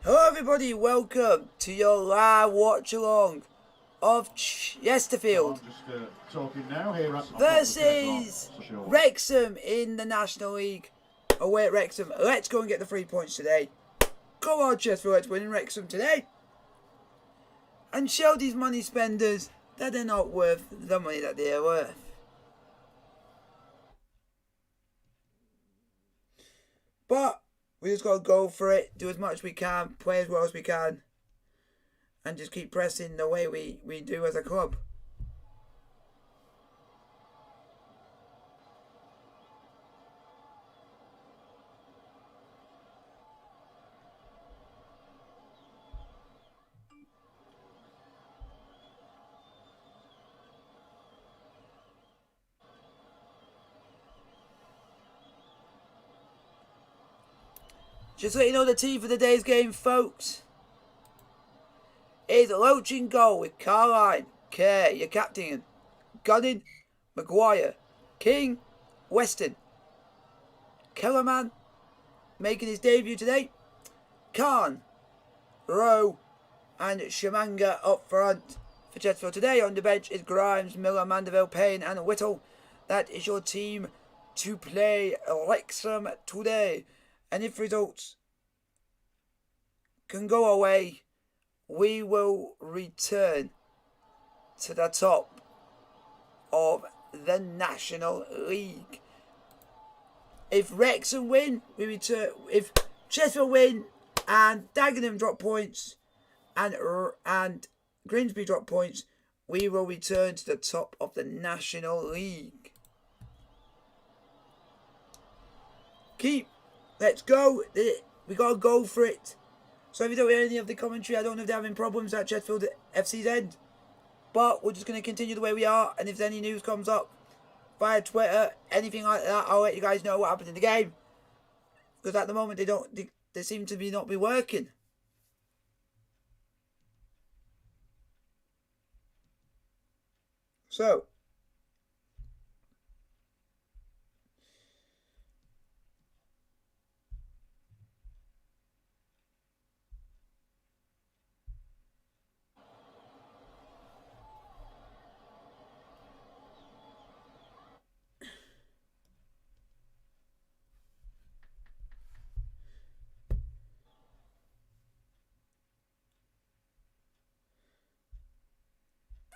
Hello everybody, welcome to your live watch-along of Chesterfield versus Wrexham in the National League. Away at Wrexham. Let's go and get the 3 points today. Go on Chesterfield, let's win in Wrexham today. And show these money spenders that they're not worth the money that they are worth. But we just got to go for it, do as much as we can, play as well as we can, and just keep pressing the way we do as a club. Just let you know the team for today's game, folks, is Loach in goal with Carline, Kerr, your captain, Gunning, Maguire, King, Weston, Kellerman, making his debut today, Khan, Rowe, and Shamanga up front. For Chesterfield today, on the bench is Grimes, Miller, Mandeville, Payne, and Whittle. That is your team to play Wrexham today. And if results can go away, we will return to the top of the National League. If Wrexham win, we return. If Chesterfield win and Dagenham drop points and Grimsby drop points, we will return to the top of the National League. Let's go. We got to go for it. So if you don't hear any of the commentary, I don't know if they're having problems at Chesterfield FC's end. But we're just going to continue the way we are. And if any news comes up via Twitter, anything like that, I'll let you guys know what happened in the game. Because at the moment, they seem to not be working. So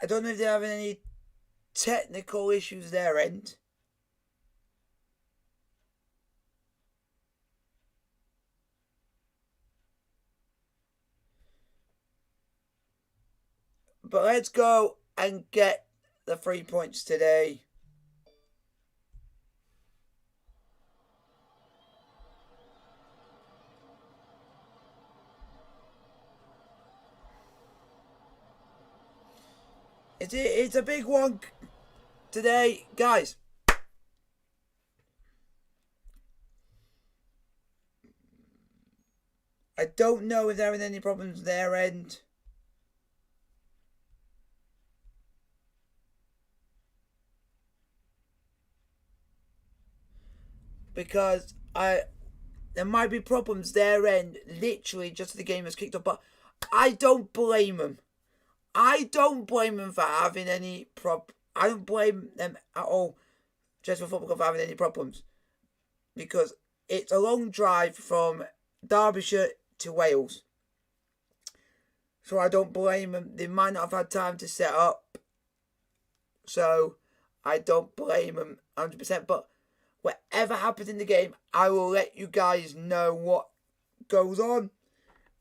I don't know if they're having any technical issues their end. But let's go and get the 3 points today. It's a big one today, guys. I don't know if they're having any problems their end. Because there might be problems their end, literally just as the game has kicked off. But I don't blame them. I don't blame them for having any I don't blame them at all, Chesterfield Football Club, for having any problems. Because it's a long drive from Derbyshire to Wales. So I don't blame them. They might not have had time to set up. So I don't blame them 100%. But whatever happens in the game, I will let you guys know what goes on.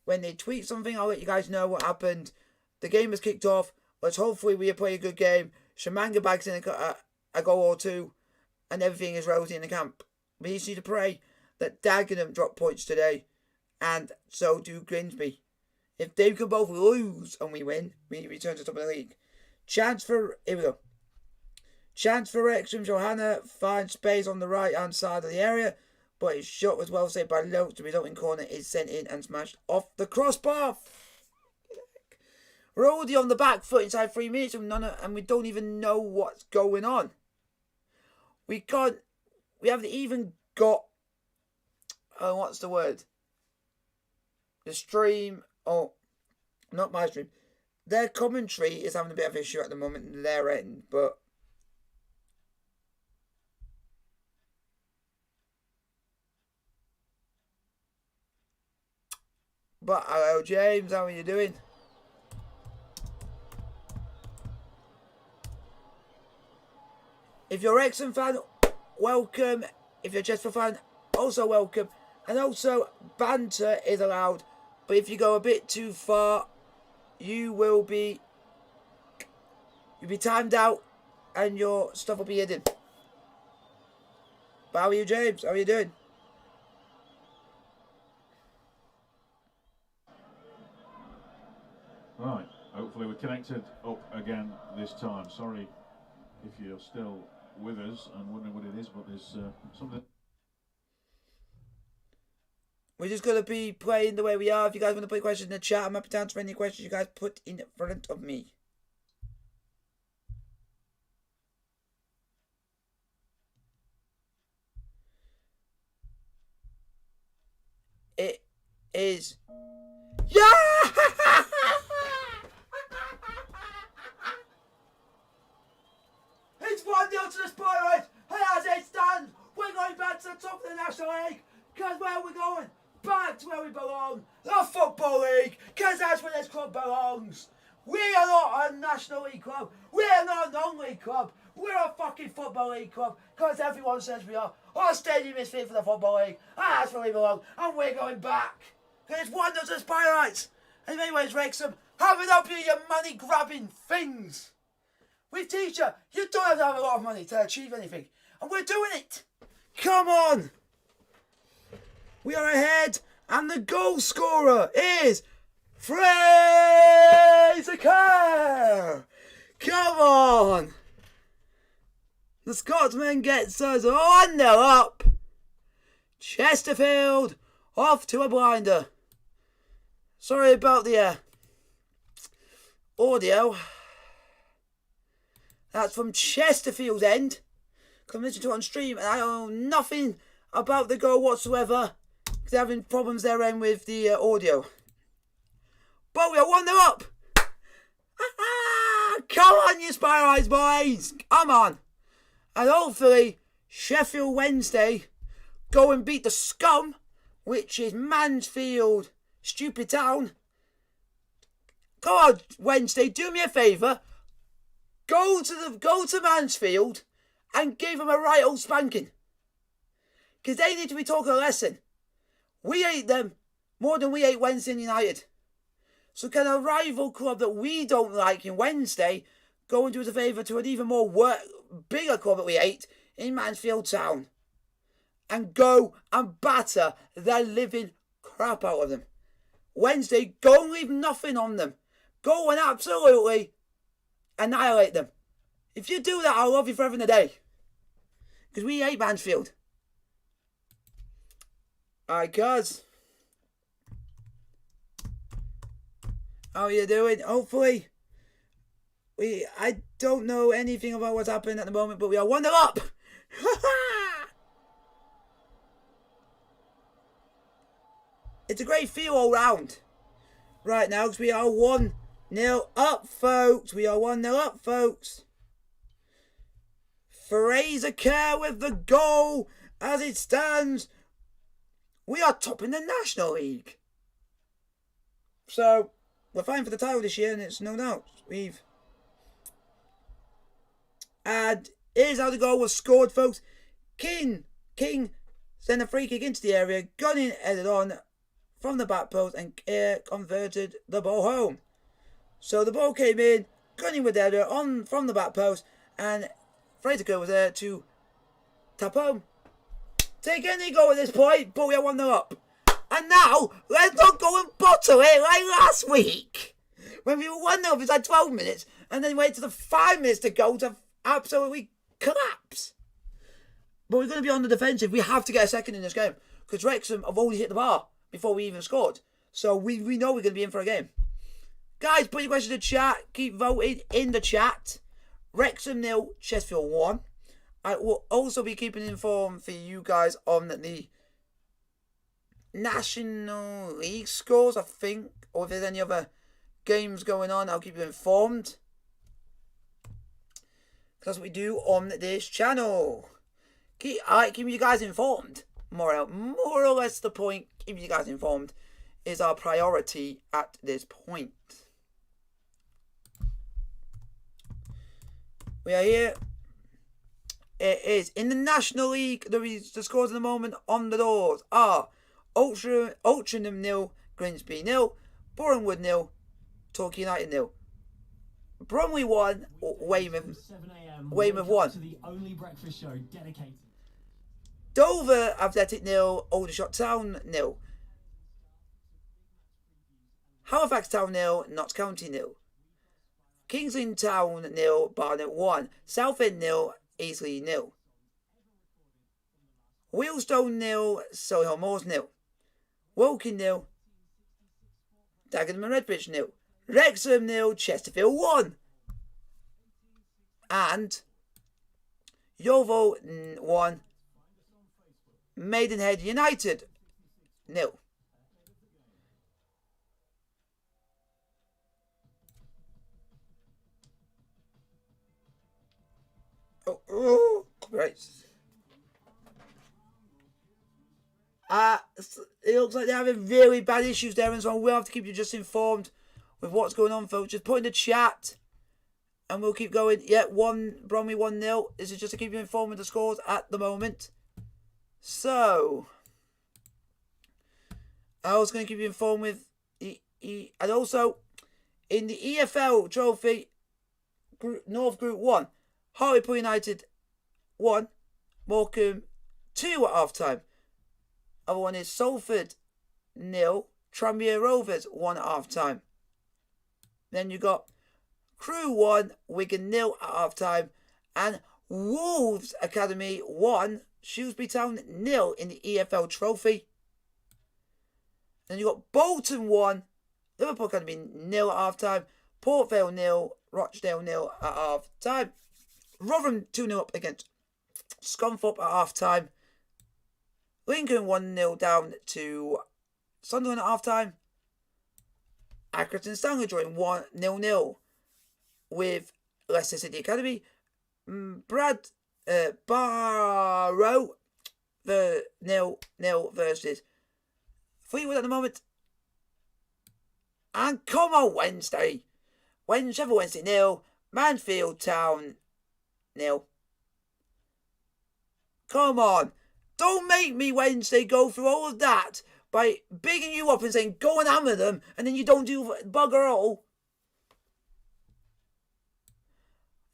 When they tweet something, I'll let you guys know what happened. The game has kicked off. Let's hopefully we play a good game. Shamanga bags in a goal or two. And everything is rosy in the camp. We just need to pray that Dagenham drop points today. And so do Grimsby. If they can both lose and we win, we return to the top of the league. Here we go. Chance for Wrexham. Johanna finds space on the right hand side of the area. But his shot was well saved by Loach. The resulting corner is sent in and smashed off the crossbar. We're already on the back foot inside 3 minutes and we don't even know what's going on. We haven't even got, what's the word? the stream, oh, not my stream, their commentary is having a bit of issue at the moment in their end, but hello James, how are you doing? If you're a Wrexham fan, welcome. If you're a Chesterfield fan, also welcome. And also, banter is allowed, but if you go a bit too far, you'll be timed out and your stuff will be hidden. But how are you, James? How are you doing? Right, hopefully we're connected up again this time. Sorry if you're still with us and wondering what it is, but there's something. We're just going to be playing the way we are. If you guys want to put questions in the chat, I'm happy to answer any questions you guys put in front of me. It is... Yeah! It's 1-0 to the Spotlight. And as it stands, we're going back to the top of the National League. Because where are we going? Back to where we belong. The Football League. Because that's where this club belongs. We are not a National League club. We are not a non-league club. We're a fucking Football League club. Because everyone says we are. Our stadium is fit for the Football League. And that's where we belong. And we're going back. Because it's 1-0 to the Spotlights. And anyways, Wrexham, have it up here, you money-grabbing things. We teach you, you don't have to have a lot of money to achieve anything. And we're doing it. Come on. We are ahead. And the goal scorer is Fraser Kerr. Come on. The Scotsman gets us 1-0 up. Chesterfield off to a blinder. Sorry about the audio. That's from Chesterfield's end. Come listen to it on stream, and I know nothing about the goal whatsoever because they're having problems their end with the audio. But we are 1-0 up. Come on, you Spire Eyes boys. Come on. And hopefully, Sheffield Wednesday go and beat the scum, which is Mansfield, stupid town. Come on, Wednesday, do me a favour. Go to Mansfield and give them a right old spanking. Because they need to be taught a lesson. We hate them more than we hate Wednesday United. So can a rival club that we don't like in Wednesday go and do us a favour to an even more bigger club that we hate in Mansfield Town? And go and batter the living crap out of them. Wednesday, go and leave nothing on them. Go and absolutely annihilate them. If you do that, I'll love you forever and a day. Because we hate Mansfield. Alright, cuz. How are you doing? Hopefully. I don't know anything about what's happening at the moment, but we are 1-0 up. It's a great feel all round. Right now, because we are 1-0 up, folks. We are 1-0 up, folks. Fraser Kerr with the goal. As it stands, we are top in the National League. So, we're fighting for the title this year, and it's no doubt. And here's how the goal was scored, folks. King sent a free kick into the area, gunning headed on from the back post, and converted the ball home. So the ball came in, gunning with the header on from the back post, and Fraser Kerr was there to tap home. Take any goal at this point, but we are 1-0 up. And now, let's not go and bottle it like last week. When we were 1-0 up inside 12 minutes, and then wait to the 5 minutes to go to absolutely collapse. But we're going to be on the defensive. We have to get a second in this game. Because Wrexham have already hit the bar before we even scored. So we know we're going to be in for a game. Guys, put your questions in the chat. Keep voting in the chat. Wrexham 0, Chesterfield 1. I will also be keeping informed for you guys on the National League scores, I think, or if there's any other games going on, I'll keep you informed. That's what we do on this channel. Keeping you guys informed. More or less the point, keeping you guys informed is our priority at this point. We are here. It is in the National League. The scores at the moment on the doors are Altrincham 0, Grimsby 0, Bournemouth 0, Torquay United 0. Bromley 1, Weymouth 1. Dover Athletic 0, Aldershot Town 0. Halifax Town 0, Notts County 0. Kingsland Town 0, Barnet 1. Southend 0, Eastleigh 0. Wealdstone 0, Solihull Moors 0. Woking 0. Dagenham and Redbridge 0. Wrexham 0, Chesterfield 1. And Yeovil 1, Maidenhead United 0. Right. It looks like they're having really bad issues there, and so we'll have to keep you just informed with what's going on, folks. Just put in the chat and we'll keep going. Yeah, Bromley 1-0. This is just to keep you informed with the scores at the moment. So I was going to keep you informed with and also in the EFL Trophy North Group 1, Hartlepool United 1, Morecambe 2 at half time. Other one is Salford 0, Tranmere Rovers 1 at half time. Then you got Crewe 1, Wigan 0 at half time, and Wolves Academy 1, Shrewsbury Town 0 in the EFL Trophy. Then you got Bolton 1, Liverpool Academy 0 at half time, Port Vale 0, Rochdale 0 at half time. Rotherham 2-0 up against Scunthorpe at half time. Lincoln 1-0 down to Sunderland at half time. Accrington Stanley drawing 1-0 with Leicester City Academy. Barrow the 0-0 versus Fleetwood at the moment. And come on Wednesday. Sheffield Wednesday 0, Mansfield Town 0. Come on. Don't make me Wednesday go through all of that by bigging you up and saying go and hammer them, and then you don't do bugger all.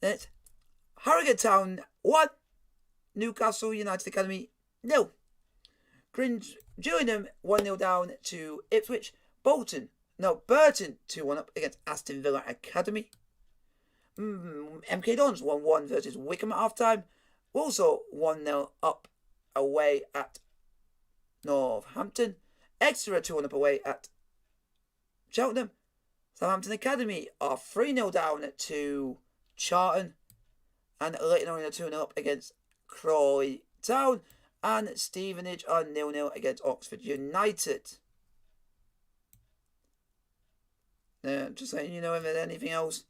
That's Harrogate Town 1, Newcastle United Academy 0. Gillingham 1-0 down to Ipswich. Burton 2-1 up against Aston Villa Academy. MK Dons 1-1 versus Wickham at half time. Also 1-0 up away at Northampton. Exeter 2-1 up away at Cheltenham. Southampton Academy are 3-0 down to Charlton. And Leighton Orient 2-0 up against Crawley Town. And Stevenage are 0-0 against Oxford United. Just letting you know if there's anything else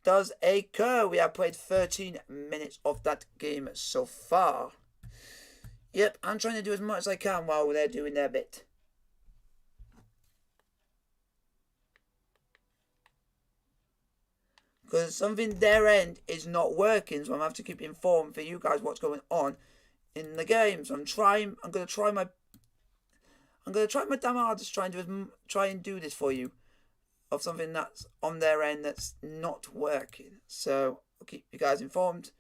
does occur. We have played 13 minutes of that game so far. Yep, I'm trying to do as much as I can while they're doing their bit. Because something their end is not working, so I'm going to have to keep informed for you guys what's going on in the game. So I'm going to try my damn hardest try and do this for you, of something that's on their end that's not working. So I'll keep you guys informed.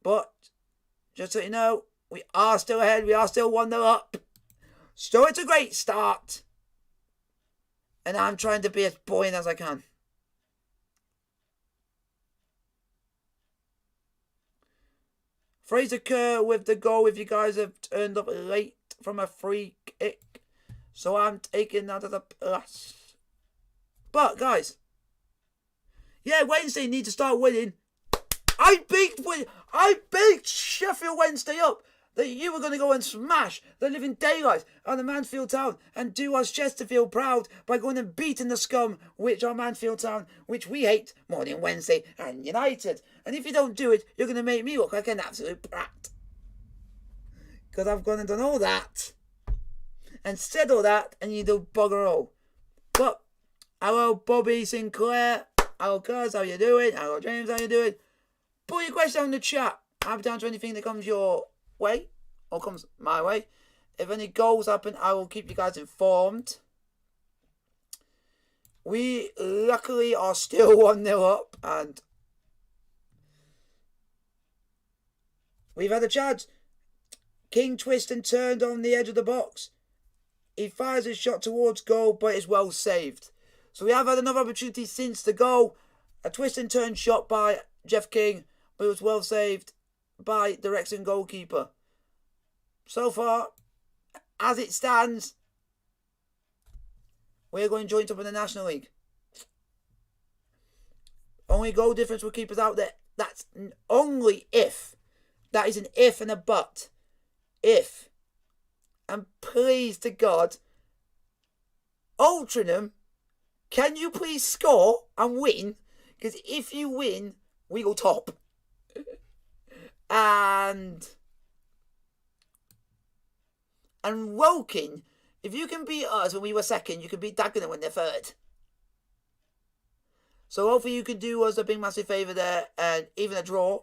But just so you know, we are still ahead. We are still 1-0 up. So it's a great start. And I'm trying to be as buoyant as I can. Fraser Kerr with the goal if you guys have turned up late from a free kick. So I'm taking that as a plus. But guys, yeah, Wednesday need to start winning. I beat Sheffield Wednesday up that you were going to go and smash the living daylights out of Mansfield Town and do us Chesterfield proud by going and beating the scum, which are Mansfield Town, which we hate more than Wednesday and United. And if you don't do it, you're going to make me look like an absolute brat. Because I've gone and done all that. And said all that, and you do bugger all. But, hello Bobby Sinclair. Hello Cuz, how you doing? Hello James, how you doing? Put your question down in the chat. I'm down to anything that comes your way, or comes my way. If any goals happen, I will keep you guys informed. We luckily are still 1-0 up, and we've had a chance. King twist and turned on the edge of the box. He fires his shot towards goal, but it's well saved. So we have had another opportunity since the goal. A twist and turn shot by Jeff King, but it was well saved by the Wrexham goalkeeper. So far, as it stands, we're going joint up in the National League. Only goal difference will keep us out there. That's only if. That is an if and a but. If. And please to God, Altrincham, can you please score and win? Because if you win, we go top. And Woking, if you can beat us when we were second, you can beat Dagenham when they're third. So hopefully you can do us a big massive favour there, and even a draw.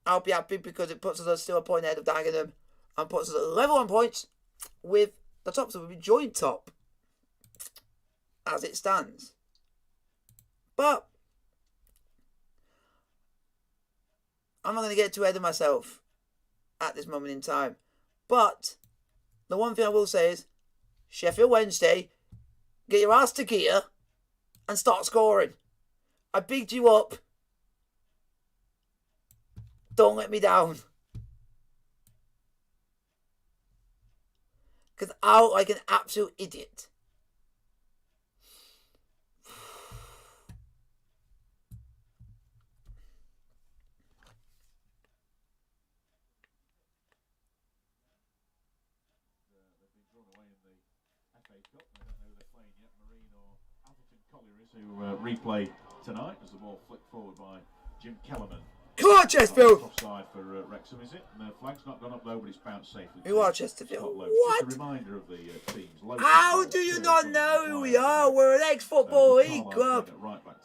I'll be happy because it puts us still a point ahead of Dagenham and puts us at level on points with the top, so we'll be joint top as it stands. But I'm not going to get too ahead of myself at this moment in time. But the one thing I will say is, Sheffield Wednesday, get your ass to gear and start scoring. I bigged you up. Don't let me down. Because I look like an absolute idiot. To replay tonight as the ball flicked forward by Jim Kellerman. Come on, Chesterfield! Offside for Wrexham, is it? And the flag's not gone up though, but it's bounced safely. You are Chesterfield. What? Just a reminder of the teams. How do you not know who we are? We're an ex-football league club.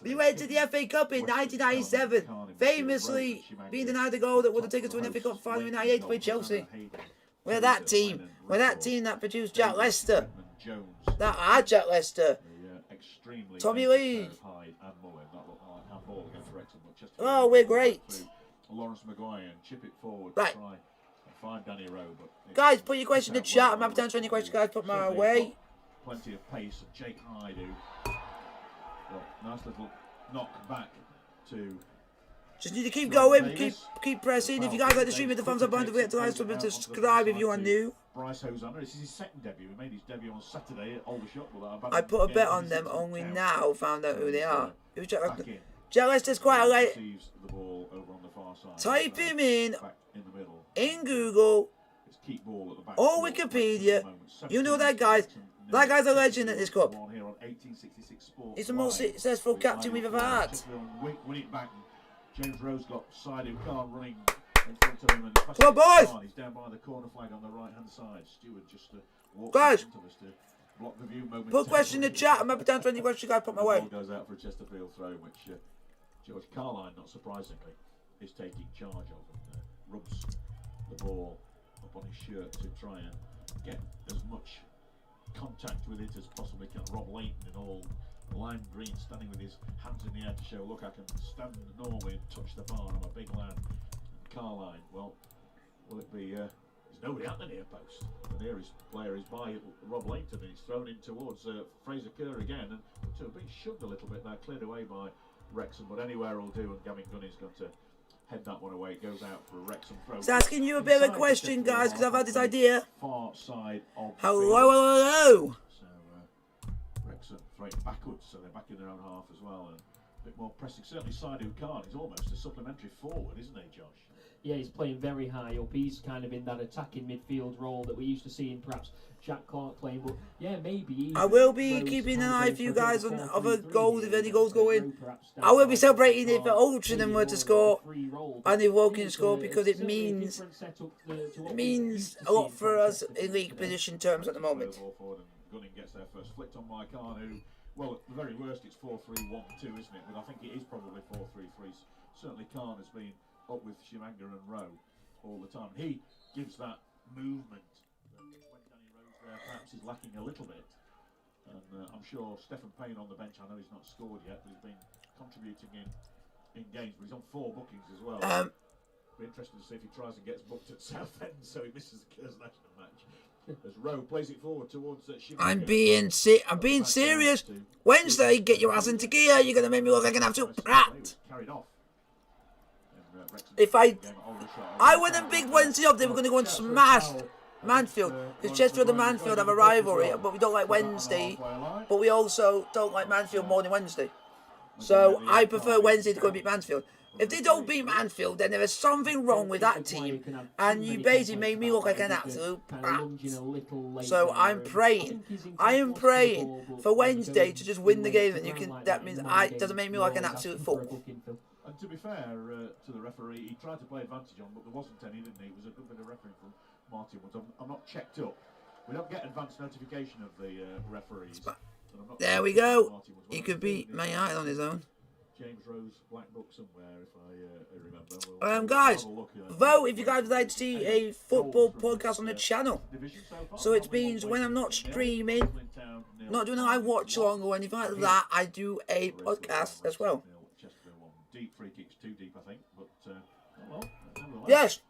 We went to the FA Cup in 1997, famously being denied the goal that would have taken us to an FA Cup final in 98 to play Chelsea. We're that team. We're that team that produced Jack Lester. That had Jack Lester. Tommy Lee. Oh, we're great. Lawrence Maguire and chip it forward. Right. Try and find Danny Rowe, but guys, put your question in the chat. I'm happy to answer any questions, guys. Put my way. Plenty of pace. Jake Hyde, nice little knock back to. Just need to keep going, keep pressing. If you guys like the stream, hit the thumbs up button. Don't forget to like, subscribe if you are new. Bryce Hosanna, this is his second debut. He made his debut on Saturday at Aldershot. I put a bet on them, only now found out who they are. Who's Jack Lester? Jack Lester's quite a late. Type him in Google or Wikipedia. You know that guy. That guy's a legend at this club. He's the most successful captain we've ever had. James Rose got Sidhu Khan running in front of him, and come on, boys! He's down by the corner flag on the right hand side. Stewart just walks guys, in front of us to block the view momentarily. Put a question in the chat. I'm happy to answer any questions you guys put my way. The ball goes out for a Chesterfield throw, which George Carline, not surprisingly, is taking charge of, and rubs the ball up on his shirt to try and get as much contact with it as possibly can. Rob Layton in all lime green, standing with his hands in the air to show, look, I can stand normally and touch the bar. I'm a big lad. And Carline, well, will it be? There's nobody at the near post. The nearest player is by Rob Layton, and he's thrown in towards Fraser Kerr again, and to have been shoved a little bit there, cleared away by Wrexham, but anywhere will do, and Gavin Gunny's going to head that one away. It goes out for a Wrexham throw. Just asking you a bit of a question, guys, because I've had this idea. Far side of hello. Wrexham throwing backwards, so they're back in their own half as well. And bit more pressing. Certainly Saidu Khan is almost a supplementary forward, isn't he, Josh? Yeah, he's playing very high up. He's kind of in that attacking midfield role that we used to see in perhaps Jack Clark playing. But yeah, maybe I will be keeping an eye for you guys on other goals if any goals go in. I will be celebrating if Altrincham were to score and if Woking score, because it means a lot for us in league position terms at the moment. Gunning gets there first, flicked on by Khan, who, well, at the very worst it's 4-3-1-2, isn't it? But I think it is probably 4-3-3. Certainly Khan has been up with Shimanga and Rowe all the time. He gives that movement that when Danny Rowe's there perhaps is lacking a little bit. And I'm sure Stephen Payne on the bench, I know he's not scored yet, but he's been contributing in games, but he's on 4 bookings as well. Be interested to see if he tries and gets booked at Southend so he misses the Kerrs national match. As Rowe plays it forward towards Shimanga. I'm being serious. Wednesday, get your ass into gear. You're going to make me look like an absolute brat. Carried off. If I went and big Wednesday up, they were going to go and smash Manfield. Because Chesterfield and Manfield have a rivalry, but we don't like Wednesday. But we also don't like Manfield more than Wednesday. So I prefer Wednesday to go and beat Mansfield. If they don't beat Mansfield, then there is something wrong with that team. And you basically made me look like an absolute brat. So I'm praying. I am praying for Wednesday to just win the game. And that means it doesn't make me look like an absolute fool. And to be fair to the referee, he tried to play advantage on, but there wasn't any, didn't he? It was a good bit of refereeing from Martin Woods. I'm not checked up. We don't get advance notification of the referees. There we go. He could beat Man United on his own. James Rose Black Book somewhere, if I remember. Guys, vote if you guys would like to see a football podcast on the channel. So it means when I'm not streaming, not doing a live watch along or anything like that, I do a podcast as well. Deep free kicks, too deep, I think. But yes,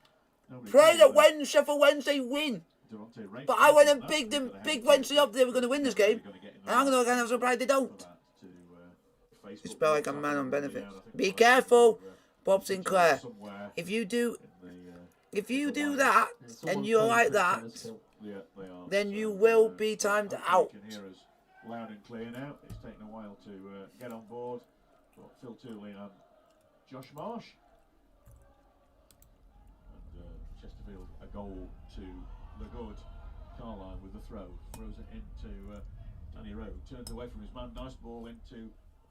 pray that Sheffield Wednesday win. But I went and bigged them big Wednesday up. They were going to win this game, and I'm going to have surprised they don't. You spell like a man on benefits. Be careful, Bob Sinclair. If you do that and you're like that, then you will be timed out. Loud and clear now. It's taken a while to get on board. But Phil Tooley and Josh Marsh. And Chesterfield a goal to the good. Carline with the throw. Throws it into Danny Rowe. Turns away from his man. Nice ball into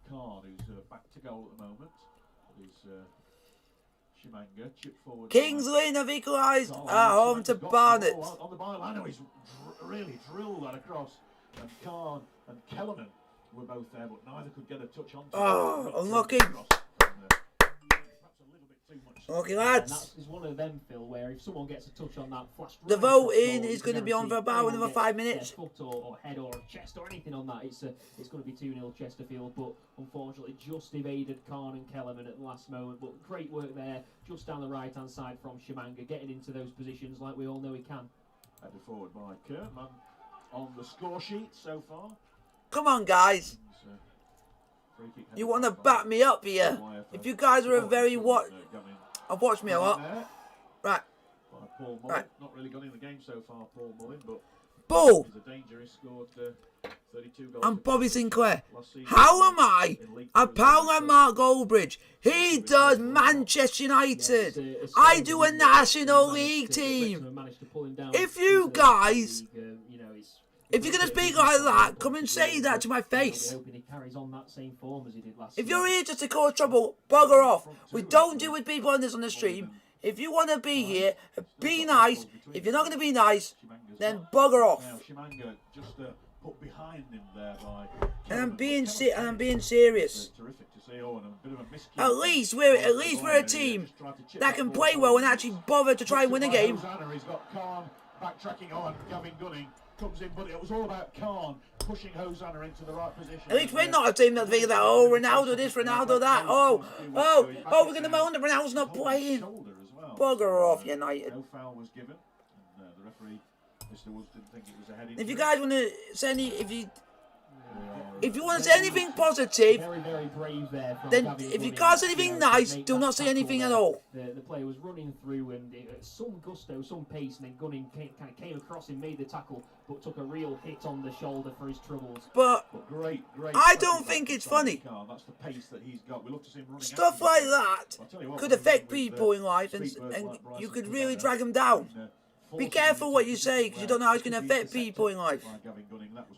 Khan, who's back to goal at the moment. He's Shimanga, chip forward. Kings Lynn have equalised at home to Barnet. On the byline, he's really drilled that across. And Khan and Kellerman were both there, but neither could get a touch on. Oh, unlucky. Okay, lads. And that's one of them, Phil, where if someone gets a touch on that flash, the voting is going to be on for about another 5 minutes. Foot or head or chest or anything on that, it's going to be 2-0 Chesterfield, but unfortunately just evaded Khan and Kellerman at the last moment. But great work there, just down the right hand side from Shimanga, getting into those positions like we all know he can. Headed forward by Kerman on the score sheet so far. Come on, guys. You want to back me up here? If you guys are a very I've watched me a lot. Right. Paul Mullin. Not really got in the game so far, Paul Mullin, but Bull. He's a danger. He scored 32 goals. I'm Bobby Sinclair. How am I a pal like Mark Goldbridge? He does Manchester United. I do a National League team. If you guys, if you're going to speak like that, come and say that to my face. If you're here just to cause trouble, bugger off. We don't deal with people on the stream. If you want to be here, be nice. If you're not going to be nice, then bugger off. And I'm being serious. At least we're a team that can play well and actually bother to try and win a game. Backtracking on, Gavin Gunning comes in, but it was all about Khan pushing Hosanna into the right position. At least we're not a team that thinks that, oh, Ronaldo this, Ronaldo that, we're going to moan that Ronaldo's not playing. Bugger off, United. No foul was given. And, the referee, Mr. Woods, didn't think it was a heading. If you guys want to send if you If you want to say anything positive, Very, very brave there. From then Gavin if you Gunning, can't say anything to nice, make do that not say tackle anything at there. all. The player was running through and some gusto, some pace, and then Gunning came across him, made the tackle, but took a real hit on the shoulder for his troubles. But great. I don't think it's funny. That's the pace that he's got. We love to see him running Stuff like that could affect people in life, and you could really drag them down. Be careful what you say, because you don't know how it's going to affect people in life.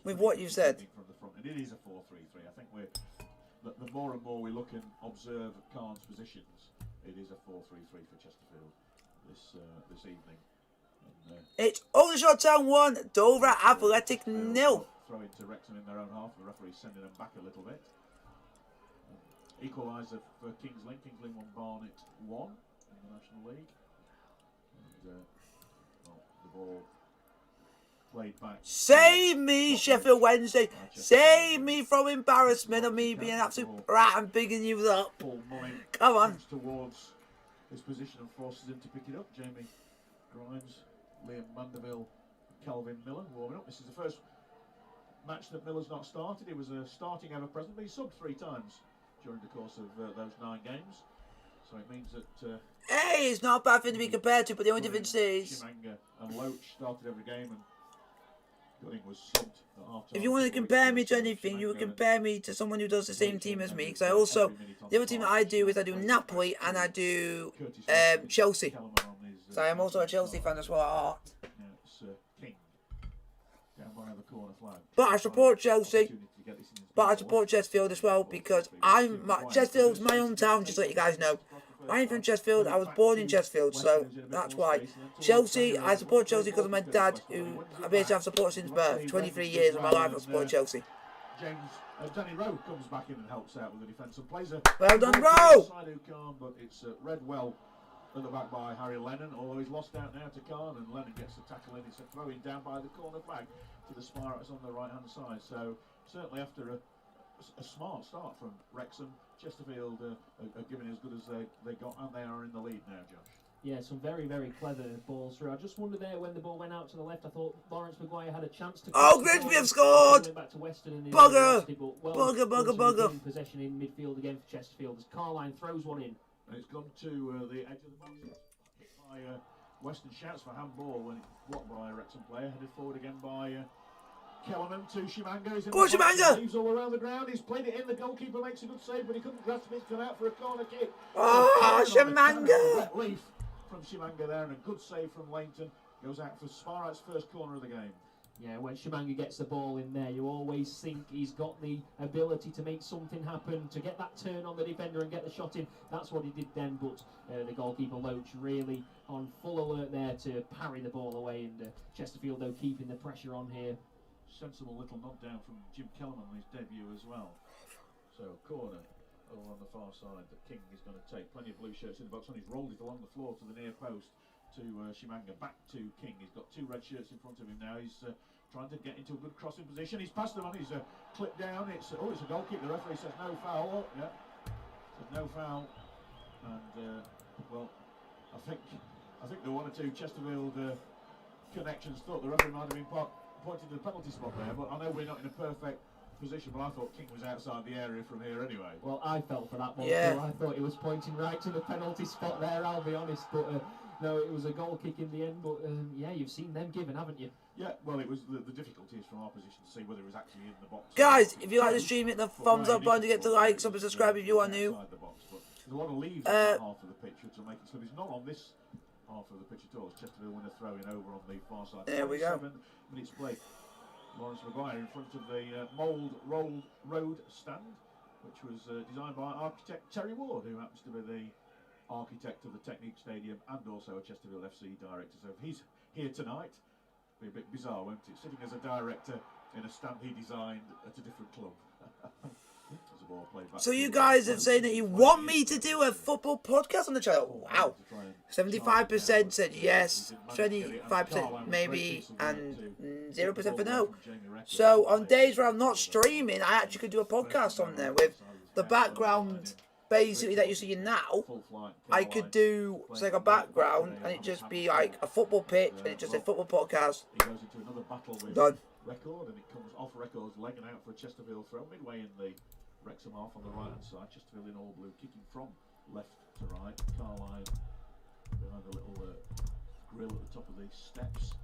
With what you said. And it is a 4-3-3. I think the more and more we look and observe Khan's positions, it is a 4-3-3 for Chesterfield this evening. And, it's Aldershot Town 1, Dover Athletic 0. Throw into Wrexham in their own half. The referee sending them back a little bit. Equaliser for Kings Lynn. Kings Lynn 1, Barnet 1 in the National League. And, the ball played back. Save me, Sheffield Wednesday. Save me from embarrassment of me being an absolute rat and bigging you up. Come on. Towards his position and forces him to pick it up. Jamie Grimes, Liam Mandeville, Calvin Miller warming up. This is the first match that Miller's not started. He was a starting ever present, but he subbed 3 times during the course of those 9 games. So it means that... hey, it's not a bad thing to be compared to, but the only difference is... Shimanga and Loach started every game, and Gunning was subbed at half time. If you want to compare me to anything, you would compare me to someone who does the same team as me. Because I also... The other team that I do is I do Napoli and I do Chelsea. So I am also a Chelsea fan as well at heart. King down by the corner flag. But I support Chelsea. But I support Chesterfield as well because Chesterfield's my hometown, just to let you guys know. I'm from Chesterfield. I was born in Chesterfield, so that's why. Chelsea, I support Chelsea because of my dad, who I basically have supported since birth. 23 years of my life I've supported Chelsea. James, Danny Rowe comes back in and helps out with the defence and plays a... Well done, Rowe! But it's read well at the back by Harry Lennon, although he's lost out now to Khan, and Lennon gets the tackle in. It's a throw-in down by the corner flag to the Spirates on the right-hand side. So certainly after a smart start from Wrexham, Chesterfield are giving as good as they got, and they are in the lead now, Josh. Yeah, some very, very clever balls through. I just wondered there when the ball went out to the left, I thought Lawrence Maguire had a chance to... Oh, Grimsby have scored! Back to Weston and Bugger! Bugger! Possession in midfield again for Chesterfield as Carline throws one in. And it's gone to the edge of the box. Hit by Weston, shouts for handball when it's blocked by a Wrexham player. Headed forward again by Kellerman to Shimanga. Go on, Shimanga! Leaves all around the ground. He's played it in. The goalkeeper makes a good save, but he couldn't grasp it. It's gone out for a corner kick. Oh, Shimanga! Relief from Shimanga there, and a good save from Langton. Goes out for Spirate's first corner of the game. Yeah, when Shimanga gets the ball in there, you always think he's got the ability to make something happen, to get that turn on the defender and get the shot in. That's what he did then, but the goalkeeper Loach really on full alert there to parry the ball away, and Chesterfield though keeping the pressure on here. Sensible little nod down from Jim Kellerman on his debut as well. So corner over on the far side that King is going to take. Plenty of blue shirts in the box, and he's rolled it along the floor to the near post to Shimanga, back to King. He's got 2 red shirts in front of him now. He's trying to get into a good crossing position. He's passed them on. He's clipped down. It's a goal kick. The referee says no foul. Oh, yeah, says no foul. And well, I think the 1 or 2 Chesterfield connections thought the referee might have been pointing to the penalty spot there. But I know we're not in a perfect position, but I thought King was outside the area from here anyway. Well, I felt for that one. Yeah. Too. I thought he was pointing right to the penalty spot there. I'll be honest, but. No, it was a goal kick in the end, but yeah, you've seen them given, haven't you? Yeah, well, it was the difficulty is from our position to see whether it was actually in the box. Guys, if you like the stream, hit the thumbs up button to get to like, sub and subscribe if you are new. The box, but there's a lot of leaves on that half of the pitch, which will make it so there's not on this half of the pitch at all. Chesterfield win a throw in over on the far side. There we go. 7 minutes play. Lawrence Maguire in front of the mould rolled road stand, which was designed by architect Terry Ward, who happens to be the architect of the Technique Stadium and also a Chesterfield FC director. So if he's here tonight, it'll be a bit bizarre, won't it? Sitting as a director in a stand he designed at a different club. So you guys have said that you want me to do a football podcast on the channel. Wow. 75% said yes, 25% maybe, and 0% for no. So on days where I'm not streaming, I actually could do a podcast on there with the background basically that you see now. I could do like a background and it just be like a football pitch and it just a football podcast. Done. Record, and it comes off Record's leg and out for a Chesterfield throw, midway in the Wrexham half on the right hand side. Chesterfield in all blue, kicking from left to right. Carline behind the little grill at the top of the steps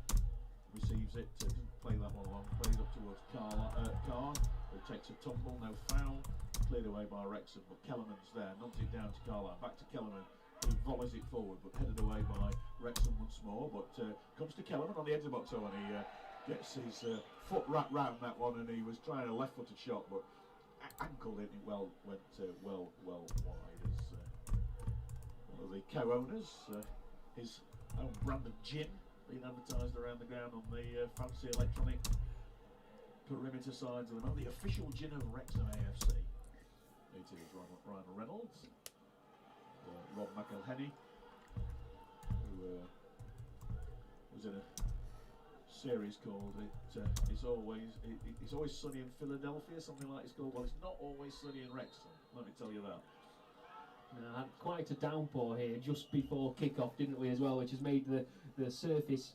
receives it, doesn't play that one long, plays up towards Carn, who takes a tumble, no foul, cleared away by Wrexham, but Kellerman's there, nods it down to Carline, back to Kellerman, who volleys it forward, but headed away by Wrexham once more, but comes to Kellerman on the edge of the box, and he gets his foot wrapped round that one, and he was trying a left-footed shot, but ankled it, went well wide, as one of the co-owners, his own brand of gin being advertised around the ground on the fancy electronic perimeter sides of the moment. The official gin of Wrexham AFC. It is Ryan Reynolds, Rob McElhenney, who was in a series called It's Always Sunny in Philadelphia, something like it's called. Well, it's not always sunny in Wrexham, let me tell you that. Had quite a downpour here just before kick-off, didn't we, as well, which has made the surface,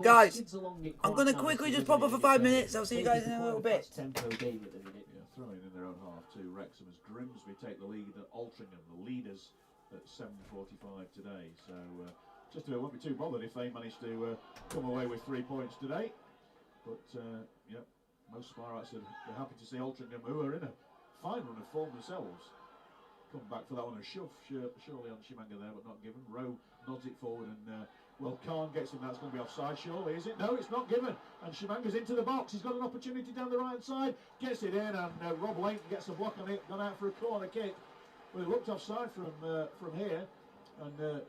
guys, along it I'm going to quickly just pop up for 5 minutes. I'll see you guys in a little bit. Tempo game at the minute. Yeah, throwing in their own half too. Wrexham as Grimsby take the lead at Altrincham, the leaders at 7:45 today. So Chesterfield won't be too bothered if they manage to come away with 3 points today. But yeah, most Sparrites are happy to see Altrincham, who are in a fine run of form themselves, come back for that one. A shove surely on Shimanga there, but not given. Rowe nods it forward, and well, Khan gets him. That's going to be offside, surely, is it? No, it's not given. And Shimanga's into the box. He's got an opportunity down the right side. Gets it in, and Rob Layton gets a block on it. Gone out for a corner kick. Well, it looked offside from here. And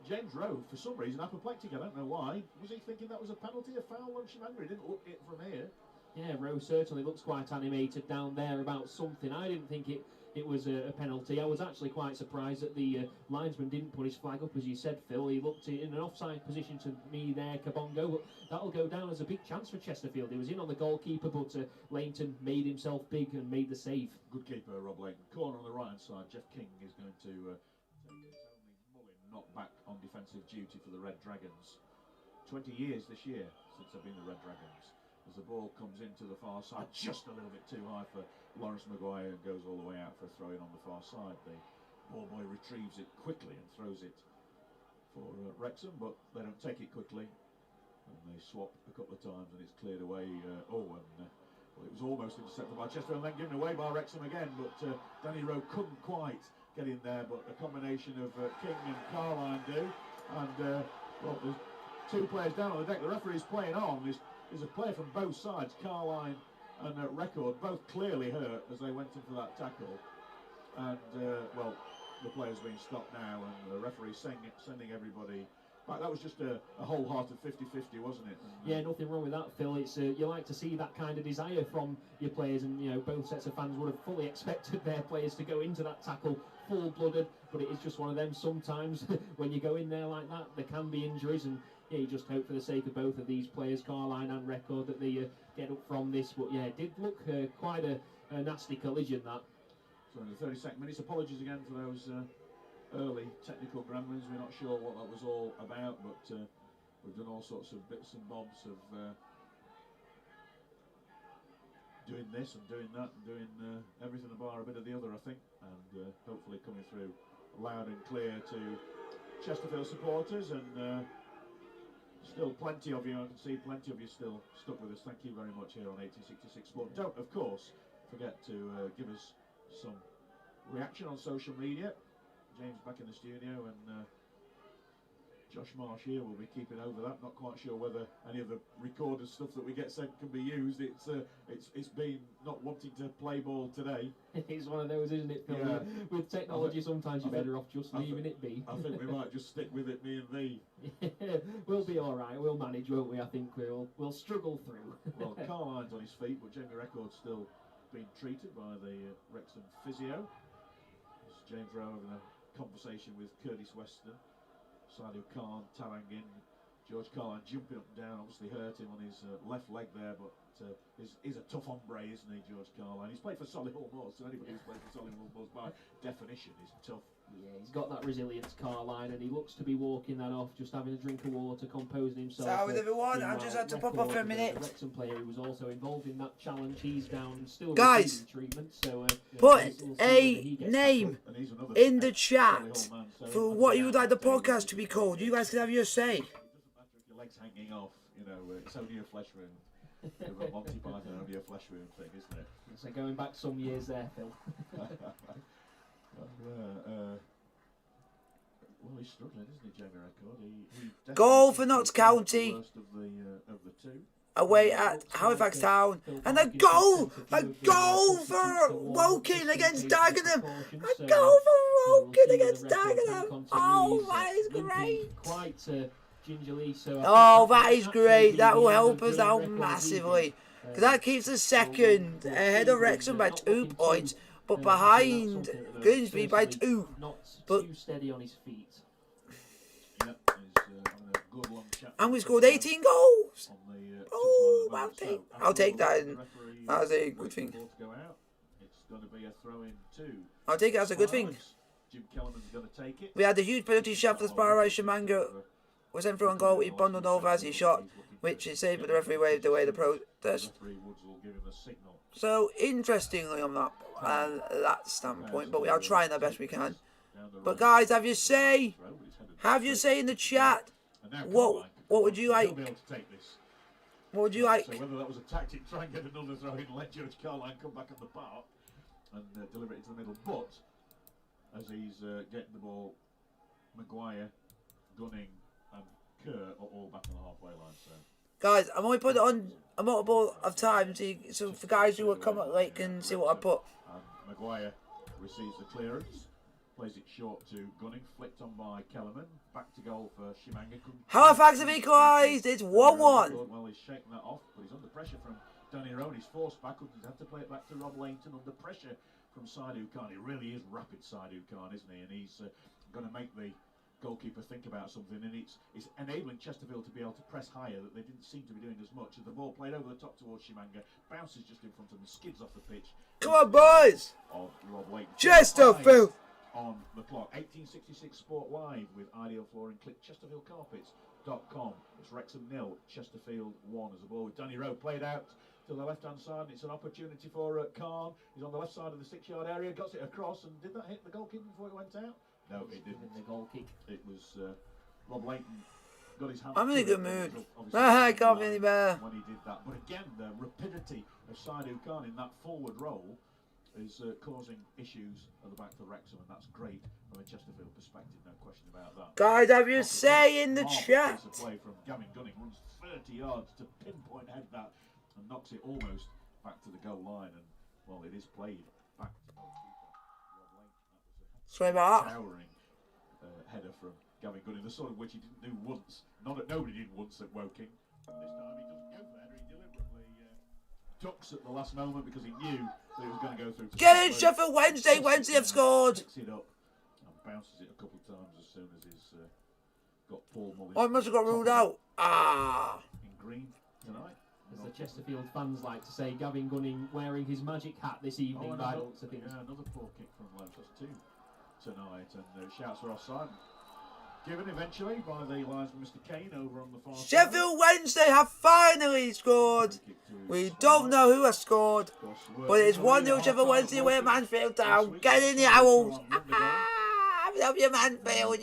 James Rowe, for some reason, apoplectic. I don't know why. Was he thinking that was a penalty, a foul on Shimanga? He didn't look it from here. Yeah, Rowe certainly looks quite animated down there about something. I didn't think it was a penalty. I was actually quite surprised that the linesman didn't put his flag up, as you said, Phil. He looked in an offside position to me there, Kabongo, but that'll go down as a big chance for Chesterfield. He was in on the goalkeeper, but Leighton made himself big and made the save. Good keeper, Rob Leighton. Corner on the right-hand side, Jeff King is going to take his only Mullin not back on defensive duty for the Red Dragons. 20 years this year since they've been the Red Dragons. As the ball comes into the far side, just a little bit too high for Lawrence Maguire, and goes all the way out for a throw-in on the far side. The ball boy retrieves it quickly and throws it for Wrexham, but they don't take it quickly, and they swap a couple of times, and it's cleared away. Well, it was almost intercepted by Chesterfield, and then given away by Wrexham again, but Danny Rowe couldn't quite get in there, but a combination of King and Carline do, and well, there's two players down on the deck. The referee's playing on. There's a player from both sides, Carline and Record, both clearly hurt as they went in for that tackle. And, well, the player's being stopped now, and the referee's sending everybody back. That was just a wholehearted 50-50, wasn't it? And, yeah, nothing wrong with that, Phil. It's you like to see that kind of desire from your players, and both sets of fans would have fully expected their players to go into that tackle full-blooded, but it is just one of them. Sometimes when you go in there like that, there can be injuries, and yeah, you just hope for the sake of both of these players, Carline and Record, that they get up from this. But yeah, it did look quite a nasty collision, that. So in the 32nd minutes, apologies again for those early technical gremlins. We're not sure what that was all about, but we've done all sorts of bits and bobs of doing this and doing that and doing everything bar a bit of the other, I think, and hopefully coming through loud and clear to Chesterfield supporters, and still plenty of you, I can see plenty of you still stuck with us. Thank you very much here on 1866 Sport. Don't, of course, forget to give us some reaction on social media. James back in the studio, and Josh Marsh here will be keeping over that. Not quite sure whether any of the recorded stuff that we get sent can be used. It's been not wanting to play ball today. It's one of those, isn't it, Phil? Yeah. With technology, sometimes you're better off just leaving it be. I think we might just stick with it, me and thee. We'll be all right. We'll manage, won't we? I think we'll struggle through. Well, Carline's on his feet, but Jamie Record's still being treated by the Wrexham physio. As James Rowe having a conversation with Curtis Weston. Sadio Khan, Tarangin, George Carline jumping up and down, obviously hurt him on his left leg there, but he's a tough hombre, isn't he, George Carline? He's played for Solihull Moors, so anybody who's played for Solihull Moors by definition is tough. Yeah, he's got that resilience, Carline, and he looks to be walking that off, just having a drink of water, composing himself. So with everyone, I just had to pop off for a minute. The Wrexham player who was also involved in that challenge, he's down and still guys, receiving treatment. So put a name in the chat for what you would like the podcast to be called. You guys can have your say. It doesn't matter if your leg's hanging off, you know, it's only a flesh wound. A Monty Python, only a flesh wound thing, isn't it? So going back some years there, Phil. Well, he's struggling, isn't he, Jamie Record? He Goal for Notts County. The worst of the two. Away at Halifax Town, and a goal for Woking against Dagenham, a goal for Woking against Dagenham. Oh, that is great. Quite gingerly, so oh, that is great. That will help us out massively, because that keeps us second ahead of Wrexham by 2 points, but behind Grimsby by 2. Not but too steady on his feet. Yep, he's having a good long chat. And we scored 18 goals. Oh, I'll take that. That's a good thing. It's going to be a throw-in too. I'll take it as a good thing. Jim Kellerman's going to take it. We had a huge penalty shot for the Sparrow. Shimanga was in for on goal. He bundled over as he shot, which is saved, but the referee waved away the protest. So interestingly on that standpoint, but we are trying our best we can. But guys, have your say. Have your say in the chat. What would you like? What would you like? So whether that was a tactic, try and get another throw in and let George Carline come back on the park and deliver it into the middle. But as he's getting the ball, Maguire, Gunning and Kerr are all back on the halfway line. So guys, I'm only put it on a multiple of times, so for guys who are coming late can see what I put. Maguire receives the clearance, plays it short to Gunning, flicked on by Kellerman, back to goal for Shimanga. Halifax have equalised, it's 1-1. Well, he's shaking that off, but he's under pressure from Danny Rowan. He's forced back, he's had to play it back to Rob Langton under pressure from Saidu Khan. He really is rapid, Saidu Khan, isn't he? And he's going to make the goalkeeper think about something, and it's enabling Chesterfield to be able to press higher that they didn't seem to be doing as much. As the ball played over the top towards Shimanga, bounces just in front of him, skids off the pitch. Come on, boys! Of Rob Langton. Chesterfield! On the clock, 1866 Sport Live with Ideal Flooring. Click ChesterfieldCarpets.com. It's Wrexham 0, Chesterfield 1 as the ball with Danny Rowe played out to the left-hand side. It's an opportunity for Khan. He's on the left side of the 6-yard area, got it across, and did that hit the goalkeeper before it went out? No, it didn't. The goal kick. It was Rob Langton got his hand. I'm in a good mood. I can't be any better. When he did that, but again, the rapidity of Saidu Khan in that forward role is causing issues at the back for Wrexham, and that's great from a Chesterfield perspective, no question about that. Guys, have your say in the chat. A play from Gavin Gunning, runs 30 yards to pinpoint head that and knocks it almost back to the goal line, and well, it is played back to Rob Langton. Sorry about that. Towering header from Gavin Gunning, the sort of which he didn't do once. Nobody did once at Woking. And this time he doesn't go for the header, he deliberately ducks at the last moment because he knew that he was going to go through. Get in, Sheffield Wednesday. Wednesday have scored. Picks it up and bounces it a couple of times as soon as he's got Paul Mullins. Oh, it must have got ruled out. Ah. In green tonight. As the Chesterfield fans like to say, Gavin Gunning wearing his magic hat this evening by looks of things. Yeah, another poor kick from Lance. That's 2 tonight, and shouts for offside. Given eventually by the linesman Mr. Kane over on the far side. Sheffield Wednesday have finally scored. We don't know who has scored, but it's 1-0 Sheffield Wednesday away at Mansfield Town. Get in the Owls. Help your Mansfield,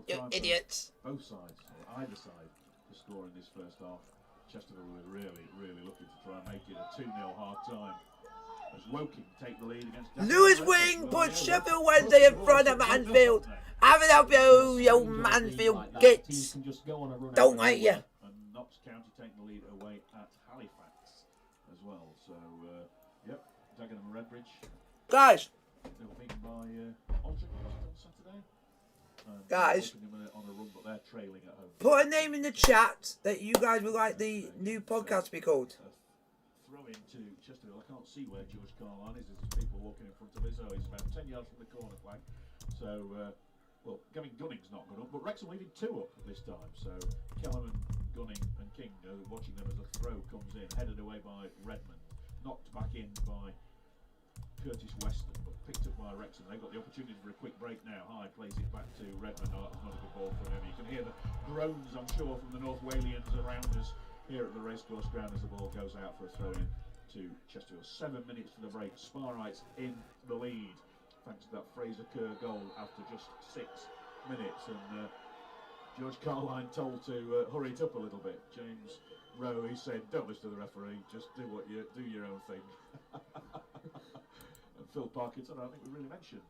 you idiots. Both sides, or either side, to score in this first half. Chesterfield were really looking to try and make it a 2-0 half time. As Woking take the lead against Lewis Wing puts Sheffield Wednesday in front of Mansfield. Have it up, you Mansfield gits. Don't like you. And Notts County taking the lead away at Halifax as well. So, yep, Dagenham and Redbridge. Guys. They were beaten by Aldridge on Saturday. Guys. On a run, but they're trailing at home. Put a name in the chat that you guys would like the new podcast to be called. Throw into Chesterfield. I can't see where George Carline is. There's people walking in front of us. So he's about 10 yards from the corner flag. So Well, Gunning's not gone up, but Wrexham leaving 2 up this time. So Kellerman, Gunning and King watching them as a throw comes in, headed away by Redmond, knocked back in by Curtis Weston, but picked up by Wrexham. They've got the opportunity for a quick break now. Hyde plays it back to Redmond. Oh, that's not a good ball from him. You can hear the groans, I'm sure, from the North Walians around us here at the racecourse ground as the ball goes out for a throw in to Chesterfield. 7 minutes to the break. Sparrites in the lead, thanks to that Fraser Kerr goal after just 6 minutes. And George Carline told to hurry it up a little bit. James Rowe, he said, don't listen to the referee, just do your own thing. And Phil Parkinson, I think we really mentioned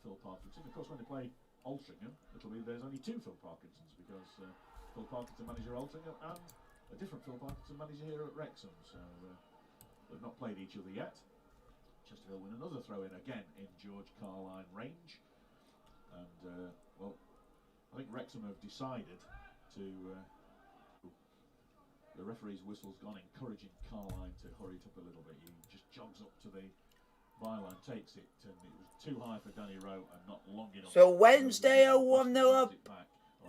Phil Parkinson. Of course, when they play Altrincham, there's only 2 Phil Parkinsons, because Phil Parkinson, manager at Altrincham, and a different Phil Parkinson, manager here at Wrexham. So they've not played each other yet. Chesterfield win another throw in again in George Carline range. And well, I think Wrexham have decided to the referee's whistle's gone, encouraging Carline to hurry it up a little bit. He just jogs up to the byline, takes it, and it was too high for Danny Rowe and not long enough. So Wednesday are 1-0 up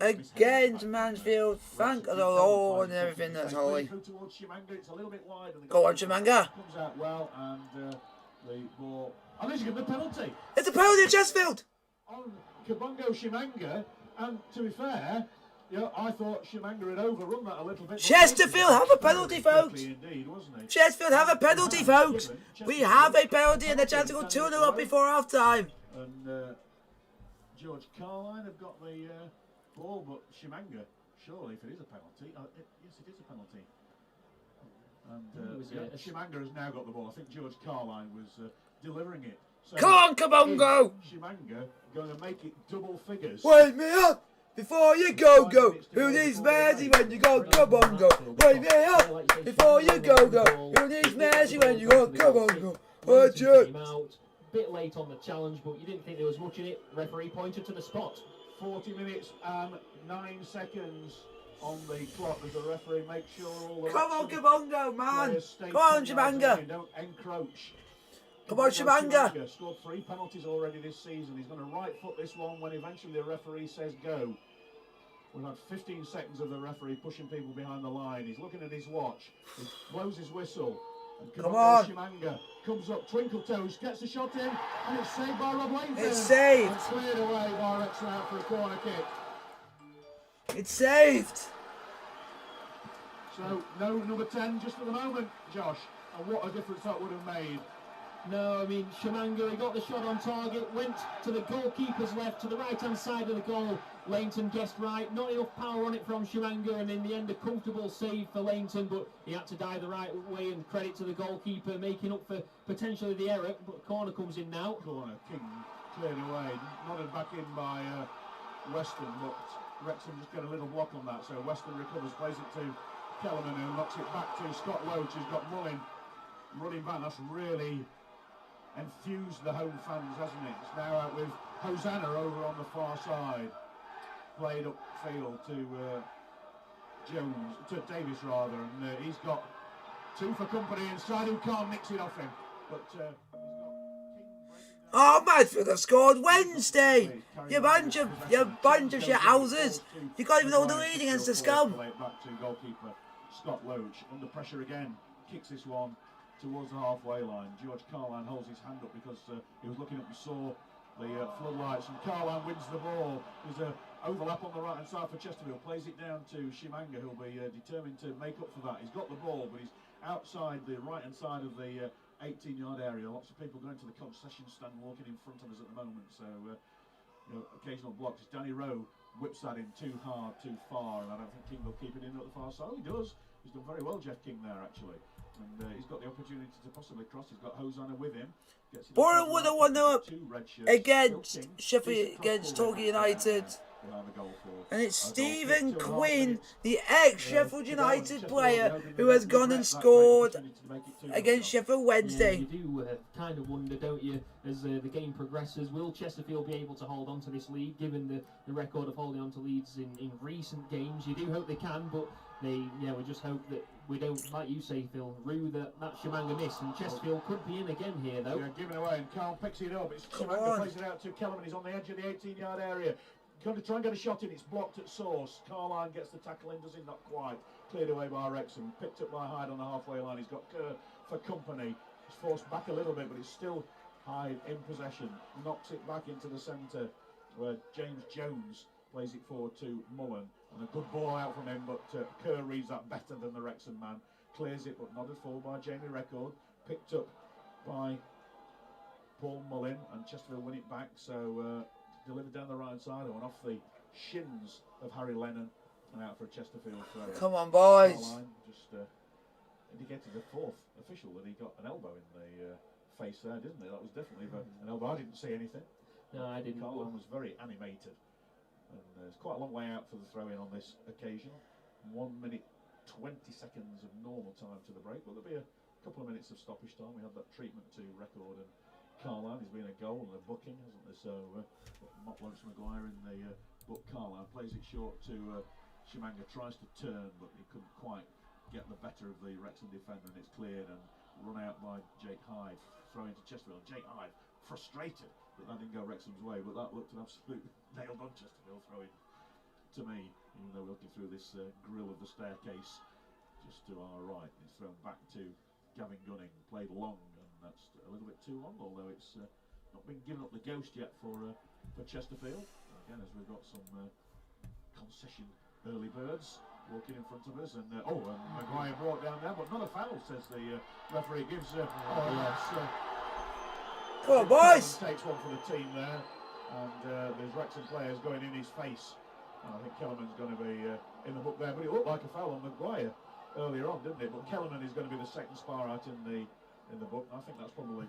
against Mansfield. Thank the Lord and everything that's holy. Go on, Shimanga. Comes out well, and the ball. And there's a penalty. It's a penalty at Chesterfield. On Kabongo Shimanga, and to be fair, I thought Shimanga had overrun that a little bit. Chesterfield have a penalty, folks. Indeed, wasn't he? Chesterfield have a penalty, folks. We have a penalty and the chance to go 2-0 up before half time. And George Carline have got the ball, but Shimanga, surely, if it is a penalty, yes, it is a penalty. And Shimanga has now got the ball. I think George Carline was delivering it. So Come on, Kabongo! Shimanga going to make it double figures. Wake me up before you go. Who needs mercy when you go, Kabongo? Wake me up before you go. Who needs mercy when you go, Kabongo? Watch it. Bit late on the challenge, but you didn't think there was much in it. Referee pointed to the spot. 40 minutes and 9 seconds on the clock as the referee makes sure all the... Come on, Kabongo, man. Come on, Shimanga. Don't encroach. Come on, Shimanga. Scored 3 penalties already this season. He's going to right foot this one when eventually the referee says go. We've had 15 seconds of the referee pushing people behind the line. He's looking at his watch. He blows his whistle. And Come on. Shimanga comes up, twinkle toes, gets the shot in, and it's saved by Rob Langton. It's saved. And cleared away by Wrexham out for a corner kick. It's saved. So, no number 10 just at the moment, Josh. And what a difference that would have made. No, I mean, Shimanga, he got the shot on target, went to the goalkeeper's left, to the right-hand side of the goal. Langton guessed right, not enough power on it from Shimanga, and in the end a comfortable save for Langton, but he had to dive the right way, and credit to the goalkeeper, making up for potentially the error, but corner comes in now. Corner, King cleared away, nodded back in by Weston, but Wrexham just get a little block on that, so Weston recovers, plays it to Kellerman, who knocks it back to Scott Loach, who's got Mullin running back. That's really enthused the home fans, hasn't it? It's now out with Hosanna over on the far side. Played upfield to Davis rather, and he's got 2 for company inside who can't mix it off him. But he's got Oh, Mansfield have scored Wednesday. You bunch of shit houses. You can't even hold the lead against the scum. Back to goalkeeper Scott Loach under pressure again. Kicks this one towards the halfway line. George Carline holds his hand up because he was looking up and saw the floodlights, and Carline wins the ball. There's a overlap on the right hand side for Chesterfield, plays it down to Shimanga, who'll be determined to make up for that. He's got the ball, but he's outside the right hand side of the 18-yard area. Lots of people going to the concession stand, walking in front of us at the moment, so occasional blocks. Danny Rowe whips that in too hard, too far, and I don't think King will keep it in at the far side. Oh, he does. He's done very well, Jeff King, there actually. And he's got the opportunity to possibly cross. He's got Hosanna with him. Borough would have won up against Sheffield, against Torquay United. And it's Stephen Quinn, the ex-Sheffield United player, who has gone and scored against Sheffield Wednesday. Yeah, you do kind of wonder, don't you, as the game progresses, will Chesterfield be able to hold on to this lead, given the record of holding on to leads in recent games? You do hope they can, but we just hope that we don't, like you say, Phil, rue that Shimanga missed, and Chesterfield could be in again here, though. Yeah, given away, and Carl picks it up. It's Come Shimanga on. plays it out to Kellerman. He's on the edge of the 18-yard area. Going to try and get a shot in. It's blocked at source. Carline gets the tackle in, does he? Not quite. Cleared away by Wrexham. Picked up by Hyde on the halfway line. He's got Kerr for company. He's forced back a little bit, but it's still Hyde in possession. Knocks it back into the centre, where James Jones plays it forward to Mullen. And a good ball out from him, but Kerr reads that better than the Wrexham man. Clears it, but nodded forward by Jamie Record. Picked up by Paul Mullin, and Chesterfield win it back. So delivered down the right side and went off the shins of Harry Lennon and out for a Chesterfield throw. Come on, boys. Caroline just indicated the fourth official that he got an elbow in the face there, didn't he? That was definitely an elbow. I didn't see anything. No, I didn't. Caroline was very animated. And it's quite a long way out for the throw-in on this occasion. 1 minute 20 seconds of normal time to the break, but there'll be a couple of minutes of stoppage time. We had that treatment to Record and Carline. There's been a goal and a booking, hasn't there? So Lawrence Maguire in the book. Carline plays it short to Shimanga, tries to turn, but he couldn't quite get the better of the Wrexham defender, and it's cleared and run out by Jake Hyde. Throw into Chesterfield. Jake Hyde frustrated that didn't go Wrexham's way, but that looked an absolute nailed on Chesterfield throwing to me, even though we're looking through this grill of the staircase just to our right. It's thrown back to Gavin Gunning, played long, and that's a little bit too long, although it's not been given up the ghost yet for Chesterfield. Again, as we've got some concession early birds walking in front of us, and Maguire brought down there, but not a foul, says the referee. Gives Come on, boys. Takes one for the team there, and there's Wrexham players going in his face. And I think Kellerman's going to be in the book there, but it looked like a foul on Maguire earlier on, didn't it? But Kellerman is going to be the second spar out in the book. I think that's probably,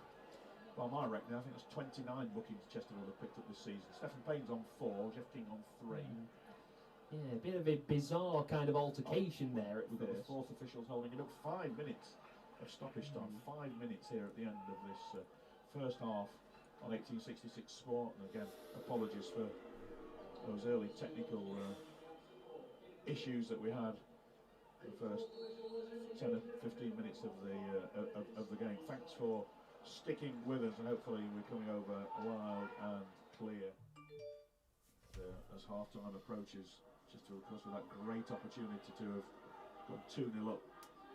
by my reckoning, I think that's 29 bookings Chesterfield have picked up this season. Stephen Payne's on 4, Jeff King on 3. Yeah, a bit of a bizarre kind of altercation there at We've got the first. fourth officials holding it up. 5 minutes of stoppage time. 5 minutes here at the end of this first half on 1866 Sport. And again, apologies for those early technical issues that we had the first 10 or 15 minutes of the game. Thanks for sticking with us, and hopefully we're coming over loud and clear as half time approaches. Just to, of course, with that great opportunity to have gone 2-0 up.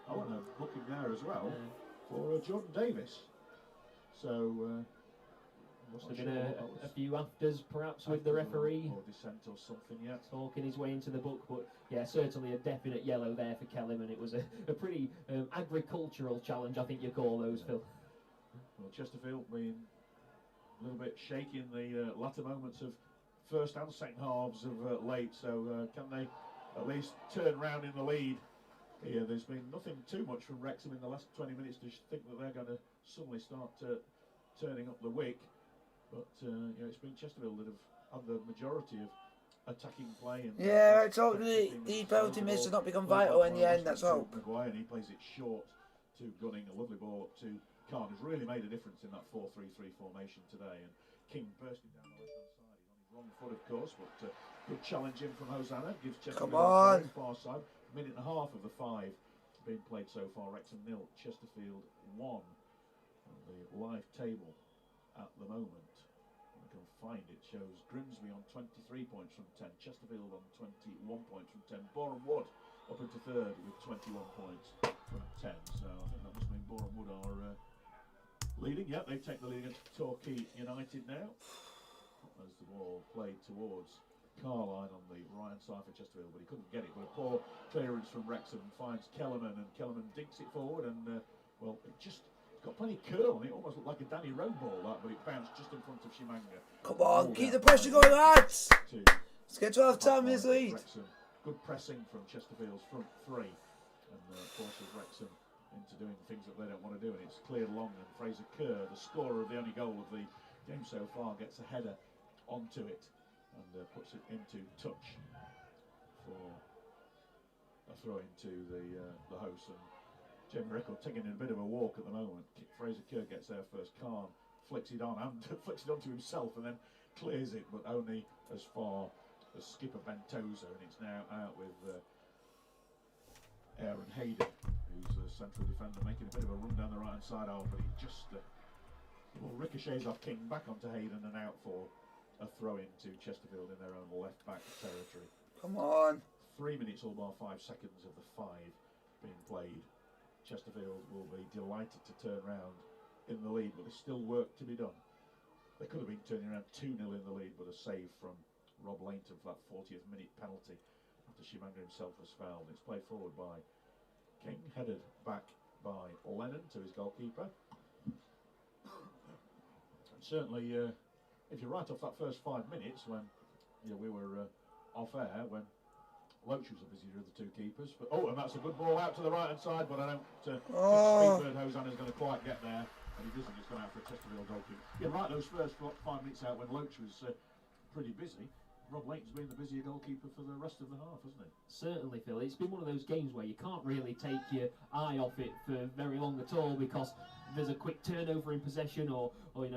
Oh, and a booking there as well for Jordan Davis. So must have been a few afters perhaps with the referee, or dissent or something yet. Talking his way into the book, but yeah, certainly a definite yellow there for Kellerman. It was a pretty agricultural challenge, I think you call those, Phil. Well, Chesterfield being a little bit shaky in the latter moments of first and second halves of late, so can they at least turn round in the lead here? There's been nothing too much from Wrexham in the last 20 minutes to think that they're going to suddenly start turning up the wick, but it's been Chesterfield that have had the majority of attacking play. And let's hope the penalty miss has not become vital in the end. That's hope. Maguire, and he plays it short to Gunning. A lovely ball up to Khan, who's really made a difference in that 4-3-3 formation today. And King bursting down the left hand side. He's on his wrong foot, of course, but good challenge in from Hosanna. Gives Chesterfield on the far side. Minute and a half of the 5 being played so far. Wrexham 0, Chesterfield 1. On the live table at the moment, I can find it, shows Grimsby on 23 points from 10, Chesterfield on 21 points from 10, Boreham Wood up into third with 21 points from 10. So I think that must mean Boreham Wood are leading. Yep, they take the lead against Torquay United now, as the ball played towards Carline on the right hand side for Chesterfield, but he couldn't get it. But a poor clearance from Wrexham finds Kellerman, and Kellerman dinks it forward, and well, it just got plenty of curl on it. Almost looked like a Danny Rowe ball, that, but it bounced just in front of Shimanga. Come on, keep the pressure going, lads. Let's get to half time in this lead. Wrexham. Good pressing from Chesterfield's front 3, and forces Wrexham into doing things that they don't want to do, and it's cleared long, and Fraser Kerr, the scorer of the only goal of the game so far, gets a header onto it and puts it into touch for a throw into the host. And Jamie Record taking a bit of a walk at the moment. Fraser Kerr gets there first. Khan flicks it on and flicks it onto himself and then clears it, but only as far as skipper Bentosa, and it's now out with Aaron Hayden, who's a central defender, making a bit of a run down the right hand side, but he just ricochets off King back onto Hayden and out for a throw in to Chesterfield in their own left back territory. Come on. 3 minutes all bar 5 seconds of the 5 being played. Chesterfield will be delighted to turn round in the lead, but there's still work to be done. They could have been turning around 2-0 in the lead, but a save from Rob Lainton for that 40th minute penalty after Shimanga himself was fouled. It's played forward by King, headed back by Lennon to his goalkeeper. And certainly, if you write off that first 5 minutes when we were off air, when Loach was the busier of the two keepers. But, and that's a good ball out to the right hand side, but I don't think Speedbird Hosanna's going to quite get there. And he doesn't, just gone out for a Chesterfield goalkeeper. Yeah, right, those first 5 minutes out when Loach was pretty busy. Rob Layton's been the busier goalkeeper for the rest of the half, hasn't it? Certainly, Phil. It's been one of those games where you can't really take your eye off it for very long at all, because there's a quick turnover in possession, or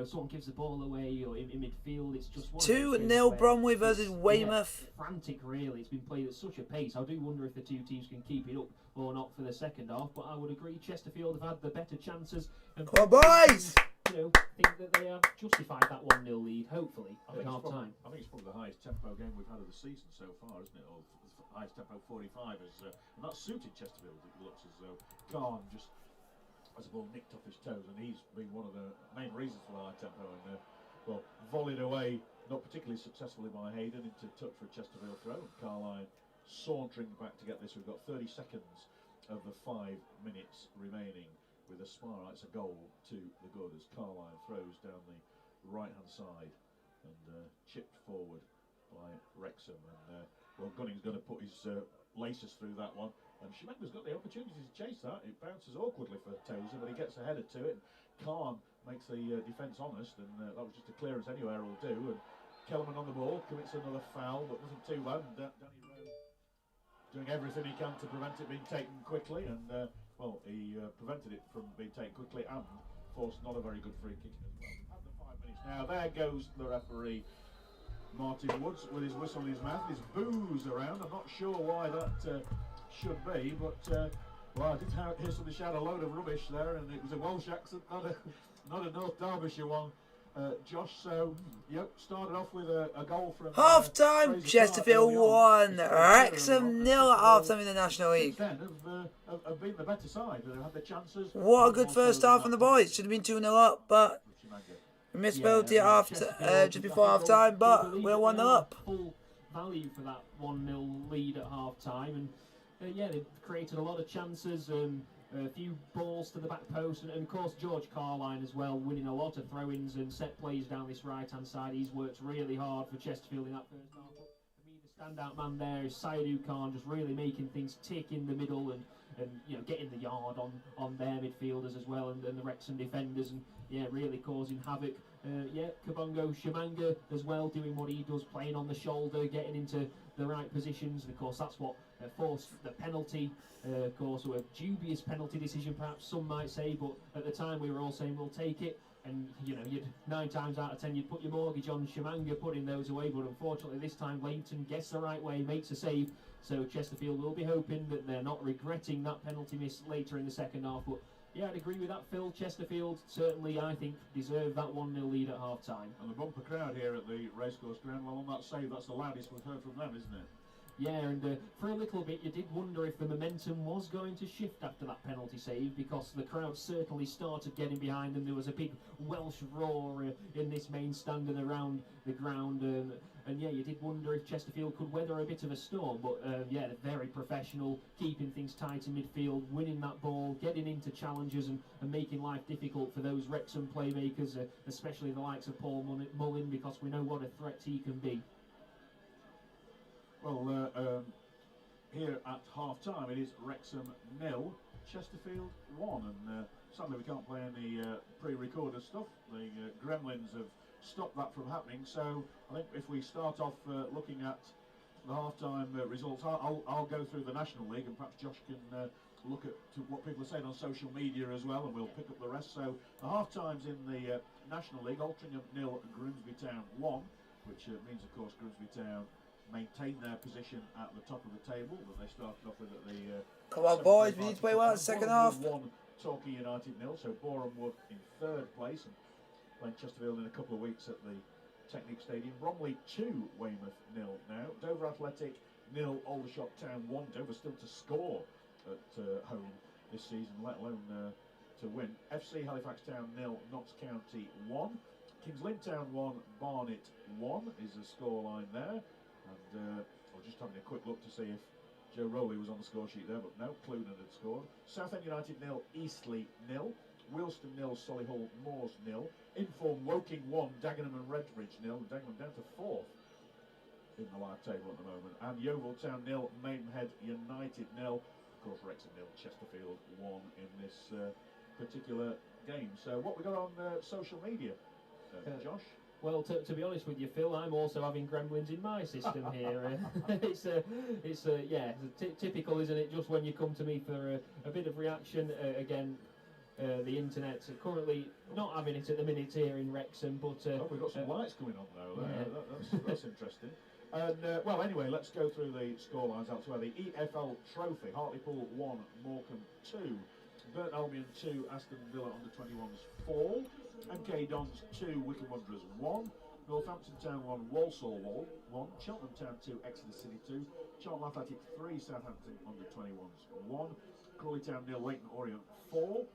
someone gives the ball away, or in midfield. It's just 2-0 Bromley versus Weymouth. Frantic, really. It's been played at such a pace. I do wonder if the two teams can keep it up or not for the second half. But I would agree, Chesterfield have had the better chances. And come on, boys! Think that they have justified that 1-0 lead, hopefully, at half time. I think it's probably the highest tempo game we've had of the season so far, isn't it? Or the highest tempo 45 and that suited Chesterfield. It looks as though Khan just has the ball nicked off his toes, and he's been one of the main reasons for the high tempo. And volleyed away, not particularly successfully by Hayden, into touch for a Chesterfield throw. And Carline sauntering back to get this. We've got 30 seconds of the 5 minutes remaining. With a spire, it's a goal to the good as Carline throws down the right-hand side and chipped forward by Wrexham. And Gunning's going to put his laces through that one. And Shimanga's got the opportunity to chase that. It bounces awkwardly for Tozer, but he gets a header to it. Khan makes the defence honest, and that was just a clearance anywhere will do. And Kellerman on the ball commits another foul, but nothing too bad. And Danny Rowe doing everything he can to prevent it being taken quickly, and he prevented it from being taken quickly and forced not a very good free kick as well. After 5 minutes now, there goes the referee, Martin Woods, with his whistle in his mouth, his booze around. I'm not sure why that should be, but I did hear somebody shout a load of rubbish there, and it was a Welsh accent, not a North Derbyshire one. Josh, so started off with a goal from half time. Chesterfield 1, Wrexham 0 at half time in the National League. Then have been the better side. They've had the chances. What a good first half from the boys. Should have been 2-0 up, but we missed penalty just before half time. But we're 1-0 up. Full value for that 1-0 lead at half time, and they've created a lot of chances. A few balls to the back post, and of course George Carline as well, winning a lot of throw-ins and set plays down this right-hand side. He's worked really hard for Chesterfield in that first half. But for me, the standout man there is Sayadu Khan, just really making things tick in the middle and getting the yard on their midfielders as well, and the Wrexham defenders, and really causing havoc. Kabongo Shimanga as well, doing what he does, playing on the shoulder, getting into the right positions, and of course that's what forced the penalty. Of course, a dubious penalty decision, perhaps some might say, but at the time we were all saying we'll take it. And you'd 9 times out of 10 you'd put your mortgage on Shimanga putting those away, but unfortunately this time Leighton gets the right way, makes a save. So Chesterfield will be hoping that they're not regretting that penalty miss later in the second half. But I'd agree with that, Phil. Chesterfield certainly, I think, deserved that 1-0 lead at half time. And the bumper crowd here at the racecourse ground, well, on that save, that's the loudest we've heard from them, isn't it? Yeah, and for a little bit you did wonder if the momentum was going to shift after that penalty save, because the crowd certainly started getting behind them. There was a big Welsh roar in this main stand and around the ground, and you did wonder if Chesterfield could weather a bit of a storm, but they're very professional, keeping things tight in midfield, winning that ball, getting into challenges and making life difficult for those Wrexham playmakers, especially the likes of Paul Mullin, because we know what a threat he can be. Well, here at half-time it is Wrexham 0, Chesterfield 1, and sadly we can't play any pre-recorded stuff. The Gremlins have stopped that from happening, so I think if we start off looking at the half-time results, I'll go through the National League, and perhaps Josh can look at what people are saying on social media as well, and we'll pick up the rest. So the half-times in the National League: Altrincham 0, Grimsby Town 1, which means of course Grimsby Town maintain their position at the top of the table that they started off with at the. Come on, boys, we need to play well in the second half. Boreham Wood 1, Torquay United 0. So Boreham Wood in third place and playing Chesterfield in a couple of weeks at the Technique Stadium. Bromley 2, Weymouth 0 now. Dover Athletic 0, Aldershot Town 1. Dover still to score at home this season, let alone to win. FC Halifax Town 0, Notts County 1. Kings Lynn Town 1, Barnet 1 is the scoreline there. And I was just having a quick look to see if Joe Rowley was on the score sheet there, but no, Clunan had scored. Southend United 0, Eastleigh 0. Wilston 0, Solihull Moors 0. Inform Woking 1, Dagenham and Redbridge 0. Dagenham down to 4th in the live table at the moment. And Yeovil Town 0, Maidenhead United 0. Of course, Wrexham 0, Chesterfield 1 in this particular game. So what we got on social media, Josh? Well, to be honest with you, Phil, I'm also having gremlins in my system here. It's typical, isn't it? Just when you come to me for a bit of reaction, again, the internet's currently not having it at the minute here in Wrexham, but we've got some lights coming on though. Yeah. That's interesting. And well, anyway, let's go through the scorelines elsewhere. The EFL Trophy: Hartlepool 1, Morecambe 2, Burnt Albion 2, Aston Villa under-21s 4, MK Dons 2, Wycombe Wanderers 1, Northampton Town 1, Walsall 1, Cheltenham Town 2, Exeter City 2, Charlton Athletic 3, Southampton under-21s 1, Crawley Town 0, Leyton Orient 4,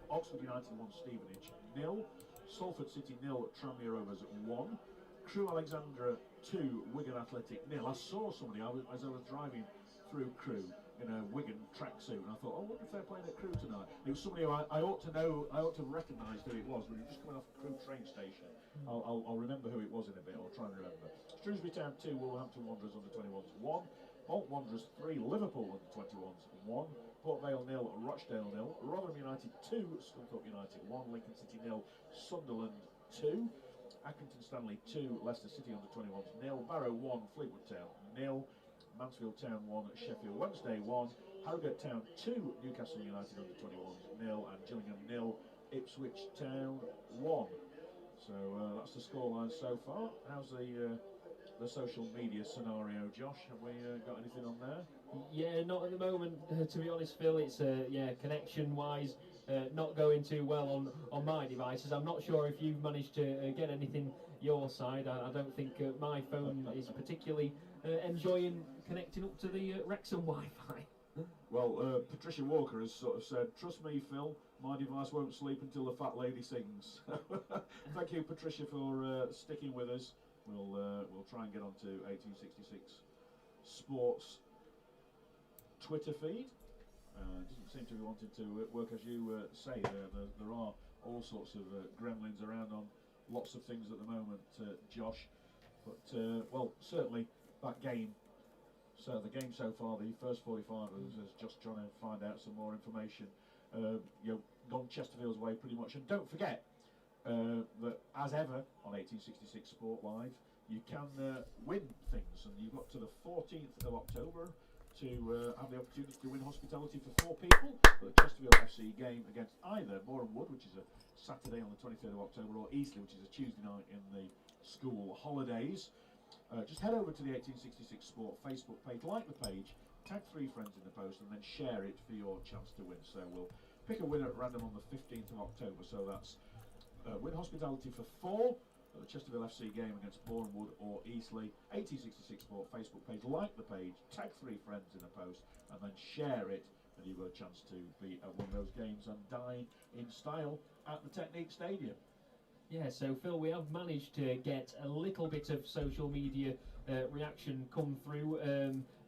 Oxford United 1, Stevenage 0, Salford City 0, Tranmere Rovers 1, Crewe Alexandra 2, Wigan Athletic 0. I saw somebody as I was driving through Crewe in a Wigan tracksuit, and I thought, oh, what if they're playing at Crewe tonight? It was somebody who I ought to know, I ought to have recognised who it was, but he was just coming off Crewe train station. I'll remember who it was in a bit, I'll try and remember. Shrewsbury Town 2, Wolverhampton Wanderers under-21s 1, Bolton Wanderers 3, Liverpool under-21s 1, Port Vale 0, Rochdale 0, Rotherham United 2, Scunthorpe United 1, Lincoln City 0, Sunderland 2, Accrington Stanley 2, Leicester City under-21s 0, Barrow 1, Fleetwood Town 0, Mansfield Town 1, Sheffield Wednesday 1, Harrogate Town 2, Newcastle United under-21s 0, and Gillingham 0, Ipswich Town 1. So that's the scoreline so far. How's the social media scenario, Josh? Have we got anything on there? Yeah, not at the moment, to be honest, Phil. It's connection-wise, not going too well on my devices. I'm not sure if you've managed to get anything your side. I don't think my phone is particularly enjoying connecting up to the Wrexham Wi-Fi. Well, Patricia Walker has sort of said, trust me, Phil, my device won't sleep until the fat lady sings. Thank you, Patricia, for sticking with us. We'll try and get onto 1866 Sports Twitter feed. Doesn't seem to be wanting to work, as you say. There are all sorts of gremlins around on lots of things at the moment, Josh. But well, certainly that game. So the game so far, the first 45 is just trying to find out some more information. Gone Chesterfield's way pretty much. And don't forget that, as ever on 1866 Sport Live, you can win things, and you've got to the 14th of October to have the opportunity to win hospitality for 4 people for the Chesterfield FC game against either Boreham Wood, which is a Saturday on the 23rd of October, or Eastleigh, which is a Tuesday night in the school holidays. Just head over to the 1866 Sport Facebook page, like the page, tag 3 friends in the post, and then share it for your chance to win. So we'll pick a winner at random on the 15th of October. So that's win hospitality for 4 at the Chesterfield FC game against Boreham Wood or Eastleigh. 1866 Sport Facebook page, like the page, tag 3 friends in a post, and then share it, and you've got a chance to be at one of those games and dine in style at the Technique Stadium. Yeah, so Phil, we have managed to get a little bit of social media reaction come through.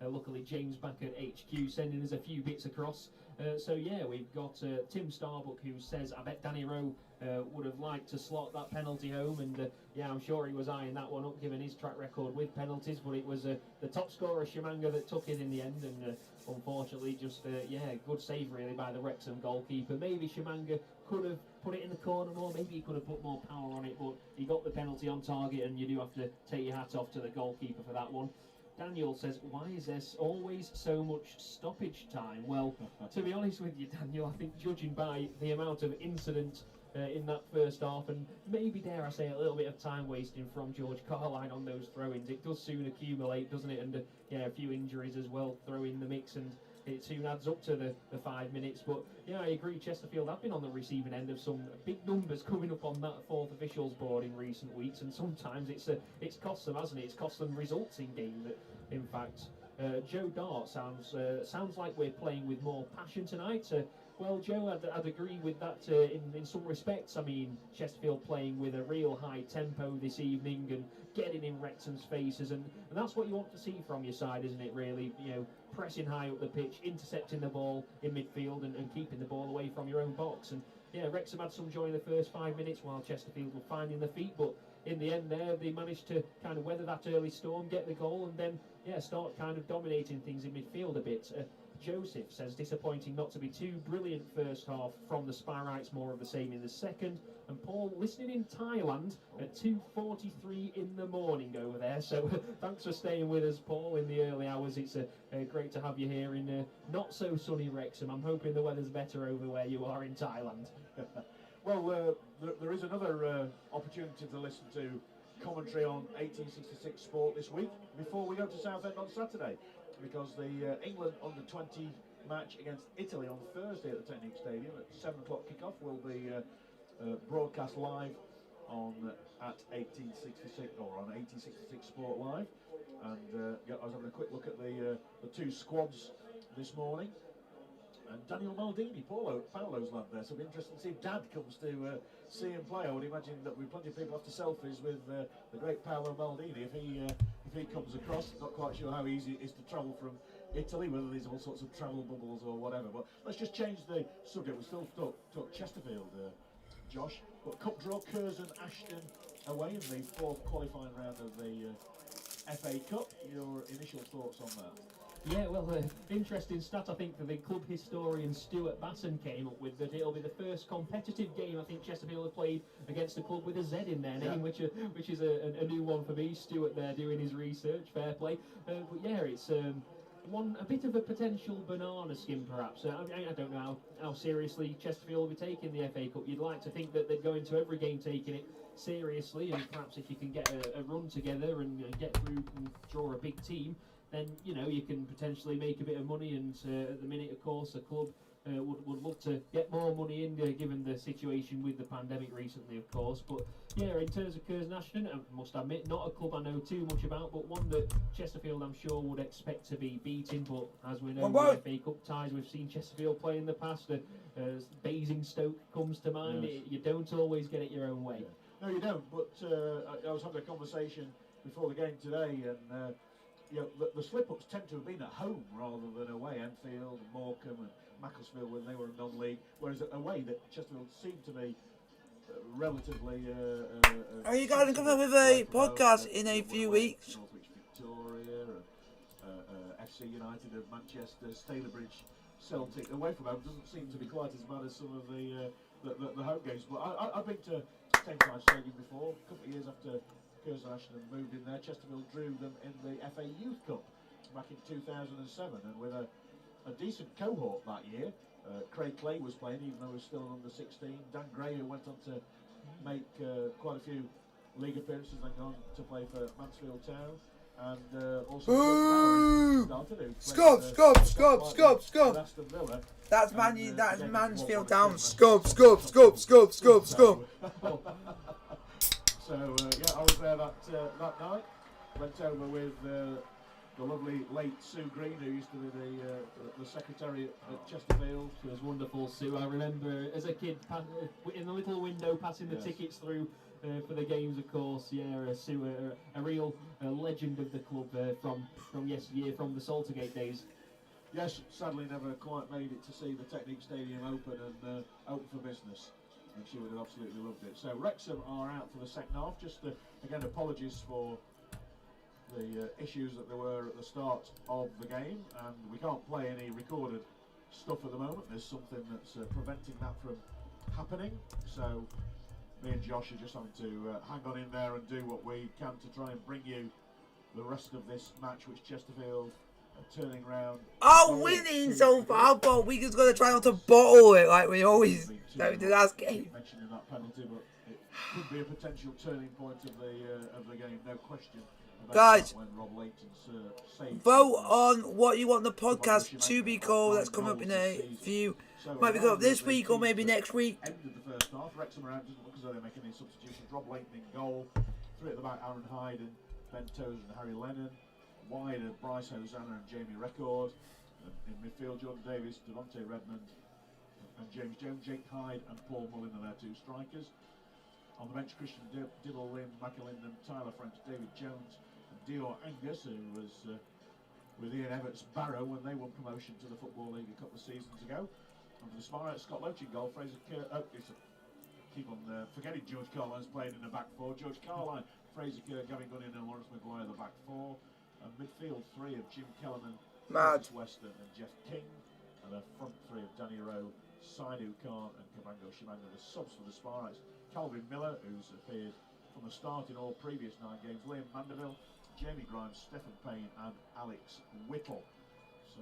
Luckily, James back at HQ sending us a few bits across. So yeah, we've got Tim Starbuck, who says, I bet Danny Rowe would have liked to slot that penalty home, and yeah, I'm sure he was eyeing that one up given his track record with penalties, but it was the top scorer Shimanga that took it in the end, and unfortunately just good save really by the Wrexham goalkeeper. Maybe Shimanga could have put it in the corner more, maybe he could have put more power on it, but he got the penalty on target, and you do have to take your hat off to the goalkeeper for that one. Daniel says, why is there always so much stoppage time? Well, to be honest with you, Daniel, I think judging by the amount of incident in that first half, and maybe, dare I say, a little bit of time wasting from George Carline on those throw-ins. It does soon accumulate, doesn't it? And yeah, a few injuries as well throw in the mix, and it soon adds up to the 5 minutes. But yeah, I agree, Chesterfield have been on the receiving end of some big numbers coming up on that fourth officials board in recent weeks, and sometimes it's cost them, hasn't it? It's cost them results in games, in fact. Joe Dart sounds like we're playing with more passion tonight. Well, Joe, I'd agree with that in some respects. I mean, Chesterfield playing with a real high tempo this evening and getting in Wrexham's faces, and that's what you want to see from your side, isn't it, really? You know, pressing high up the pitch, intercepting the ball in midfield and keeping the ball away from your own box. And yeah, Wrexham had some joy in the first 5 minutes while Chesterfield were finding their feet, but in the end there, they managed to kind of weather that early storm, get the goal, and then, yeah, start kind of dominating things in midfield a bit. Joseph says disappointing not to be too brilliant first half from the Spyrites, more of the same in the second. And Paul, listening in Thailand at 2:43 in the morning over there, so thanks for staying with us, Paul, in the early hours. It's great to have you here in not so sunny Wrexham. I'm hoping the weather's better over where you are in Thailand. Well, there is another opportunity to listen to commentary on 1866 Sport this week before we go to Southend on Saturday, because the England under-20 match against Italy on Thursday at the Technique Stadium at 7 o'clock kickoff will be broadcast live on at 1866 or on 1866 Sport Live. And yeah, I was having a quick look at the two squads this morning. And Daniel Maldini, Paolo's lad there, so it'll be interesting to see if Dad comes to see him play. I would imagine that we've plenty of people after selfies with the great Paolo Maldini if he comes across. Not quite sure how easy it is to travel from Italy, whether there's all sorts of travel bubbles or whatever. But let's just change the subject. We still talk Chesterfield, Josh. But cup draw, Curzon Ashton away in the fourth qualifying round of the FA Cup. Your initial thoughts on that? Yeah, well, interesting stat I think that the club historian Stuart Basson came up with, that it'll be the first competitive game I think Chesterfield have played against a club with a Z in their name, which is a new one for me. Stuart there doing his research, fair play. But yeah, it's a bit of a potential banana skin perhaps. I don't know how seriously Chesterfield will be taking the FA Cup. You'd like to think that they'd go into every game taking it seriously, and perhaps if you can get a run together and get through and draw a big team, then you know you can potentially make a bit of money. And at the minute, of course, the club would love to get more money in, given the situation with the pandemic recently, of course. But yeah, in terms of Curzon Ashton, I must admit, not a club I know too much about, but one that Chesterfield, I'm sure, would expect to be beaten. But as we know, with FA Cup ties, we've seen Chesterfield play in the past. Basingstoke comes to mind. Yes. You don't always get it your own way. Yeah. No, you don't. But I was having a conversation before the game today, and you know, the slip-ups tend to have been at home rather than away. Enfield, Morecambe and Macclesfield when they were in non-league, whereas away that Chesterfield seemed to be relatively... Are you going to come up with a podcast in a few weeks? Northwich Victoria, FC United of Manchester, Stalybridge, Celtic. Away from home doesn't seem to be quite as bad as some of the home games. But I've been to St Clive Stadium before, a couple of years after Curzon Ashton moved in there. Chesterfield drew them in the FA Youth Cup back in 2007, and with a decent cohort that year. Craig Clay was playing, even though he was still an under 16. Dan Gray, who went on to make quite a few league appearances, then gone to play for Mansfield Town, and also Scub. That's Mansfield Town. Scub. So yeah, I was there that night. Went over with the lovely late Sue Green, who used to be the secretary at Chesterfield. She was wonderful, Sue. I remember as a kid in the little window passing the tickets through for the games, of course. Yeah, Sue, a real legend of the club from yesteryear, from the Saltergate days. Yes, sadly never quite made it to see the Technique Stadium open and open for business. And she would have absolutely loved it. So Wrexham are out for the second half. Just again, apologies for the issues that there were at the start of the game, and we can't play any recorded stuff at the moment. There's something that's preventing that from happening. So me and Josh are just having to hang on in there and do what we can to try and bring you the rest of this match, which Chesterfield turning round. Oh, winning so far, but we just got to try not to bottle it like we always do the last game. Mentioning that penalty, but it could be a potential turning point of the game, no question. Guys, when Rob Layton's saved. Vote on what you want the podcast to be called. That's coming up in a few. Might be coming up this week or maybe next week. End of the first half, Wrexham around doesn't look as though they're making any substitutions. Rob Layton in goal, three at the back, Aaron Hyde and Ben Tozer and Harry Lennon. Wide of Bryce Hosanna and Jamie Record. In midfield, Jordan Davis, Devontae Redmond and James Jones. Jake Hyde and Paul Mullin are their two strikers. On the bench, Christian Dibble, Liam McAlinden, Tyler French, David Jones and Dior Angus, who was with Ian Everts Barrow when they won promotion to the Football League a couple of seasons ago. And for the Sparrows, Scott Loach in goal, Fraser Kerr, keep on forgetting George Carline's playing in the back four. George Carline, Fraser Kerr, Gavin Gunning and Lawrence Maguire the back four. And midfield three of Jim Kellerman, Marcus Weston and Jeff King. And a front three of Danny Rowe, Saidu Khan and Kabango Shimanga. The subs for the Sparrows, Calvin Miller, who's appeared from the start in all previous 9 games, Liam Mandeville, Jamie Grimes, Stephen Payne and Alex Whittle. So,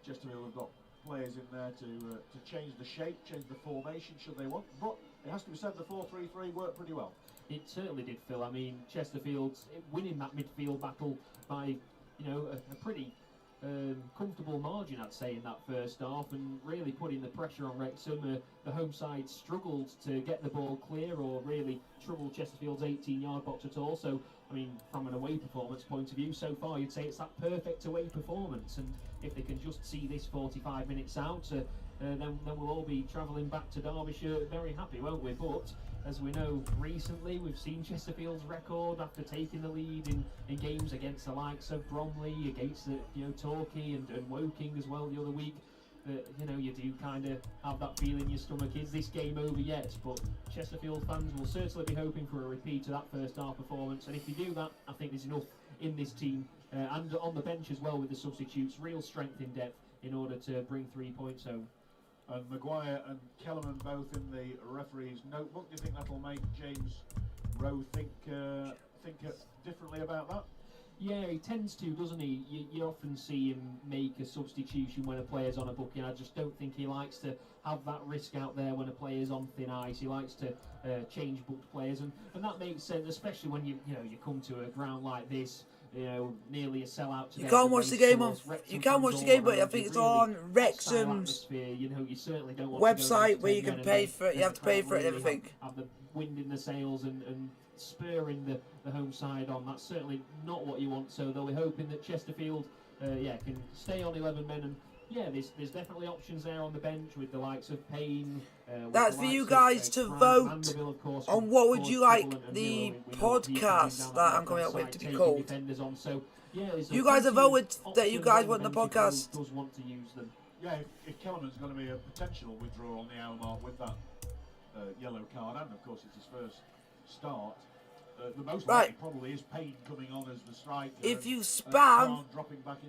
Chesterfield have got players in there to change the shape, change the formation should they want. But it has to be said the 4-3-3 worked pretty well. It certainly did, Phil. I mean, Chesterfield's winning that midfield battle by, a pretty comfortable margin, I'd say, in that first half, and really putting the pressure on Wrexham. The home side struggled to get the ball clear or really trouble Chesterfield's 18-yard box at all. So, I mean, from an away performance point of view, so far you'd say it's that perfect away performance. And if they can just see this 45 minutes out, then we'll all be travelling back to Derbyshire very happy, won't we? But as we know, recently we've seen Chesterfield's record after taking the lead in games against the likes of Bromley, against Torquay and Woking as well the other week. That you do kind of have that feeling in your stomach, is this game over yet? But Chesterfield fans will certainly be hoping for a repeat of that first half performance, and if you do that, I think there's enough in this team and on the bench as well with the substitutes, real strength in depth in order to bring 3 points home. And Maguire and Kellerman both in the referee's notebook. Do you think that'll make James Rowe think differently about that? Yeah, he tends to, doesn't he? You often see him make a substitution when a player's on a booking. I just don't think he likes to have that risk out there when a player's on thin ice. He likes to change booked players, and that makes sense, especially when you come to a ground like this. Nearly a sellout. You can't watch the game on. You can watch the game, but I think it's on Wrexham's you certainly don't want website where you can pay for it. You have to pay for it and everything. Have the wind in the sails and spurring the home side on. That's certainly not what you want. So they'll be hoping that Chesterfield, can stay on 11 men and. Yeah, there's definitely options there on the bench with the likes of Payne. That's for you guys to vote on what would you like the podcast that I'm coming up with to be called. You guys have voted that you guys want the podcast. Does want to use them. Yeah, if Kellerman's going to be a potential withdrawal on the hour mark with that yellow card, and of course it's his first start. The most likely probably is Payne coming on as the striker. If you spam,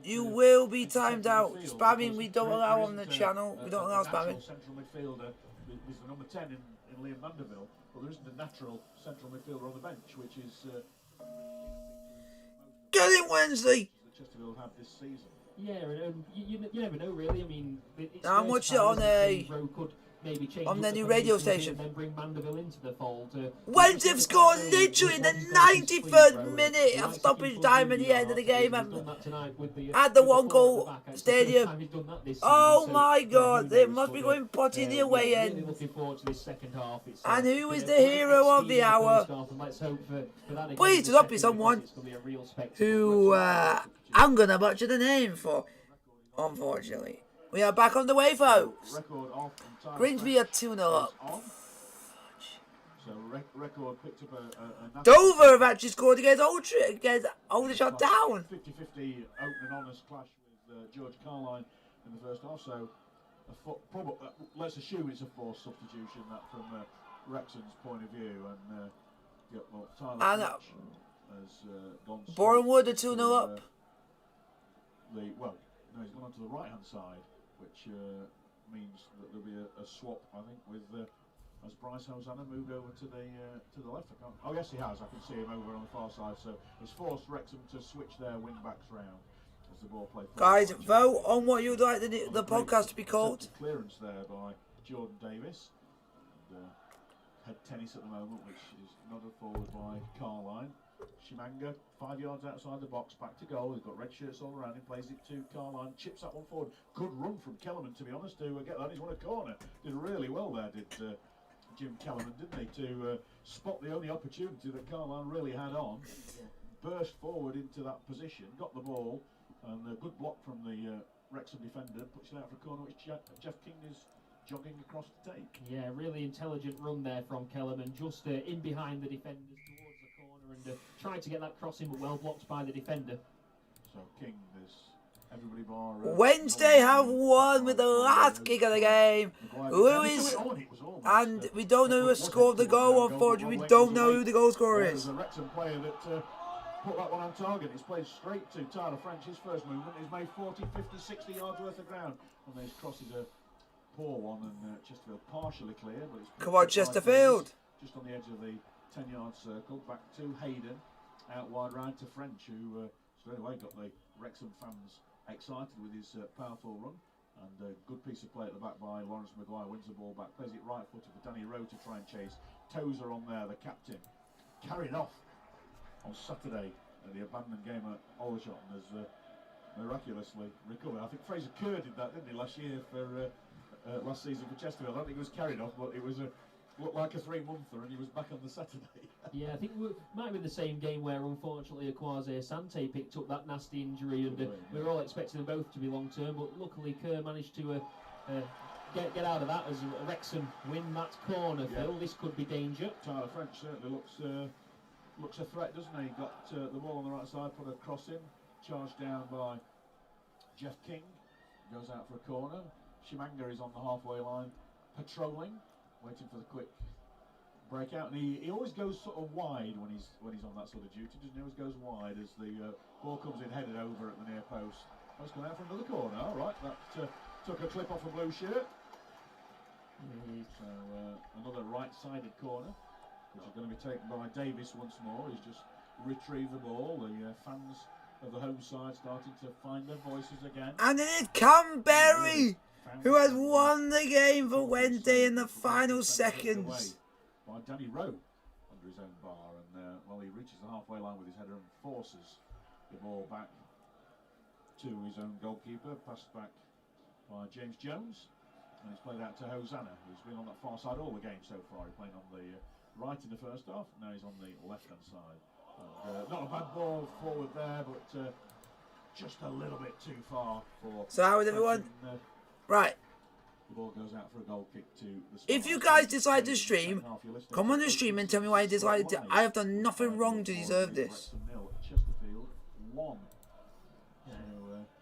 you will be timed out. Spamming we don't allow on the channel. We don't allow spamming. Central midfielder is the number 10 in Liam Mandeville, but there isn't a natural central midfielder on the bench, which is get it Wednesday. Chesterfield have this season. Yeah, and you never know really. I mean, I'm watching it on on the new radio station. Then bring Mandeville into the fold. Wentz have scored literally in the 93rd minute of stoppage time at the end of the game at the one goal stadium. Oh my God, they must be going potty in the away end. And who is the hero of the hour? Please do not be someone who I'm going to butcher the name for, unfortunately. We are back on the way, folks. Grimsby are 2-0 up. So Record picked up a Dover have actually scored against Aldershot Town. 50-50 open and honest clash with George Carline in the first half. So let's assume it's a forced substitution that from Wrexham's point of view. And Tyler has gone. Bournemouth are 2-0 up. No, he's gone onto the right hand side, which means that there'll be a swap, I think, with as Bryce Hosanna moved over to the left. Oh yes, he has. I can see him over on the far side. So he's forced Wrexham to switch their wing backs round. as the ball played. Guys, vote on what you'd like the podcast to be called. Clearance there by Jordan Davis. And, head tennis at the moment, which is nodded forward by Carline. Shimanga, 5 yards outside the box, back to goal. He's got red shirts all around him, plays it to Carline, chips that one forward. Good run from Kellerman, to be honest, to get that. He's won a corner. Did really well there, did Jim Kellerman, didn't he, to spot the only opportunity that Carline really had on. Burst forward into that position, got the ball, and a good block from the Wrexham defender, puts it out for a corner, which Jeff King is jogging across to take. Yeah, really intelligent run there from Kellerman, just in behind the defenders towards the corner, and tried to get that crossing, but well blocked by the defender. So King, there's everybody bar. Wednesday have won with the last kick of the game. Lewis, and we don't know who scored the goal. Unfortunately, we don't know who the goal scorer is. There's a Wrexham player that put that one on target. It's played straight to Tyler French. His first movement. He's made 40, 50, 60 yards worth of ground. And those crosses a poor one, and Chesterfield partially clear, but it's come on, Chesterfield. Just on the edge of the 10-yard circle, back to Hayden, out wide right to French, who straight away got the Wrexham fans excited with his powerful run, and a good piece of play at the back by Lawrence Maguire. Wins the ball back, plays it right footed for Danny Rowe to try and chase. Tozer on there, the captain, carried off on Saturday at the abandoned game at Aldershot, and has miraculously recovered. I think Fraser Kerr did that, didn't he, last year for last season for Chesterfield. I don't think he was carried off, but it was looked like a 3-monther, and he was back on the Saturday. Yeah, I think it might have been the same game where unfortunately Akwase Asante picked up that nasty injury, and we were all expecting them both to be long term, but luckily Kerr managed to get out of that as Wrexham win that corner. Phil, this could be danger. Tyler French certainly looks a threat, doesn't he? Got the ball on the right side, put a cross in, charged down by Jeff King, goes out for a corner. Shimanga is on the halfway line, patrolling, waiting for the quick breakout, and he always goes sort of wide when he's on that sort of duty, doesn't he? Always goes wide as the ball comes in headed over at the near post. That's going out for another corner. All right, that took a clip off a blue shirt. So another right-sided corner, which is going to be taken by Davis once more. He's just retrieved the ball. The fans of the home side starting to find their voices again. And it is Canberry who has won the game for Wednesday in the final seconds. By Danny Rowe under his own bar, and he reaches the halfway line with his header and forces the ball back to his own goalkeeper, passed back by James Jones, and it's played out to Hosanna, who's been on that far side all the game so far. He's playing on the right in the first half, now he's on the left-hand side. And, not a bad ball forward there, but just a little bit too far for... So how is everyone? Right. The ball goes out for a goal kick to the start. If you guys decide to stream, come on the stream and tell me why you decided to. I have done nothing wrong to deserve this. Chesterfield 1.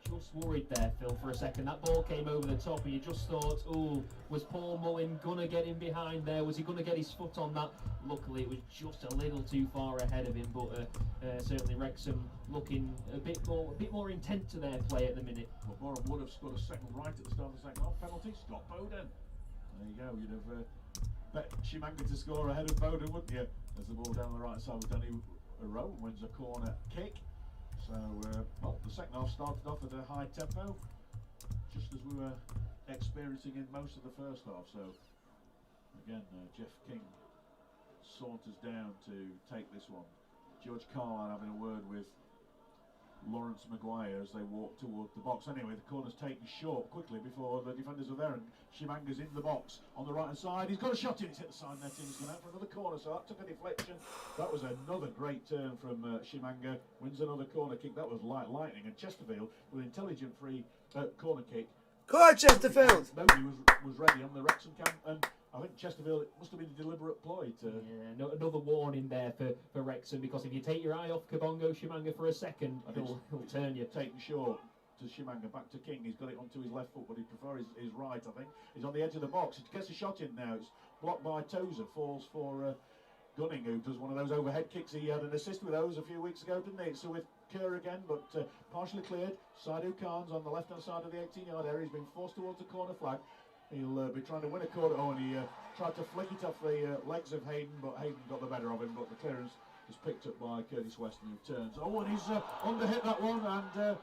Just worried there, Phil, for a second. That ball came over the top, and you just thought, oh, was Paul Mullin gonna get in behind there? Was he gonna get his foot on that? Luckily, it was just a little too far ahead of him. But certainly Wrexham looking a bit more intent to their play at the minute. Well, Boreham would have scored a second right at the start of the second half. Penalty, Scott Bowden. There you go. You'd have bet Shimanga to score ahead of Bowden, wouldn't you? As the ball down the right side with Danny Rowe wins a corner kick. So, the second half started off at a high tempo, just as we were experiencing in most of the first half. So, again, Jeff King saunters down to take this one. George Carline having a word with Lawrence Maguire as they walk toward the box. Anyway, the corner's taken short quickly before the defenders are there, and Shimanga's in the box on the right hand side. He's got a shot in, it's hit the side netting, he's gone out for another corner, so that took a deflection. That was another great turn from Shimanga, wins another corner kick. That was like lightning, and Chesterfield with an intelligent free corner kick. Go on, Chesterfield! Nobody was ready on the Wrexham camp, and I think Chesterfield, it must have been a deliberate ploy to... Yeah, another warning there for Wrexham, because if you take your eye off Kabongo Shimanga for a second, he'll turn you. Taken short to Shimanga, back to King. He's got it onto his left foot, but he prefers his right, I think. He's on the edge of the box. He gets a shot in now. It's blocked by Tozer. Falls for Gunning, who does one of those overhead kicks. He had an assist with those a few weeks ago, didn't he? So with Kerr again, but partially cleared. Saidu Khan's on the left-hand side of the 18-yard area. He's been forced towards the corner flag. He'll be trying to win a corner. Oh, and he tried to flick it off the legs of Hayden, but Hayden got the better of him. But the clearance is picked up by Curtis Weston, who turns. Oh, and he's under hit that one, and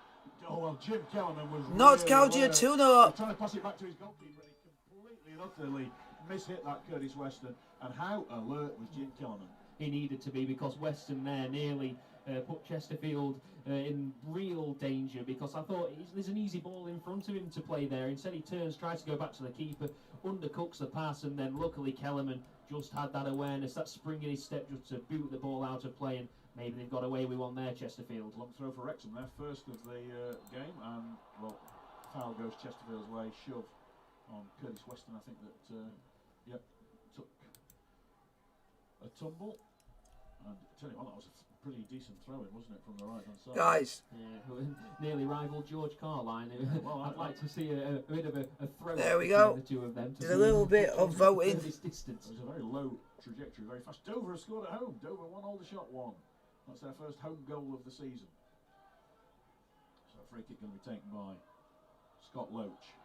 Oh, well, Jim Kellerman was Notts really County alert. are 2-0 He up. was trying to pass it back to his goalkeeper, and he completely and utterly mishit that Curtis Weston. And how alert was Jim Kellerman? He needed to be, because Weston there nearly put Chesterfield in real danger, because I thought there's an easy ball in front of him to play there. Instead he turns, tries to go back to the keeper, undercooks the pass, and then luckily Kellerman just had that awareness, that spring in his step just to boot the ball out of play, and maybe they've got away with one there, Chesterfield. Long throw for Wrexham, their first of the game, and well, foul goes Chesterfield's way, shove on Curtis Weston, I think that, yep, took a tumble. And I tell you what, that was a pretty decent throw-in, wasn't it, from the right-hand side? Guys. Yeah, nearly rivaled George Carline. Well, I'd like to see a bit of a throw There we between go. the two of them. There's a little bit of voting. Distance. It was a very low trajectory, very fast. Dover has scored at home. Dover won Aldershot 1. That's their first home goal of the season. So a free kick going to be taken by Scott Loach.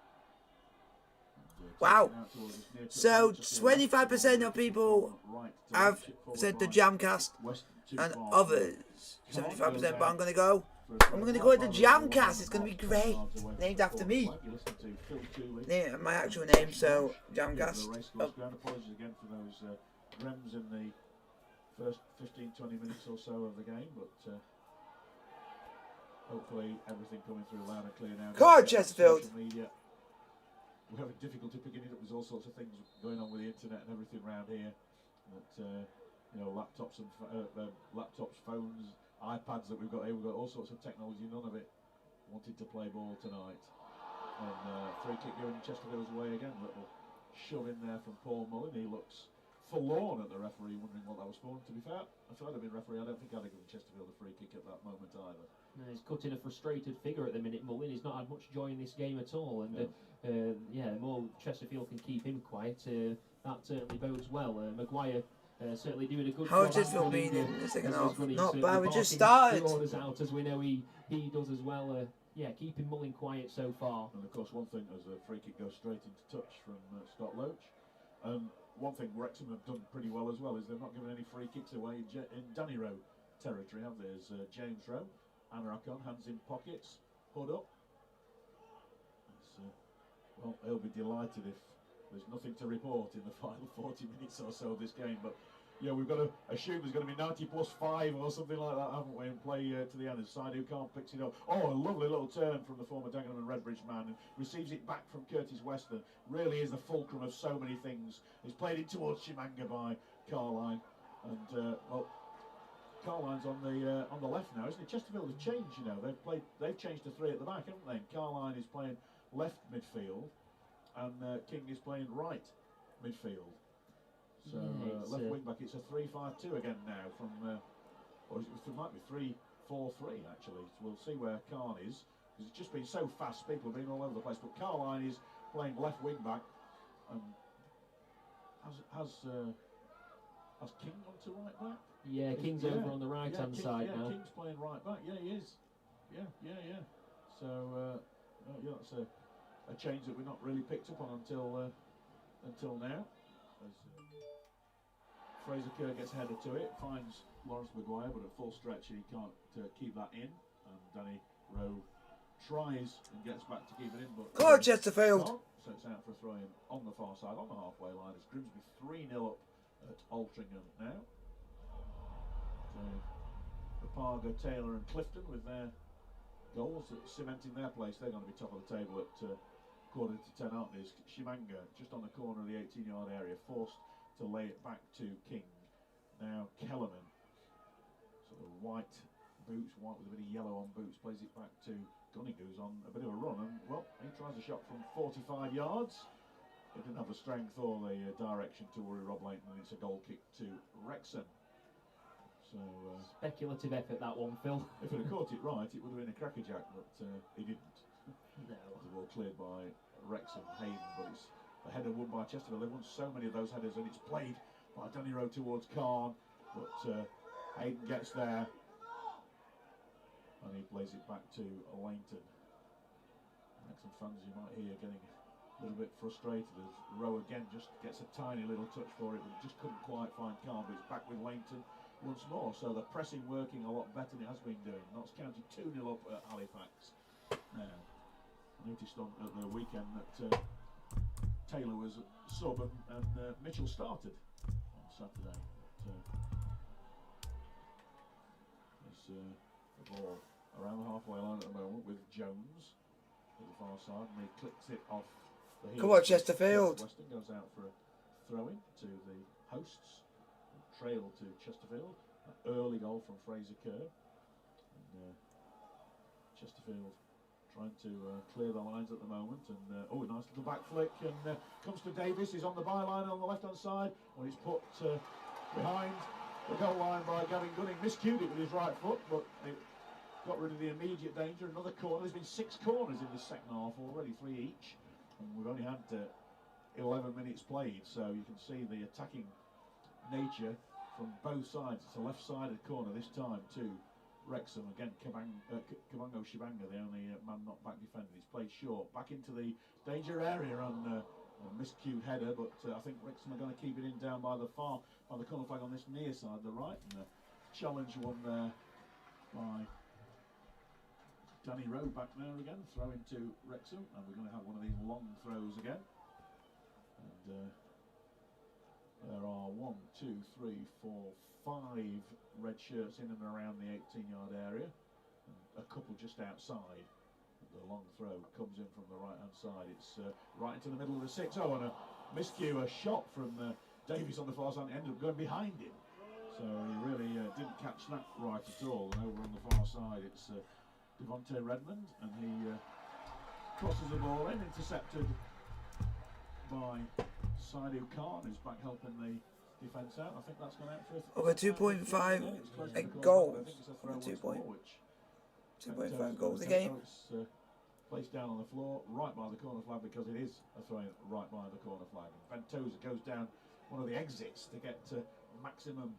Wow. So 25% of people have said the Jamcast, and others 75%. But I'm going to go with the Jamcast. It's going to be great. Named after me. Yeah, my actual name. So Jamcast. Oh. Apologies again for those rems in the first 15-20 minutes or so of the game, but hopefully everything coming through loud and clear now. Come on, Chesterfield. We're having difficulty picking it up. There's all sorts of things going on with the internet and everything around here. That you know, laptops and phones, iPads that we've got here. We've got all sorts of technology. None of it wanted to play ball tonight. And free kick going Chesterfield's way again. Little shove in there from Paul Mullin. He looks forlorn at the referee, wondering what that was for. To be fair, if I'd have been referee, I don't think I'd have given Chesterfield a free kick at that moment either. No, he's cutting a frustrated figure at the minute, Mullin. He's not had much joy in this game at all, and yeah, more Chesterfield can keep him quiet. That certainly bodes well. Maguire certainly doing a good job. How has Chesterfield been in the second half? Not bad. We just started. Orders out, as we know he does as well. Yeah, keeping Mullin quiet so far. And of course, one thing as the free kick goes straight into touch from Scott Loach. One thing Wrexham have done pretty well as well is they've not given any free kicks away in Danny Rowe territory, have they? As James Rowe, Anorak on, hands in pockets, hood up. Well, he'll be delighted if there's nothing to report in the final 40 minutes or so of this game. But yeah, we've got to assume there's going to be 90 plus 5 or something like that, haven't we? And play to the end. Side who can't pick it up. Oh, a lovely little turn from the former Dagenham and Redbridge man. And receives it back from Curtis Weston. Really is the fulcrum of so many things. It's played in towards Shimanga by Carline. And well, Carline's on the left now, isn't it? Chesterfield has changed, you know. They've changed to 3 at the back, haven't they? Carline is playing left midfield, and King is playing right midfield. So left wing back, it's a 3-5-2 again now from, or it might be 3-4-3 actually. So we'll see where Carn is, because it's just been so fast. People have been all over the place. But Carline is playing left wing back, and has King gone to right back? Yeah, King's over on the right hand side now. King's playing right back. Yeah, he is. Yeah. So yeah, that's a change that we've not really picked up on until now. As Fraser Kerr gets headed to it, finds Lawrence Maguire, but at full stretch he can't keep that in. And Danny Rowe tries and gets back to keep it in, but Come on, Chesterfield. So it's out for a throw in on the far side, on the halfway line. As Grimsby 3-0 up at Altrincham now. Parga, Taylor and Clifton with their goals cementing their place. They're going to be top of the table at quarter to 10, aren't they? Shimanga just on the corner of the 18-yard area, forced to lay it back to King. Now Kellerman, sort of white boots, white with a bit of yellow on boots, plays it back to Gunning, who's on a bit of a run, and well, he tries a shot from 45 yards. He didn't have the strength or the direction to worry Rob Layton, and it's a goal kick to Wrexham. So, speculative effort, that one, Phil. If he'd have caught it right, it would have been a crackerjack, but he didn't. No. The ball cleared by Wrexham, Hayden, but it's a header won by Chesterfield. They've won so many of those headers, and it's played by Danny Rowe towards Carn, but Hayden gets there, and he plays it back to Langton. Wrexham fans, you might hear, getting a little bit frustrated as Rowe again just gets a tiny little touch for it, but just couldn't quite find Carn, but it's back with Langton once more. So the pressing working a lot better than it has been doing. Notts County 2-0 up at Halifax. Now, I noticed at the weekend that Taylor was sub and Mitchell started on Saturday. There's the ball around the halfway line at the moment with Jones to the far side, and he clicks it off the heel. Come on, Chesterfield. Weston goes out for a throw-in to the hosts. Trail to Chesterfield. An early goal from Fraser Kerr. And Chesterfield trying to clear the lines at the moment. And oh, nice little back flick. And comes to Davis. He's on the byline on the left-hand side. When he's put behind the goal line by Gavin Gunning. Miscued it with his right foot, but it got rid of the immediate danger. Another corner. There's been 6 corners in this second half already, 3 each. And we've only had 11 minutes played, so you can see the attacking nature from both sides. It's a left-sided corner this time to Wrexham. Again, Kabango Shibanga, the only man not back defender. He's played short, back into the danger area on a miscued header, but I think Wrexham are going to keep it in down by the corner flag on this near side, the right. And challenge one there by Danny Rowe back there again, throw into Wrexham, and we're going to have one of these long throws again. And there are 1, 2, 3, 4, 5 red shirts in and around the 18-yard area, and a couple just outside. The long throw comes in from the right-hand side. It's right into the middle of the 6. Oh, and a miscue, a shot from Davies on the far side, ended up going behind him. So he really didn't catch that right at all. And over on the far side, it's Devontae Redmond, and he crosses the ball in, intercepted by Saidu Khan, who's back helping the defence out. I think that's gone out for Over 2.5 goals. 2.5 goals a game. It's placed down on the floor, right by the corner flag, because it is a throw-in right by the corner flag. And Ventosa goes down one of the exits to get maximum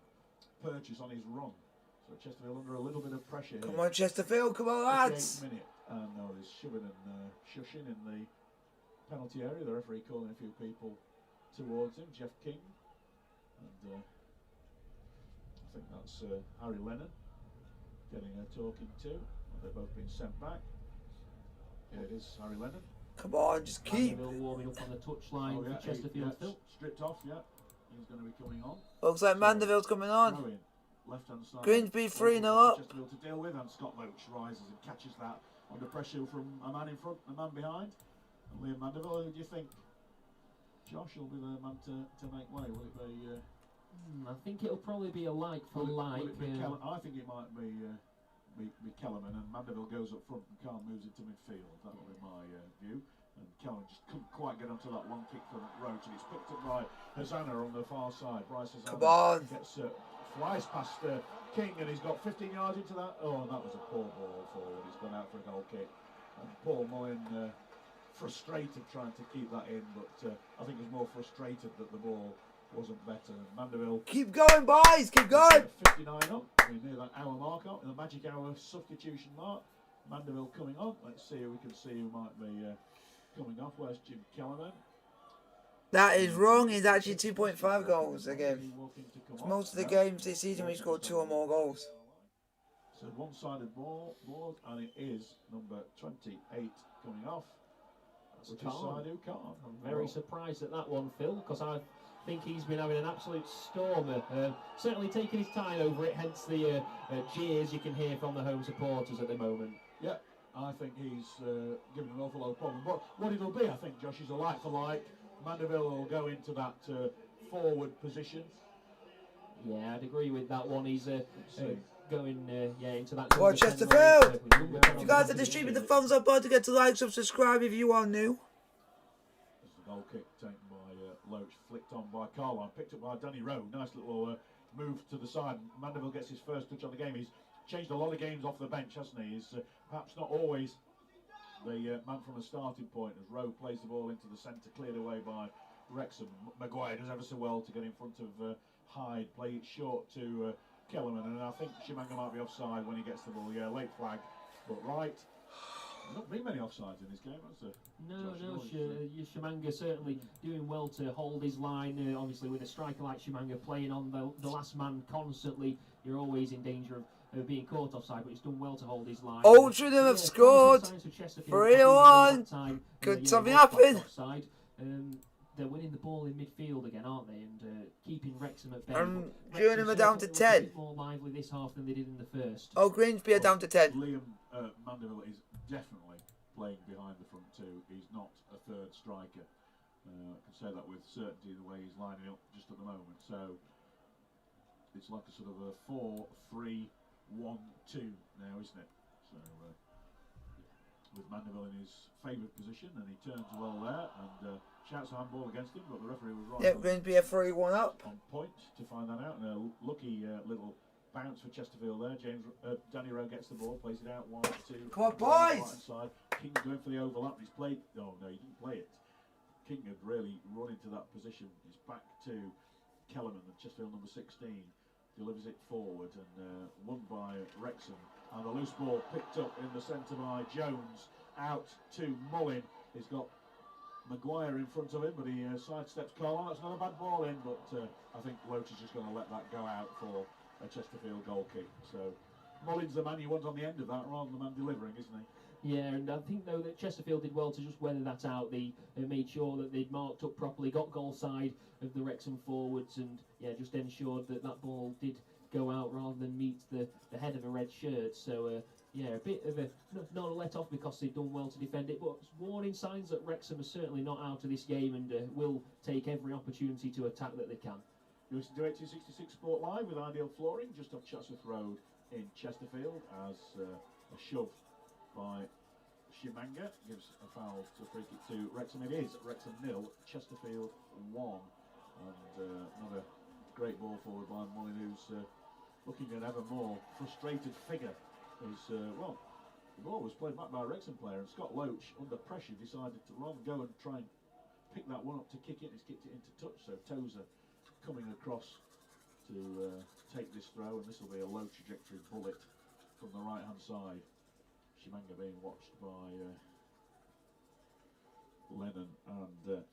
purchase on his run. So Chesterfield under a little bit of pressure here. Come on, Chesterfield, come on, lads. 58th minute, and now there's shoving and shushing in the penalty area. The referee calling a few people towards him, Jeff King, and I think that's Harry Lennon getting a talking to. They've both been sent back. Here it is, Harry Lennon. Come on, just keep. Warming up on the touchline for Chesterfield. Stripped off, yeah. He's going to be coming on. Looks like Mandeville's coming on. Left-hand side. Grimsby 3-0 up. Chesterfield to deal with, and Scott Loach rises and catches that under pressure from a man in front, a man behind. And Liam Mandeville, who do you think, Josh, will be the man to make way? Will it be? I think it'll probably be a like for like. I think it might be Kellerman, and Mandeville goes up front and Khan moves into midfield. That will be my view. And Kellerman just couldn't quite get onto that long kick from Roach, and it's picked up by Hosanna on the far side. Bryce Hosanna come on. Gets flies past King, and he's got 15 yards into that. Oh, and that was a poor ball forward. He's gone out for a goal kick. And Paul Mullen frustrated trying to keep that in, but I think he was more frustrated that the ball wasn't better. And Mandeville. Keep going, boys. Keep going. 59 up. We're near that hour mark up, in the magic hour substitution mark. Mandeville coming on. Let's see who we can see who might be coming off. Where's Jim Kellerman? That is wrong. He's actually 2.5 goals a game. Most of the games this season we scored 2 or more goals. So one-sided ball, and it is number 28 coming off. Which is Saidu Khan. I'm very surprised at that one, Phil, because I think he's been having an absolute stormer. Certainly taking his time over it, hence the jeers you can hear from the home supporters at the moment. Yeah, I think he's given an awful lot of problem. But what it'll be, I think, Josh, is a like for like. Mandeville will go into that forward position. Yeah, I'd agree with that one. He's going into that. Watch Chesterfield. If you guys are distributing the thumbs up button to get to like, subscribe if you are new. This is a goal kick taken by Loach, flicked on by Carline, picked up by Danny Rowe. Nice little move to the side. Mandeville gets his first touch on the game. He's changed a lot of games off the bench, hasn't he? He's perhaps not always the man from a starting point, as Rowe plays the ball into the centre, cleared away by Wrexham. Maguire does ever so well to get in front of Hyde, play it short to Kellerman, and I think Shimanga might be offside when he gets the ball. Yeah, late flag, but right. There's not been many offsides in this game, has there? No, Shimanga certainly doing well to hold his line. Obviously, with a striker like Shimanga playing on the last man constantly, you're always in danger being caught offside, but he's done well to hold his line. Altrincham have scored. 3-1. Could something happen? Offside. They're winning the ball in midfield again, aren't they? And keeping Wrexham at bay. And Gillingham are down to 10. A bit more lively this half than they did in the first. Oh, Grimsby are down to 10. Liam Mandeville is definitely playing behind the front two. He's not a third striker. I can say that with certainty the way he's lining up just at the moment. So it's like a sort of a 4-3-1-2 now, isn't it? So with Mandeville in his favoured position, and he turns well there and shouts a handball against him, but the referee was right. Yeah, Grimsby are 3-1 up. On point to find that out, and a lucky little bounce for Chesterfield there. Danny Rowe gets the ball, plays it out wide to Come on, boys! Right side. King going for the overlap. He's played. Oh no, he didn't play it. King had really run into that position. He's back to Kellerman, the Chesterfield number 16. Delivers it forward and won by Wrexham. And the loose ball picked up in the centre by Jones. Out to Mullin. He's got Maguire in front of him, but he sidesteps Carlisle. That's not a bad ball in, but I think Loach is just going to let that go out for a Chesterfield goal kick. So Mullin's the man you want on the end of that rather than the man delivering, isn't he? Yeah, and I think though that Chesterfield did well to just weather that out. They made sure that they'd marked up properly, got goal side of the Wrexham forwards, and yeah, just ensured that that ball did go out rather than meet the head of a red shirt. So yeah, a bit of a not a let off because they've done well to defend it, but warning signs that Wrexham are certainly not out of this game and will take every opportunity to attack that they can. You listen to 1866 Sport Live with Ideal Flooring just off Chatsworth Road in Chesterfield as a shove by Shimanga gives a foul to free kick to Wrexham. It is Wrexham 0, Chesterfield 1, and not a great ball forward by Mullin, who's looking an ever more frustrated figure. Well, the ball was played back by a Wrexham player, and Scott Loach, under pressure, decided to rather go and try and pick that one up to kick it. He's kicked it into touch, so Tozer coming across to take this throw, and this will be a low trajectory bullet from the right hand side. Shimanga being watched by Lennon and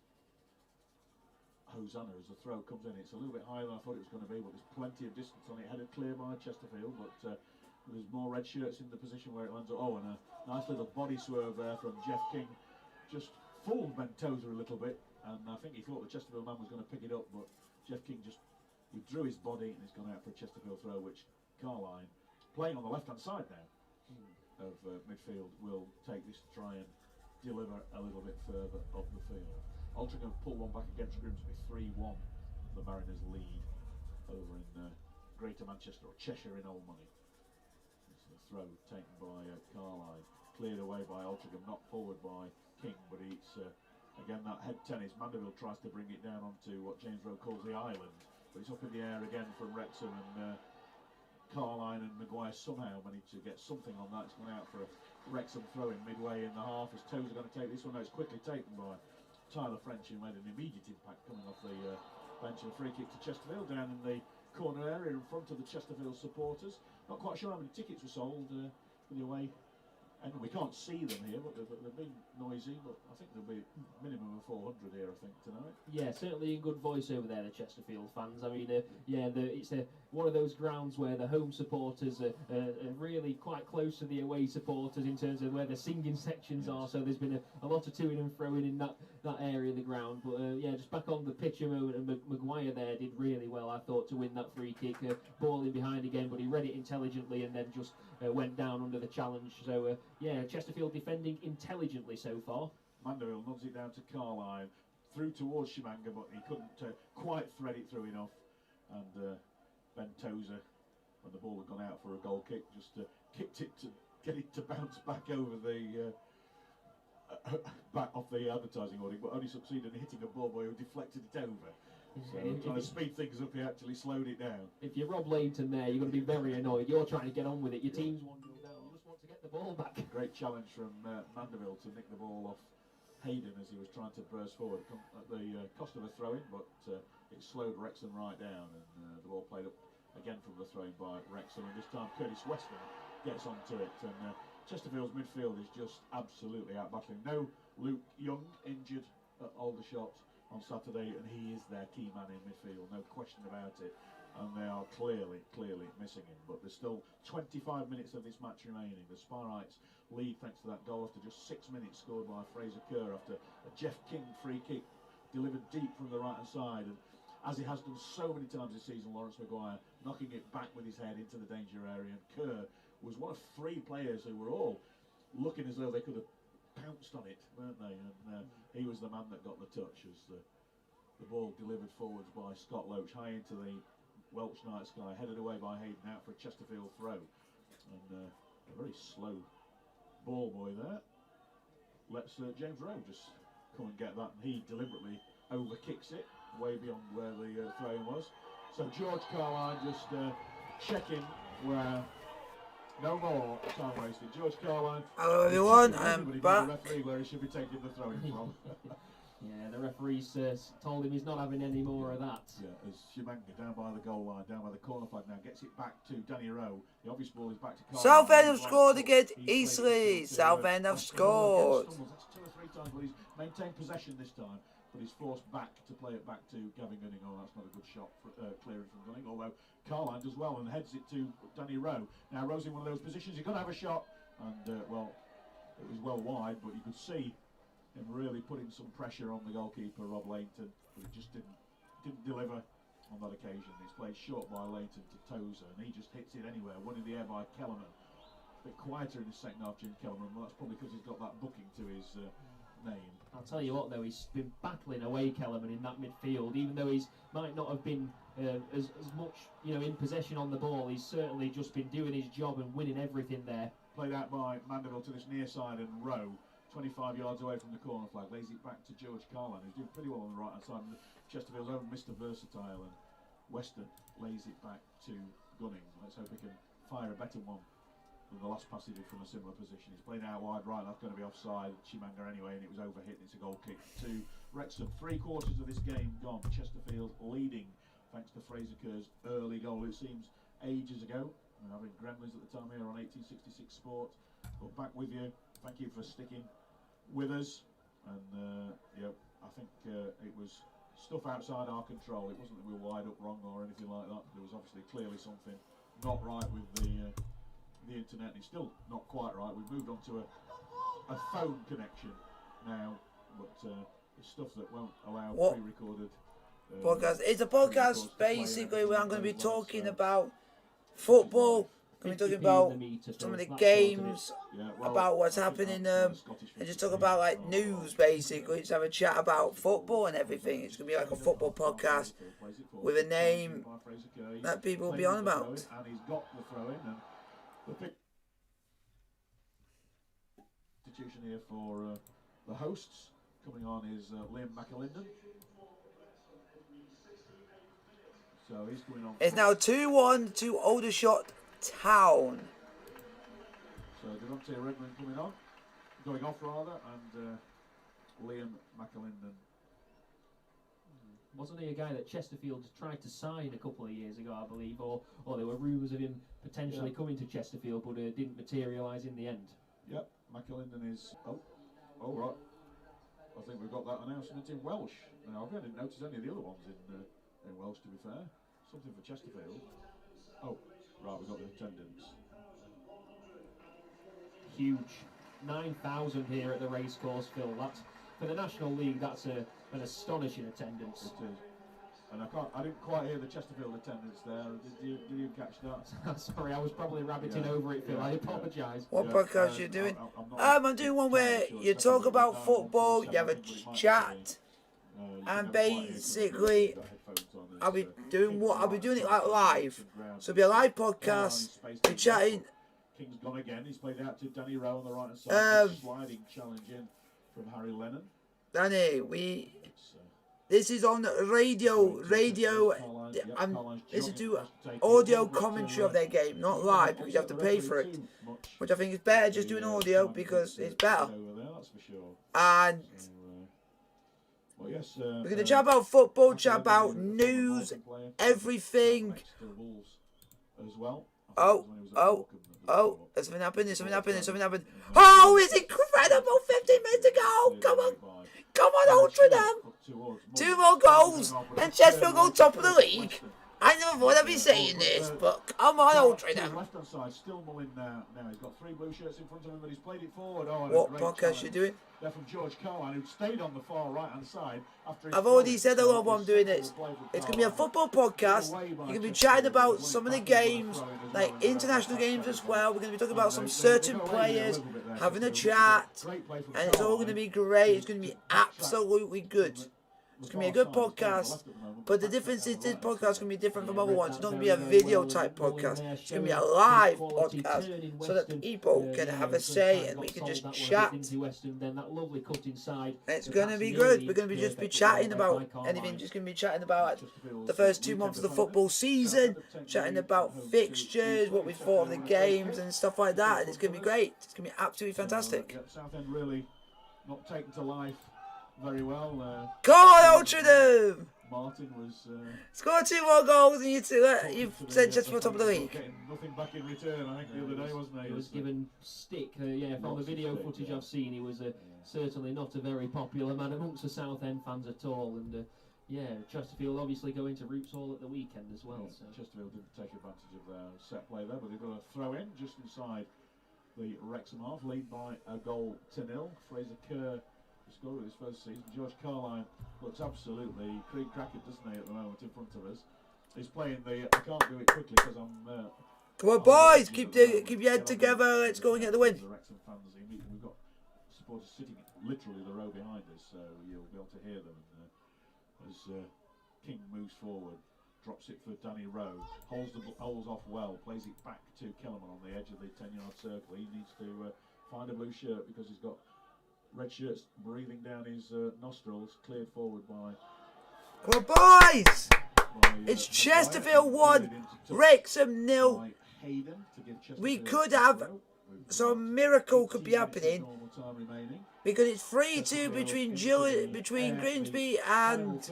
Hosanna as the throw comes in. It's a little bit higher than I thought it was going to be, but there's plenty of distance on it. Headed clear by Chesterfield, but there's more red shirts in the position where it lands. Oh, and a nice little body swerve there from Jeff King. Just fooled Ben Tozer a little bit, and I think he thought the Chesterfield man was going to pick it up, but Jeff King just withdrew his body and it's gone out for a Chesterfield throw, which Carline, playing on the left hand side now of midfield, will take this to try and deliver a little bit further up the field. Altrincham pull one back against Grimsby, 3-1 the Mariners lead over in Greater Manchester, or Cheshire in old money. It's a throw taken by Carline, cleared away by Altrincham, knocked forward by King, but it's again that head tennis. Mandeville tries to bring it down onto what James Rowe calls the island, but it's up in the air again from Wrexham, and Carline and Maguire somehow managed to get something on that. It's gone out for a Wrexham throw in midway in the half. Is Tozer going to take this one? No, it's quickly taken by Tyler French, who made an immediate impact coming off the bench, and a free kick to Chesterfield down in the corner area in front of the Chesterfield supporters. Not quite sure how many tickets were sold for the away. And we can't see them here, but they've been noisy. But I think there'll be a minimum of 400 here, I think, tonight. Yeah, certainly in good voice over there, the Chesterfield fans. I mean, it's one of those grounds where the home supporters are really quite close to the away supporters in terms of where the singing sections are. So there's been a lot of toing and froing in that area of the ground. But yeah, just back on the pitch a moment, and Maguire there did really well, I thought, to win that free kick. Ball in behind again, but he read it intelligently and then just went down under the challenge. So yeah, Chesterfield defending intelligently so far. Mandeville nods it down to Carline, through towards Shimanga, but he couldn't quite thread it through enough. And Ben Tozer, when the ball had gone out for a goal kick, just kicked it to get it to bounce back over the back off the advertising hoarding, but only succeeded in hitting a ball boy who deflected it over. So trying to speed things up, he actually slowed it down. If you're Rob Layton there, you're going to be very annoyed. You're trying to get on with it. Your team's 1-0 down. You just want to get the ball back. Great challenge from Mandeville to nick the ball off Hayden as he was trying to burst forward at the cost of a throw-in, but it slowed Wrexham right down, and the ball played up again from the throw-in by Wrexham, and this time Curtis Weston gets onto it, and Chesterfield's midfield is just absolutely out-battling. No Luke Young injured at Aldershot on Saturday, and he is their key man in midfield, no question about it. And they are clearly missing him. But there's still 25 minutes of this match remaining. The Sparrites lead thanks to that goal after just 6 minutes, scored by Fraser Kerr after a Jeff King free kick delivered deep from the right hand side. And as he has done so many times this season, Lawrence Maguire knocking it back with his head into the danger area. And Kerr was one of 3 players who were all looking as though they could have pounced on it, weren't they? And he was the man that got the touch as the ball delivered forwards by Scott Loach high into the Welsh night sky, headed away by Hayden out for a Chesterfield throw. And a very slow ball boy there. Let's James Rowe just come and get that, and he deliberately over kicks it way beyond where the throw-in was. So George Carline just checking where no more time wasted. George Carline. Hello everyone, I'm back. The referee where he should be taking the throw-in from. Yeah, the referee's told him he's not having any more of that. Yeah, as Shimanga down by the goal line, down by the corner flag now, gets it back to Danny Rowe. The obvious ball is back to Carl. Southend have scored against Eastleigh. Southend have scored. That's 2 or 3 times, but he's maintained possession this time. But he's forced back to play it back to Gavin Gunning. Oh, that's not a good shot for, clearing from Gunning. Although Carline does well and heads it to Danny Rowe. Now Rowe's in one of those positions. He's going to have a shot, and well, it was well wide, but you could see him really putting some pressure on the goalkeeper Rob Lainton, but it just didn't deliver on that occasion. It's played short by Lainton to Tozer, and he just hits it anywhere. One in the air by Kellerman. A bit quieter in the second half, Jim Kellerman. Well, that's probably because he's got that booking to his name. I'll tell you what though, he's been battling away, Kellerman, in that midfield. Even though he's might not have been as much in possession on the ball, he's certainly just been doing his job and winning everything there. Played out by Mandeville to this near side, and Rowe 25 yards away from the corner flag, lays it back to George Carline, who's doing pretty well on the right hand side. Chesterfield's own Mr. Versatile, and Weston lays it back to Gunning. Let's hope he can fire a better one than the last pass he did from a similar position. He's playing out wide right, that's going to be offside. Chimanga anyway, and it was overhit, and it's a goal kick to Wrexham. 3/4 of this game gone. Chesterfield leading thanks to Fraser Kerr's early goal. It seems ages ago. We're having Gremlins at the time here on 1866 Sport. But back with you. Thank you for sticking with us, and yeah, I think it was stuff outside our control. It wasn't that we were wide up wrong or anything like that. There was obviously clearly something not right with the internet, and it's still not quite right. We've moved on to a phone connection now, but it's stuff that won't allow pre-recorded podcast. It's a podcast basically where I'm going to be talking about football. We're talking about some of the games, about what's happening, and just talk about like news basically. Just have a chat about football and everything. It's gonna be like a football podcast with a name that people will be on about. And he's got the throw in, and the substitution here for the hosts. Coming on is Liam McAlinden. So he's coming on. It's now 2-1 to Aldershot Town. So Devontae Redmond coming on, going off rather, and Liam McAlinden. Wasn't he a guy that Chesterfield tried to sign a couple of years ago, I believe, or there were rumours of him potentially coming to Chesterfield, but didn't materialise in the end? Yep, McAlinden is. Oh right. I think we've got that announcement in Welsh. Now, I didn't notice any of the other ones in Welsh, to be fair. Something for Chesterfield. Oh. Right, we've got the attendance. Huge. 9,000 here at the racecourse, Phil. That's, for the National League, that's an astonishing attendance. It is. And I didn't quite hear the Chesterfield attendance there. Did you catch that? Sorry, I was probably rabbiting over it, Phil. I apologise. What podcast are you doing? I'm doing one where you talk about football, you have a chat, and basically I'll be doing it like live. So it'll be a live podcast. We're chatting. King's gone again. He's played out to Danny Rowe on the right hand side. Sliding challenge in from Harry Lennon. Danny, this is on radio. I'm listening to audio commentary of their game, not live, because you have to pay for it. Which I think is better just doing audio because it's better. And we're going to chat about football, chat about news, everything. As well. Oh, oh, oh, there's something happened, there's something happened, there's something happened. Oh, it's incredible, 15 minutes to go. Come on, come on, Altrincham. 2 more goals, and Chesterfield go top of the league. I never thought I'd be saying this, but come on, Altrincham. Left-hand side, still mulling now. He's got 3 blue shirts in front of him, but he's played it forward. Oh, what podcast you doing? They're from George Carline, who stayed on the far right-hand side. I've already said a lot what I'm doing. It's going to be a football podcast. You're going to be chatting about some of the games, like international games as well. We're going to be talking about some certain players, having a chat, and it's all going to be great. It's going to be absolutely good. It's going to be a good podcast, but the difference is this podcast is going to be different from other ones. It's not going to be a video type podcast. It's going to be a live podcast so that people can have a say and we can just chat. It's going to be good. We're going to be just be chatting about anything. Just going to be chatting about the first 2 months of the football season, chatting about fixtures, what we thought of the games and stuff like that. And it's going to be great. It's going to be absolutely fantastic. Southend really not taken to life very well. Come on, Altrincham! Martin was scored 2 more goals and you've said just for top of the league. Getting nothing back in return, I think, the other day, wasn't he? He was given stick. From the video footage I've seen, he was certainly not a very popular man amongst the Southend fans at all. And Chesterfield obviously going to Roots Hall at the weekend as well. So. Chesterfield didn't take advantage of their set play there, but they've got a throw in just inside the Wrexham half, lead by a goal to 0. Fraser Kerr scored his first season. George Carline looks absolutely cream-crackered, doesn't he, at the moment in front of us. He's playing the. I can't do it quickly because I'm. Come on, boys! Keep your head together. Let's go and get the win. The Wrexham fans, we've got supporters sitting literally the row behind us, so you'll be able to hear them. As King moves forward, drops it for Danny Rowe, holds off well, plays it back to Kellerman on the edge of the 10-yard circle. He needs to find a blue shirt because he's got red shirts breathing down his nostrils, cleared forward by... Come on, boys! It's Chesterfield 1, Wrexham 0. We could have... Some miracle could be happening. Because it's 3-2 between Grimsby and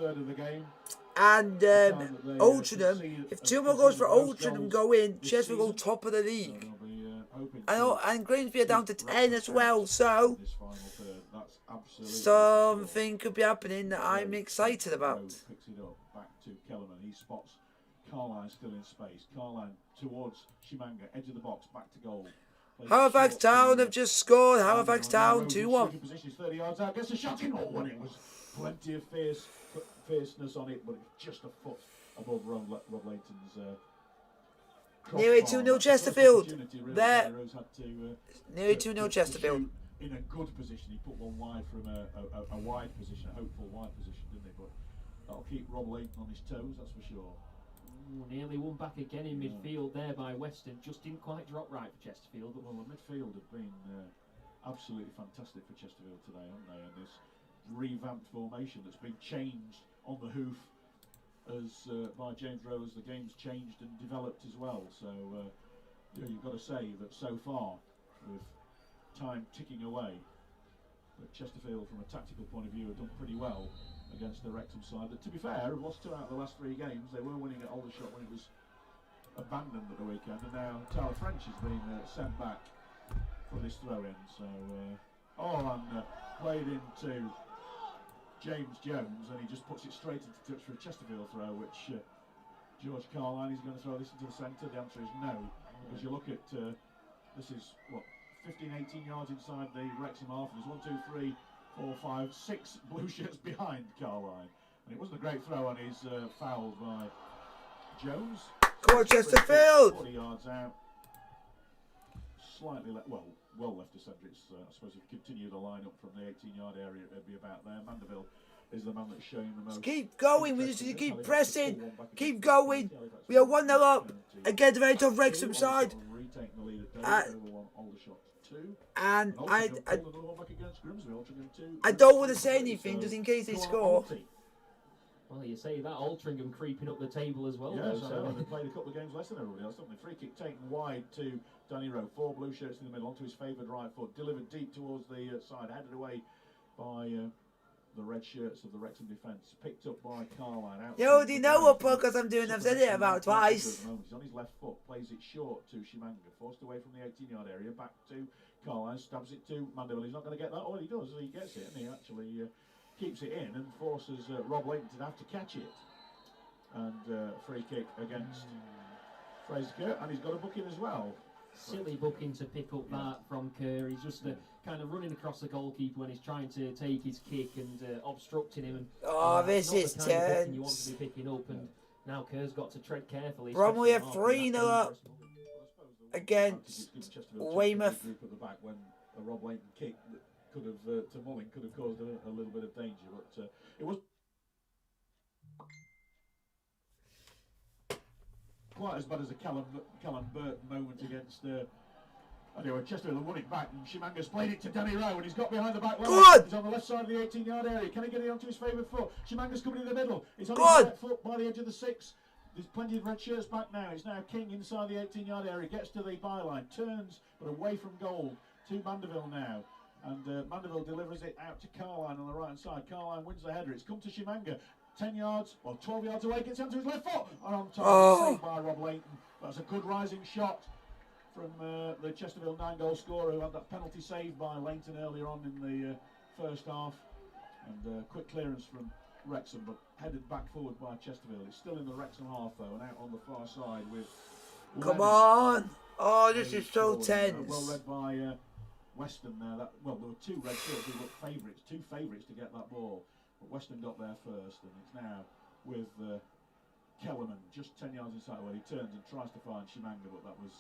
Altrincham. If 2 more goals for Altrincham go in, Chesterfield go top of the league. And Grimsby are down to 10 as well, so something could be happening that I'm excited about. Picks it up, back to Kellerman. He spots Carline still in space. Carline towards Shimanga, edge of the box, back to goal. Halifax Town have just scored. Halifax Town 2-1. 30 yards out, gets a shot in. Oh, and it was plenty of fierceness on it, but it's just a foot above Rob Layton's. Nearly 2-0 Chesterfield. There. Nearly 2-0 Chesterfield. In a good position, he put one wide from a wide position, a hopeful wide position, didn't he? But that'll keep Rob Layton on his toes, that's for sure. Nearly one back again in midfield there by Weston. Just didn't quite drop right for Chesterfield. Well, the midfield have been absolutely fantastic for Chesterfield today, haven't they? And this revamped formation that's been changed on the hoof by James Rowe as the game's changed and developed as well. So you've got to say that so far, with time ticking away, that Chesterfield, from a tactical point of view, have done pretty well against the Wrexham side that, to be fair, have lost 2 out of the last 3 games. They were winning at Aldershot when it was abandoned at the weekend, and now Tyler French has been sent back for this throw-in. So, played into James Jones, and he just puts it straight into touch for a Chesterfield throw, which George Carline is going to throw this into the centre. The answer is no, because you look at this is what 15, 18 yards inside the Wrexham half. There's 1, 2, 3, 4, 5, 6 blue shirts behind Carline, and it wasn't a great throw, and he's fouled by Jones. Come on, Chesterfield! 40 yards out, slightly well left of centre. I suppose if you continue the line-up from the 18-yard area, it'd be about there. Mandeville is the man that's showing the most. Just keep going. We just need to keep pressing. Keep going. We are 1-0 up against the very tough Wrexham side. And I don't want to say anything just in case they score. Well, you say that, Altrincham creeping up the table as well. Yes, so they played a couple of games less than everybody else, haven't they? Free kick taken wide to Danny Rowe. 4 blue shirts in the middle, onto his favoured right foot. Delivered deep towards the side, headed away by the red shirts of the Wrexham defence. Picked up by Carline. Out You already know what podcast I'm doing. I've said it about twice. He's on his left foot, plays it short to Shimanga, forced away from the 18-yard area, back to Carline, stabs it to Mandeville. He's not going to get that. Oh, he does. He gets it, and he actually keeps it in and forces Rob Layton to have to catch it. And free kick against Fraser Kerr, and he's got a booking as well. Silly booking to pick up that from Kerr. He's just kind of running across the goalkeeper when he's trying to take his kick and obstructing him. And this is not the kind of booking you want tense. to be picking up, and now Kerr's got to tread carefully. Bromley are especially 3-0 after that up dangerous against Weymouth. Group at the back when a Rob Layton kick that could have to Mulling could have caused a little bit of danger, but it was quite as bad as a Callum Burton moment against. Anyway, Chesterfield won it back, and Shimanga's played it to Danny Rowe, and he's got behind the back line. Good. He's on the left side of the 18-yard area. Can he get it onto his favourite foot? Shimanga's coming in the middle. He's on his Good. right foot by the edge of the 6. There's plenty of red shirts back now. It's now King inside the 18-yard area. Gets to the byline, turns, but away from goal to Mandeville now. And Mandeville delivers it out to Carline on the right-hand side. Carline wins the header. It's come to Shimanga. 10 yards, or 12 yards away, gets onto his left foot. And on top, saved by Rob Layton. That's a good rising shot from the Chesterfield 9-goal scorer who had that penalty saved by Layton earlier on in the first half. And quick clearance from Wrexham, but headed back forward by Chesterfield. It's still in the Wrexham half though, and out on the far side with. Come on! Oh, this is so tense. Well read by Weston there. There were two red shirts who looked favourites, two favourites to get that ball. But Weston got there first, and it's now with Kellerman just 10 yards inside where he turns and tries to find Shimanga, but that was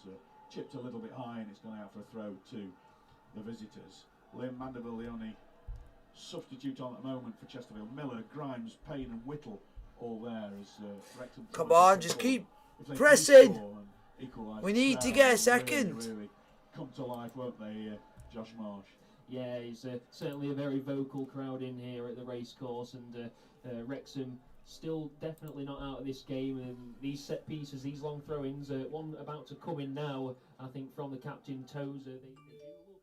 chipped a little bit high, and it's gone out for a throw to the visitors. Liam Mandeville, the only substitute on at the moment for Chesterfield. Miller, Grimes, Payne and Whittle all there as Wrexham. Come on, just keep pressing. We need to get a second. Really come to life, won't they, Josh Marsh? Yeah, it's certainly a very vocal crowd in here at the racecourse, and Wrexham still definitely not out of this game. And these set pieces, these long throw-ins, one about to come in now, I think, from the captain Tozer. They do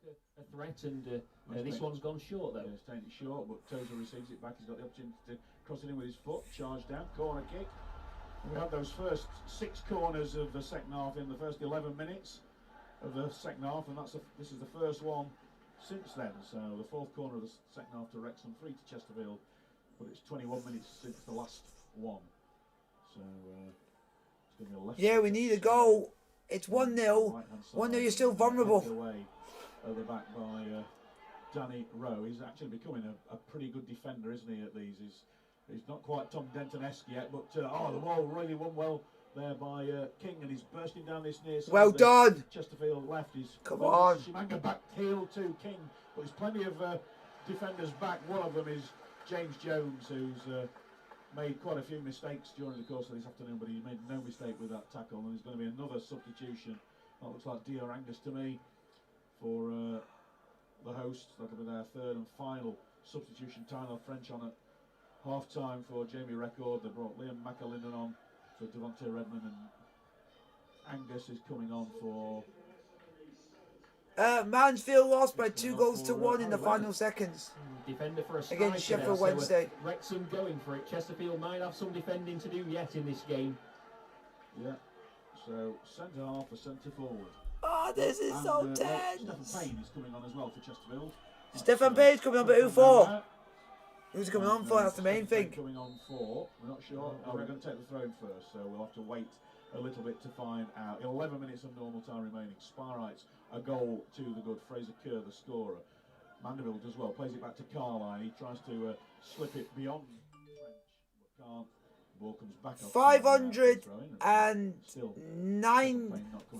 look a threat, and this one's gone short though. Yeah, it's taken it short, but Tozer receives it back. He's got the opportunity to cross it in with his foot, charge down, corner kick. And we had those first 6 corners of the second half in the first 11 minutes of the second half, and this is the first one since then. So the 4th corner of the second half to Wrexham, 3 to Chesterfield, but it's 21 minutes since the last one. So it's going to be a left. Yeah, we need a goal. It's 1-0. 1-0, you're still vulnerable. Away at the back by Danny Rowe. He's actually becoming a pretty good defender, isn't he, at these? He's not quite Tom Denton-esque yet, but the ball really won well there by King, and he's bursting down this near side. Well done. Chesterfield left. Come on. Shimanga back heel to King, but there's plenty of defenders back. One of them is James Jones, who's made quite a few mistakes during the course of this afternoon, but he made no mistake with that tackle. And there's going to be another substitution. That looks like Dior Angus to me for the hosts. That'll be their 3rd and final substitution. Tyler French on at half time for Jamie Record. They brought Liam McAlinden on for Devontae Redmond, and Angus is coming on for Mansfield lost by 2-1 in the final seconds Defender for a against Sheffield Wednesday. Wrexham going for it. Chesterfield might have some defending to do yet in this game. Yeah. So centre half or centre forward. Oh, this is so tense. Stephen Payne is coming on as well for Chesterfield. Stephen Payne's coming on, but who for? Who's coming on for? That's the main thing. Coming on for, we're not sure. We're going to take the throw in first, so we'll have to wait a little bit to find out. 11 minutes of normal time remaining. Sparrites a goal to the good. Fraser Kerr, the scorer. Mandeville does well, plays it back to Carline. He tries to slip it beyond French, but can't. The ball comes back off.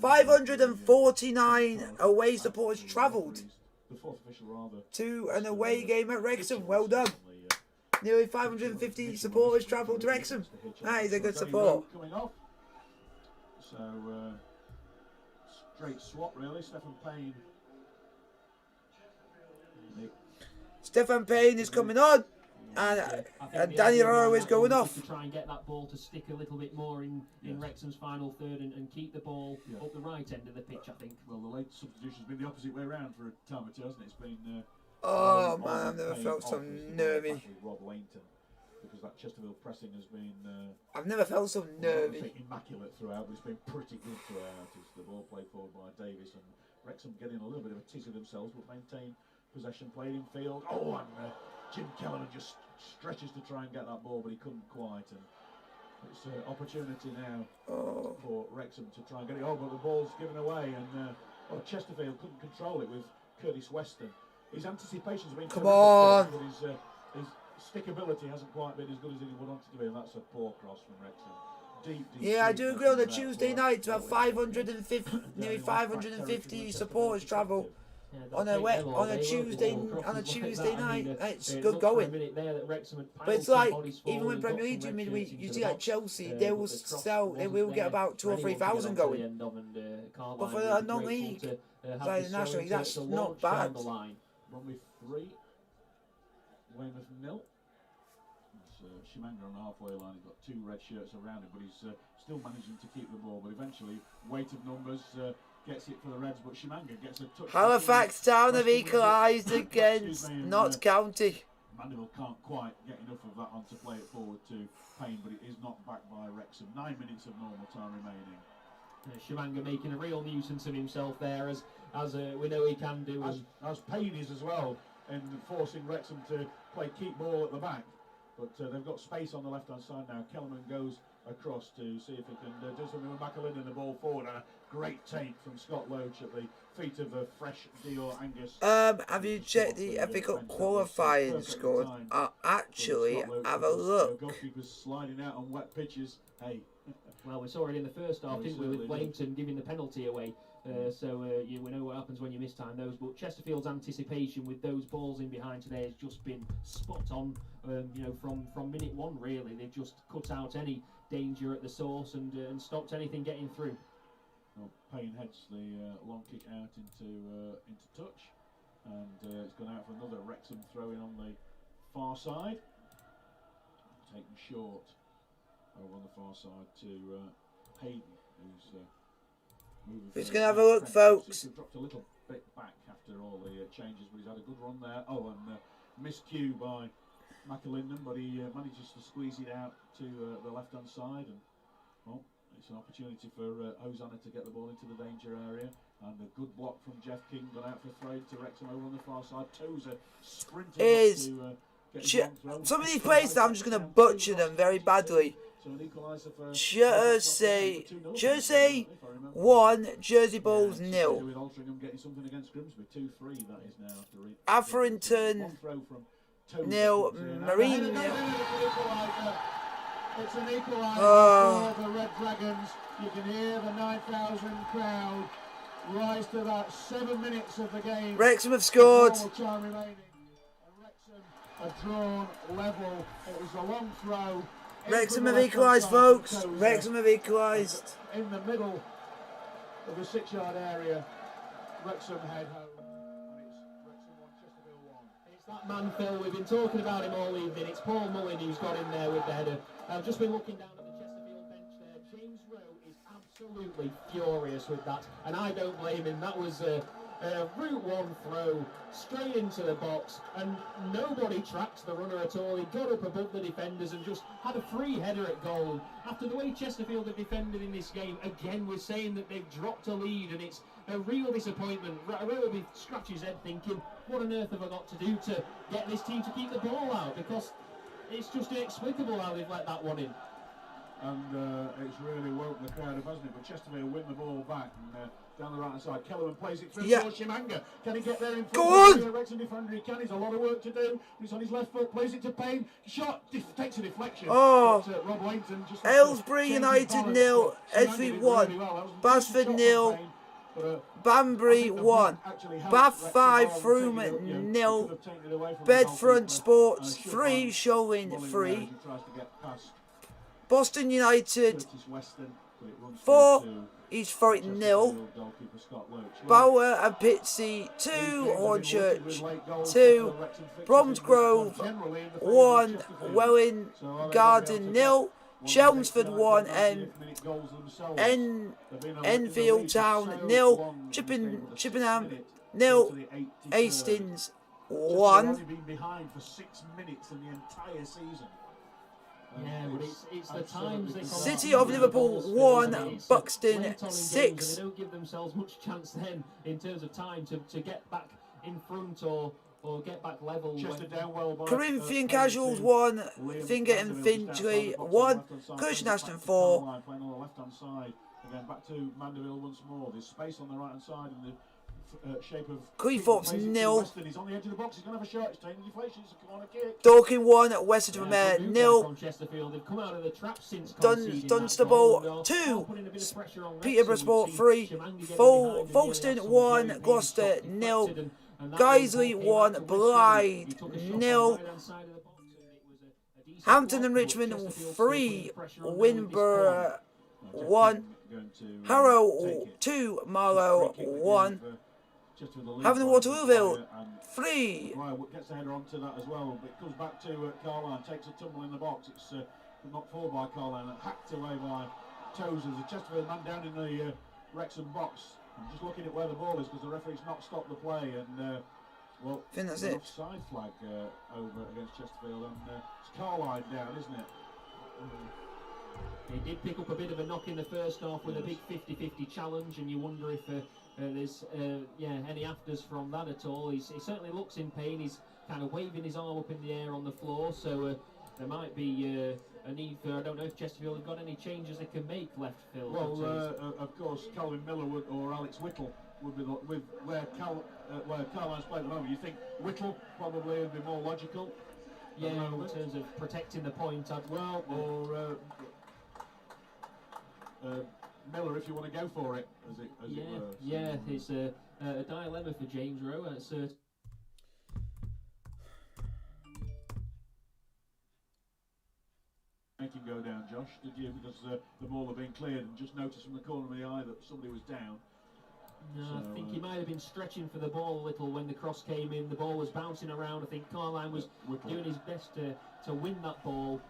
549 away supporters travelled the 4th official rather to an away game at Wrexham. Well done. Nearly 550 supporters travelled to Wrexham. That is a good support. Coming off. So straight swap really. Stephen Payne is coming on, and Danny Rowe is going off. To try and get that ball to stick a little bit more in Wrexham's final third and keep the ball up the right end of the pitch, I think. Well, the late substitution's been the opposite way around for a time or two, hasn't it? It's been Oh on man, I've never Payne felt so off as the ball nervy. back with Rob Lainton, because that Chesterfield pressing has been I've never felt so I wouldn't nervy. say immaculate throughout, but it's been pretty good throughout. It's the ball played forward by Davis, and Wrexham getting a little bit of a tizzy themselves, but maintain possession, played in field. Oh, and Jim Kellerman just stretches to try and get that ball, but he couldn't quite. And it's an opportunity now for Wrexham to try and get it. Oh, but the ball's given away, and Chesterfield couldn't control it with Curtis Weston. His anticipation's been Come terrific, on. but his stickability hasn't quite been as good as he would want to be, and that's a poor cross from Wrexham. Deep, Yeah, I deep do agree on the crossing Tuesday that night to for have Wrexham. 550, nearly 550 supporters travel Yeah, on a they'll take them all. They won't Tuesday all crosses like Tuesday that. I mean, night. It's it good looked for a going. minute there that Wrexham had But piled it's some like bodies even forward when and got Premier some League do red midweek, shirts you into see the like box. Chelsea, they But will the cross sell, they wasn't will get there about 2 or for 3 anyone to get thousand onto the going. end of, and Carlisle But for would be a grateful non-league, to have like this national showing league, that's to not launch down bad. the line. Bromley 3, Weymouth 0. Shimanga on the halfway line. He's got 2 red shirts around him, but he's still managing to keep the ball. But eventually, weight of numbers gets it for the Reds, but Shimanga gets a touch. Halifax Town have equalised against Notts County. Mandeville can't quite get enough of that on to play it forward to Payne, but it is knocked back by Wrexham. 9 minutes of normal time remaining. Shimanga making a real nuisance of himself there, as we know he can do. As Payne is as well, in forcing Wrexham to play keep ball at the back. But they've got space on the left-hand side now. Kellerman goes across to see if he can do something with McAlindon, the ball forward. A great take from Scott Loach at the feet of the fresh Dior Angus. Have you checked the FA Cup qualifying score? Actually, have a look. Goalkeepers sliding out on wet pitches. Hey. Well, we saw it in the first half, didn't we, with Blainton giving the penalty away. We know what happens when you mistime those. But Chesterfield's anticipation with those balls in behind today has just been spot on. From minute one, really, they've just cut out any danger at the source and stopped anything getting through. Well, Payne heads the long kick out into touch, and it's gone out for another Wrexham throw-in on the far side. Taken short over on the far side to Hayden, who's moving. Who's going to have a look, folks? He's dropped a little bit back after all the changes, but he's had a good run there. Oh, and miscue by McAlindon, but he manages to squeeze it out to the left-hand side, and well, it's an opportunity for Hosanna to get the ball into the danger area, and a good block from Jeff King, gone out for a throw to Wrexham over on the far side. Tozer sprinting to get his long throw. Some of these places, I'm just going to butcher them very badly. Jersey 1, Jersey Bulls 0. With Altrincham getting something against Grimsby, 2-3 that is now after Atherton 0, Marine 0. It's an equaliser for the Red Dragons. You can hear the 9,000 crowd rise to about 7 minutes of the game. Wrexham have scored. Time remaining. Wrexham have drawn level. It was a long throw. Wrexham have equalised, folks. Wrexham have equalised. In the middle of the 6-yard area, Wrexham head home. It's that man, Phil. We've been talking about him all evening. It's Paul Mullin who's got in there with the header. I've just been looking down at the Chesterfield bench there. James Rowe is absolutely furious with that, and I don't blame him. That was a route one throw straight into the box, and nobody tracked the runner at all. He got up above the defenders and just had a free header at goal. After the way Chesterfield have defended in this game, again, we're saying that they've dropped a lead, and it's a real disappointment. Rowe scratches his head thinking, what on earth have I got to do to get this team to keep the ball out? Because it's just inexplicable how they've let that one in. And it's really woken the crowd up, hasn't it? But Chesterfield win the ball back, and down the right hand side, Kellerman plays it through to Shimanga. Can he get there in front? Good. Of the Wrexham defender? He can. He's a lot of work to do. He's on his left foot, plays it to Payne. Shot takes a deflection. Oh, but, Rob Lainton just Aylesbury United 0, Esri 1, Basford 0, Banbury 1, Bath 5, Froome 0, Bedfront Sports 3, Showing 3, Boston United 4, East Thurrock 0, Bauer and Pitsea 2, Hornchurch 2, Bromsgrove 1, Welwyn Garden 0, Chelmsford 1, Enfield Town 0, Chippenham 0, Hastings Chesterfield 1. only been behind for 6 minutes in the entire season. Yeah, but it's the times they City of Liverpool 1, Buxton late on in games, 6. and they don't give themselves much chance then in terms of time to get back in front or get back level. Chester down well by Corinthian Casuals 1, Finger and Finchley 1, Cushion Ashton 4. Playing on the left hand side. Again, back to Mandeville once more. There's space on the right hand side in the shape of Cleethorpes 0. Weston. He's on the edge of the box. He's going to have a shot. It's taking deflation. It's a corner kick. Dorking 1, Western 0. From Chesterfield, they've come out of the trap since Dunstable 2, Peterborough 3, Folkestone 1, Gloucester 0, Guiseley 1, Blythe 0, Hampton and Richmond 3, Winborough 1, Harrow 2, Marlow 1, Having Waterlooville 3. Right, gets the header onto that as well, but it comes back to Carline, takes a tumble in the box. It's not forward by Carline, hacked away by Toes. There's a Chesterfield man down in the Wrexham box. I'm just looking at where the ball is because the referee's not stopped the play, and well, I think that's an it. offside flag over against Chesterfield, and it's Carline down, isn't it? He did pick up a bit of a knock in the first half with a big 50-50 challenge, and you wonder if there's any afters from that at all. He certainly looks in pain. He's kind of waving his arm up in the air on the floor, so there might be a need for, I don't know if Chesterfield have got any changes they can make left, Phil. Well, of course, Calvin Miller or Alex Whittle would be with where Carline's playing at the moment. You think Whittle probably would be more logical? Yeah, in terms of protecting the point. Well, or Miller, if you want to go for it, as it were. Yeah, it's a dilemma for James Rowe. Make him go down, Josh, did you? Because the ball had been cleared and just noticed from the corner of the eye that somebody was down. No, so, I think he might have been stretching for the ball a little when the cross came in. The ball was bouncing around. I think Carline was doing his best to win that ball,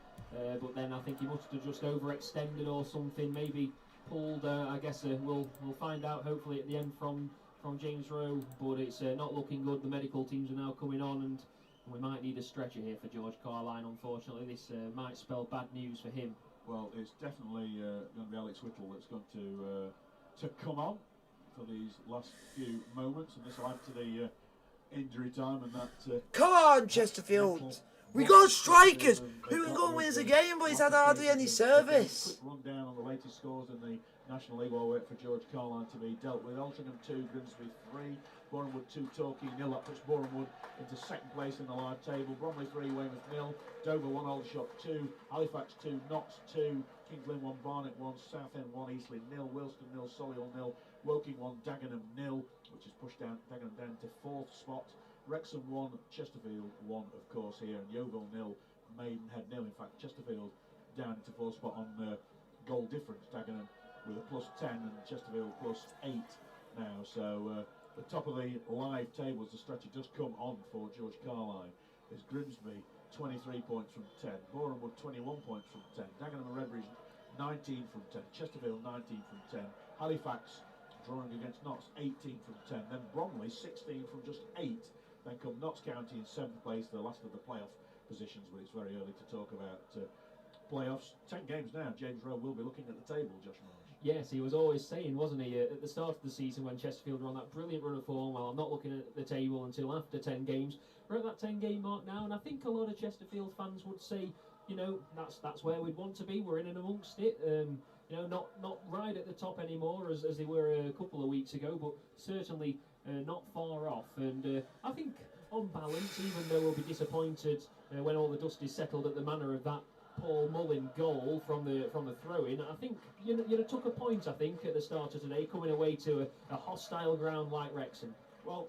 but then I think he must have just overextended or something. Maybe pulled. I guess we'll find out hopefully at the end from James Rowe. But it's not looking good. The medical teams are now coming on, and we might need a stretcher here for George Carline. Unfortunately, this might spell bad news for him. Well, it's definitely going to be Alex Whittle that's going to come on for these last few moments, and this will add to the injury time and that. Come on, Chesterfield. We got strikers who can go and win us a game, but he's had hardly any service. Quick run down on the latest scores in the National League while we wait for George Carline to be dealt with. Altrincham 2, Grimsby 3, Bournemouth 2, Torquay 0. That puts Bournemouth into second place in the live table. Bromley 3, Weymouth 0, Dover 1, Aldershot 2, Halifax 2, Notts 2, Kings Lynn 1, Barnet 1, Southend 1, Eastleigh 0, Wilston 0, Solihull 0, Woking 1, Dagenham 0, which has pushed Dagenham down to 4th spot. Wrexham 1, Chesterfield 1, of course, here, and Yeovil 0, Maidenhead 0. In fact, Chesterfield down into 4th spot on goal difference. Dagenham with a +10 and Chesterfield +8 now. So the top of the live table as the stretcher does come on for George Carline is Grimsby 23 points from 10, Bournemouth 21 points from 10, Dagenham and Redbridge 19 from 10, Chesterfield 19 from 10, Halifax drawing against Notts 18 from 10, then Bromley 16 from just 8, then come Notts County in 7th place, the last of the playoff positions, but it's very early to talk about playoffs. 10 games now. James Rowe will be looking at the table, Josh Marsh. Yes, he was always saying, wasn't he, at the start of the season when Chesterfield were on that brilliant run of form, well, I'm not looking at the table until after 10 games. We're at that 10-game mark now, and I think a lot of Chesterfield fans would say, you know, that's where we'd want to be. We're in and amongst it. You know, not right at the top anymore as they were a couple of weeks ago, but certainly not far off. And I think, on balance, even though we'll be disappointed when all the dust is settled at the manner of that Paul Mullin goal from the throw-in, I think you took a point, I think, at the start of today, coming away to a hostile ground like Wrexham. Well,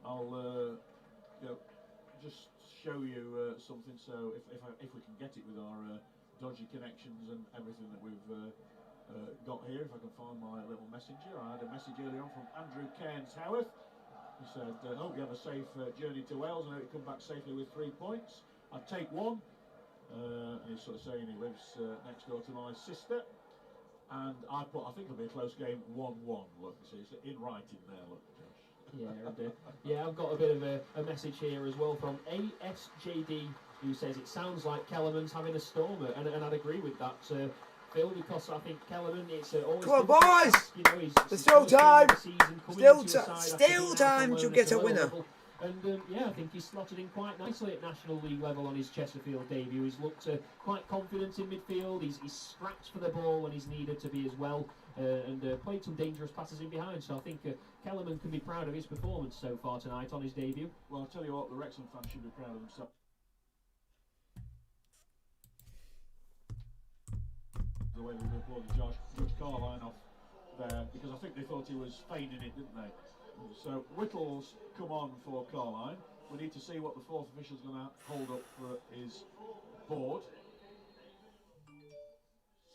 I'll just show you something. So if we can get it with our dodgy connections and everything that we've got here, if I can find my little messenger. I had a message earlier on from Andrew Cairns Howarth. He said, hope you have a safe journey to Wales and hope you come back safely with 3 points. I'd take 1. And he's sort of saying he lives next door to my sister. And I think it'll be a close game, 1-1. Look, see, it's in writing there, look, Josh. Yeah, and, yeah, I've got a bit of a message here as well from ASJD, who says it sounds like Kellerman's having a stormer, and I'd agree with that, Phil, because I think Kellerman, it's always... Come on, boys! Task, you know, There's still time! Still still time to get a winner. And yeah, I think he's slotted in quite nicely at National League level on his Chesterfield debut. He's looked quite confident in midfield. He's scratched for the ball when he's needed to be as well, and played some dangerous passes in behind. So I think Kellerman can be proud of his performance so far tonight on his debut. Well, I'll tell you what, the Wrexham fans should be proud of themselves. The way we applauded George Carline off there, because I think they thought he was feigning it, didn't they? So Whittle's come on for Carline. We need to see what the fourth official's going to hold up for his board.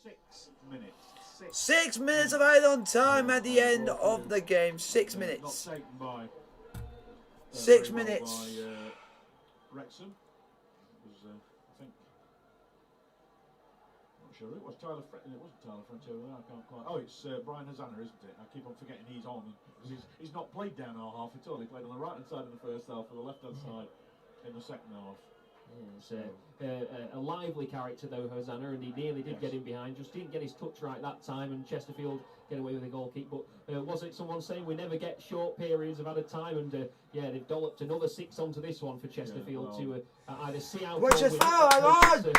6 minutes. 6 minutes of idle time at the end of the game. 6 minutes. Not taken by 6 minutes. By Wrexham. It was, I think, not sure it was Tyler. It wasn't Tyler Frontier. I can't quite. Oh, it's Brian Hosanna, isn't it? I keep on forgetting he's on because he's not played down our half at all. He played on the right hand side in the first half, and the left hand side in the second half. It's a lively character though, Hosanna, and he nearly did get in behind, just didn't get his touch right that time, and Chesterfield get away with a goal kick. But was it someone saying we never get short periods of added time, and yeah, they've dolloped another 6 onto this one for Chesterfield to either see out What's your foul, either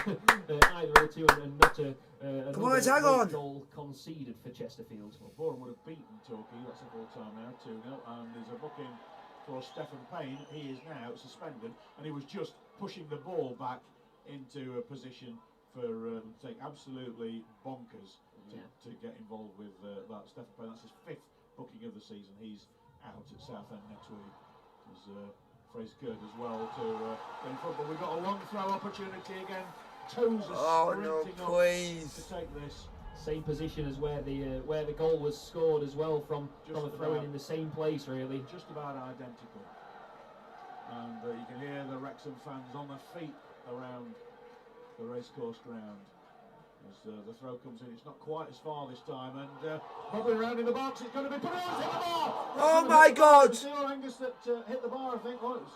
or two, and not another goal conceded for Chesterfield. Well, Bourne would have beaten Torquay, that's a full time now, 2-0, and there's a booking for Stephen Payne. He is now suspended, and he was just pushing the ball back into a position for take absolutely bonkers to get involved with that. Stephen Payne, that's his 5th booking of the season. He's out at Southend next week. There's Fraser Curd as well to get in front, but we've got a long throw opportunity again. Toes are sprinting up to take this. Same position as where the goal was scored as well from a throw in the same place, really. Just about identical. And you can hear the Wrexham fans on their feet around the racecourse ground as the throw comes in. It's not quite as far this time, and bobbing around in the box. It's going to be put on. Hit the bar. Oh my God! It's Neil Angus that hit the bar, I think, was,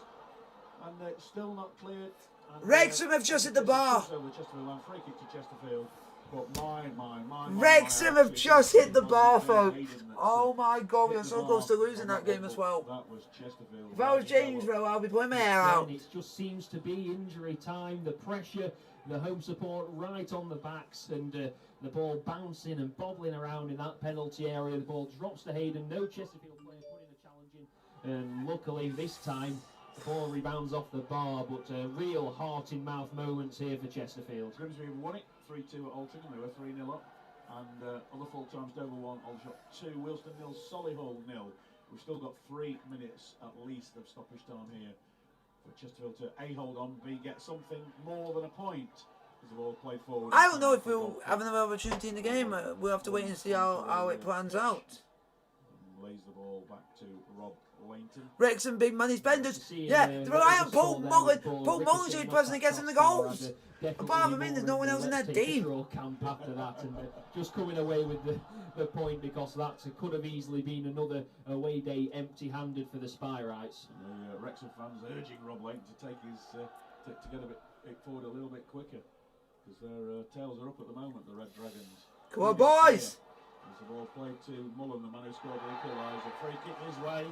and it's still not cleared. And, Wrexham have just hit the bar. Over Chesterfield, free kick to Chesterfield. But my Wrexham have just hit the bar, folks. Oh my God, we are so close to losing that game as well. That was Chesterfield. If I was James Rowe, I'll be pulling my hair out. It just seems to be injury time. The pressure, the home support right on the backs, and the ball bouncing and bobbling around in that penalty area. The ball drops to Hayden. No Chesterfield player putting a challenge in. And luckily this time, the ball rebounds off the bar, but real heart-in-mouth moments here for Chesterfield. Grimsby won it 3-2 at Alton, they were 3-0 up. And other full times, Dover 1, Aldershot 2, Wilston 0, Solihull 0. We've still got 3 minutes at least of stoppage time here for Chesterfield to A, hold on, B, get something more than a point. As they've all played forward. I don't know if we'll have another opportunity in the game. We'll have to wait and see how it plans out. And lays the ball back to Rob Lainton. Wrexham big money spenders. Yeah, they rely on Paul Mullen. Paul Mullen's the only person that gets them the goals. Apart from him, there's no one else in that team. Camp after that, and just coming away with the point, because that could have easily been another away day empty-handed for the Spyrites. The Wrexham fans urging Rob Lainton to take his to get a bit forward a little bit quicker, because their tails are up at the moment. The Red Dragons. Come on, boys! As the ball played to Mullen, the man who scored the equaliser. Free kick his way.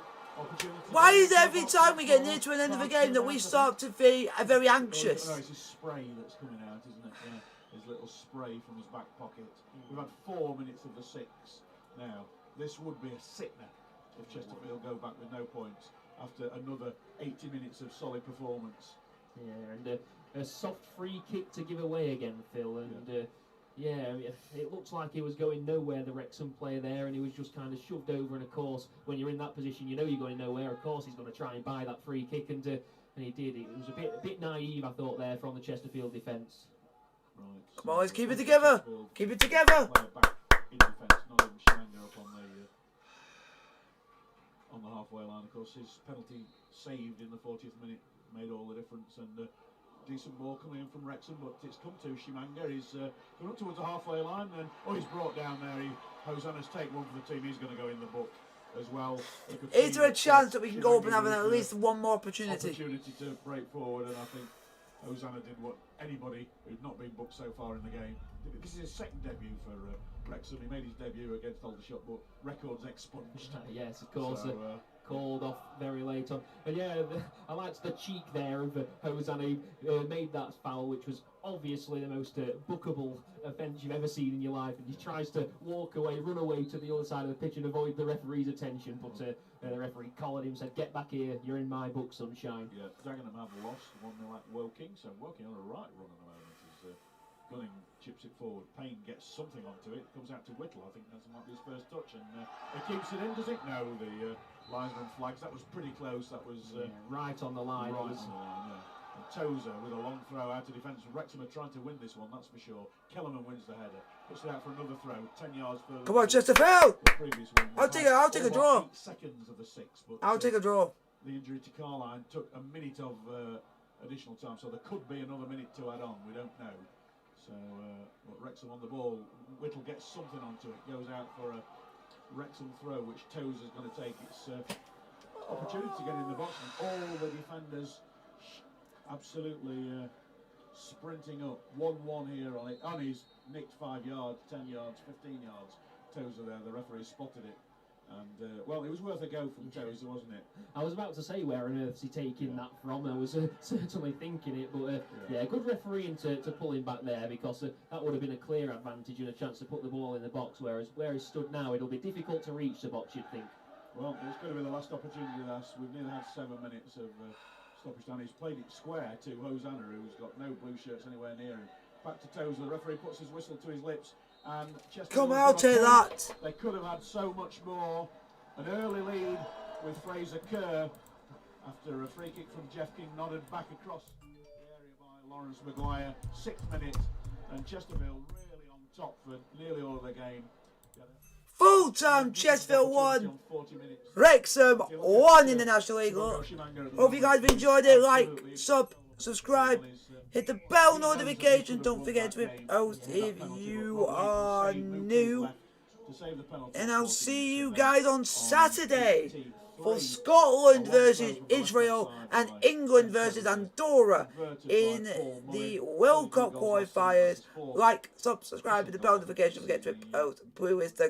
Why is it every time we get near to an end of a game that we start to be very anxious? No, it's his spray that's coming out, isn't it? Yeah, his little spray from his back pocket. We've had 4 minutes of the 6 now. This would be a sickener if Chesterfield go back with no points after another 80 minutes of solid performance. Yeah, and a soft free kick to give away again, Phil, and yeah, it looks like he was going nowhere, the Wrexham player there, and he was just kind of shoved over. And of course, when you're in that position, you know you're going nowhere. Of course, he's going to try and buy that free kick, and he did. It was a bit naive, I thought, there from the Chesterfield defence. Right. Come on, let's keep it together. Keep it together. Player back in defence, not even Schmanger up on the halfway line. Of course, his penalty saved in the 40th minute made all the difference, and decent ball coming in from Wrexham, but it's come to Schmanger. He's going up towards the halfway line, and he's brought down there. Hosanna's take one for the team. He's going to go in the book as well. Is there a chance that we can go up and have at least one more opportunity? Opportunity to break forward, and I think Hosanna did what anybody who'd not been booked so far in the game. This is his second debut for Wrexham. He made his debut against Aldershot, but records expunged. Yes, of course. So, called off very late on. And yeah, I liked the cheek there of Hosanna. Made that foul, which was obviously the most bookable offence you've ever seen in your life. And he tries to walk away, run away to the other side of the pitch and avoid the referee's attention. But the referee collared him, said, "Get back here, you're in my book, sunshine." Yeah, Dagenham have lost 1-0 at Woking, so Woking on a right run at the moment as Gunning chips it forward. Payne gets something onto it, comes out to Whittle. I think that might be his first touch, and he keeps it in, does it? No, the linesman flags. That was pretty close. That was right on the line. Right on the line, yeah. And Tozer with a long throw out of defence. Wrexham are trying to win this one, that's for sure. Kellerman wins the header. Puts it out for another throw, 10 yards further. Come on, Chesterfield! The previous one. I'll take a draw. 8 seconds of the 6. But, I'll take a draw. The injury to Carline took a minute of additional time, so there could be another minute to add on. We don't know. So, Wrexham on the ball. Whittle gets something onto it. Goes out for a Wrexham throw, which Tozer's going to take its opportunity to get in the box. And all the defenders absolutely sprinting up. 1-1 here on it. And he's nicked 5 yards, 10 yards, 15 yards. Tozer there, the referee spotted it. And, well, it was worth a go from Tozer, wasn't it? I was about to say, where on earth is he taking that from? I was certainly thinking it, but yeah, good refereeing to pull him back there, because that would have been a clear advantage and a chance to put the ball in the box, whereas where he stood now, it'll be difficult to reach the box, you'd think. Well, it's going to be the last opportunity with us. We've nearly had 7 minutes of stoppage time. He's played it square to Hosanna, who's got no blue shirts anywhere near him. Back to Tozer, the referee puts his whistle to his lips. And come out to that! They could have had so much more. An early lead with Fraser Kerr after a free kick from Jeff King nodded back across the area by Lawrence Maguire. 6th minute, and Chesterfield really on top for nearly all of the game. Full-time Chesterfield 1, Wrexham 1 in the National League. Hope you guys have enjoyed it. Like, subscribe, hit the bell notification. Don't forget to hit post if you are new. And I'll see you guys on Saturday for Scotland versus Israel and England versus Andorra in the World Cup qualifiers. Like, subscribe, hit the bell notification. Don't forget to hit post. Blue is the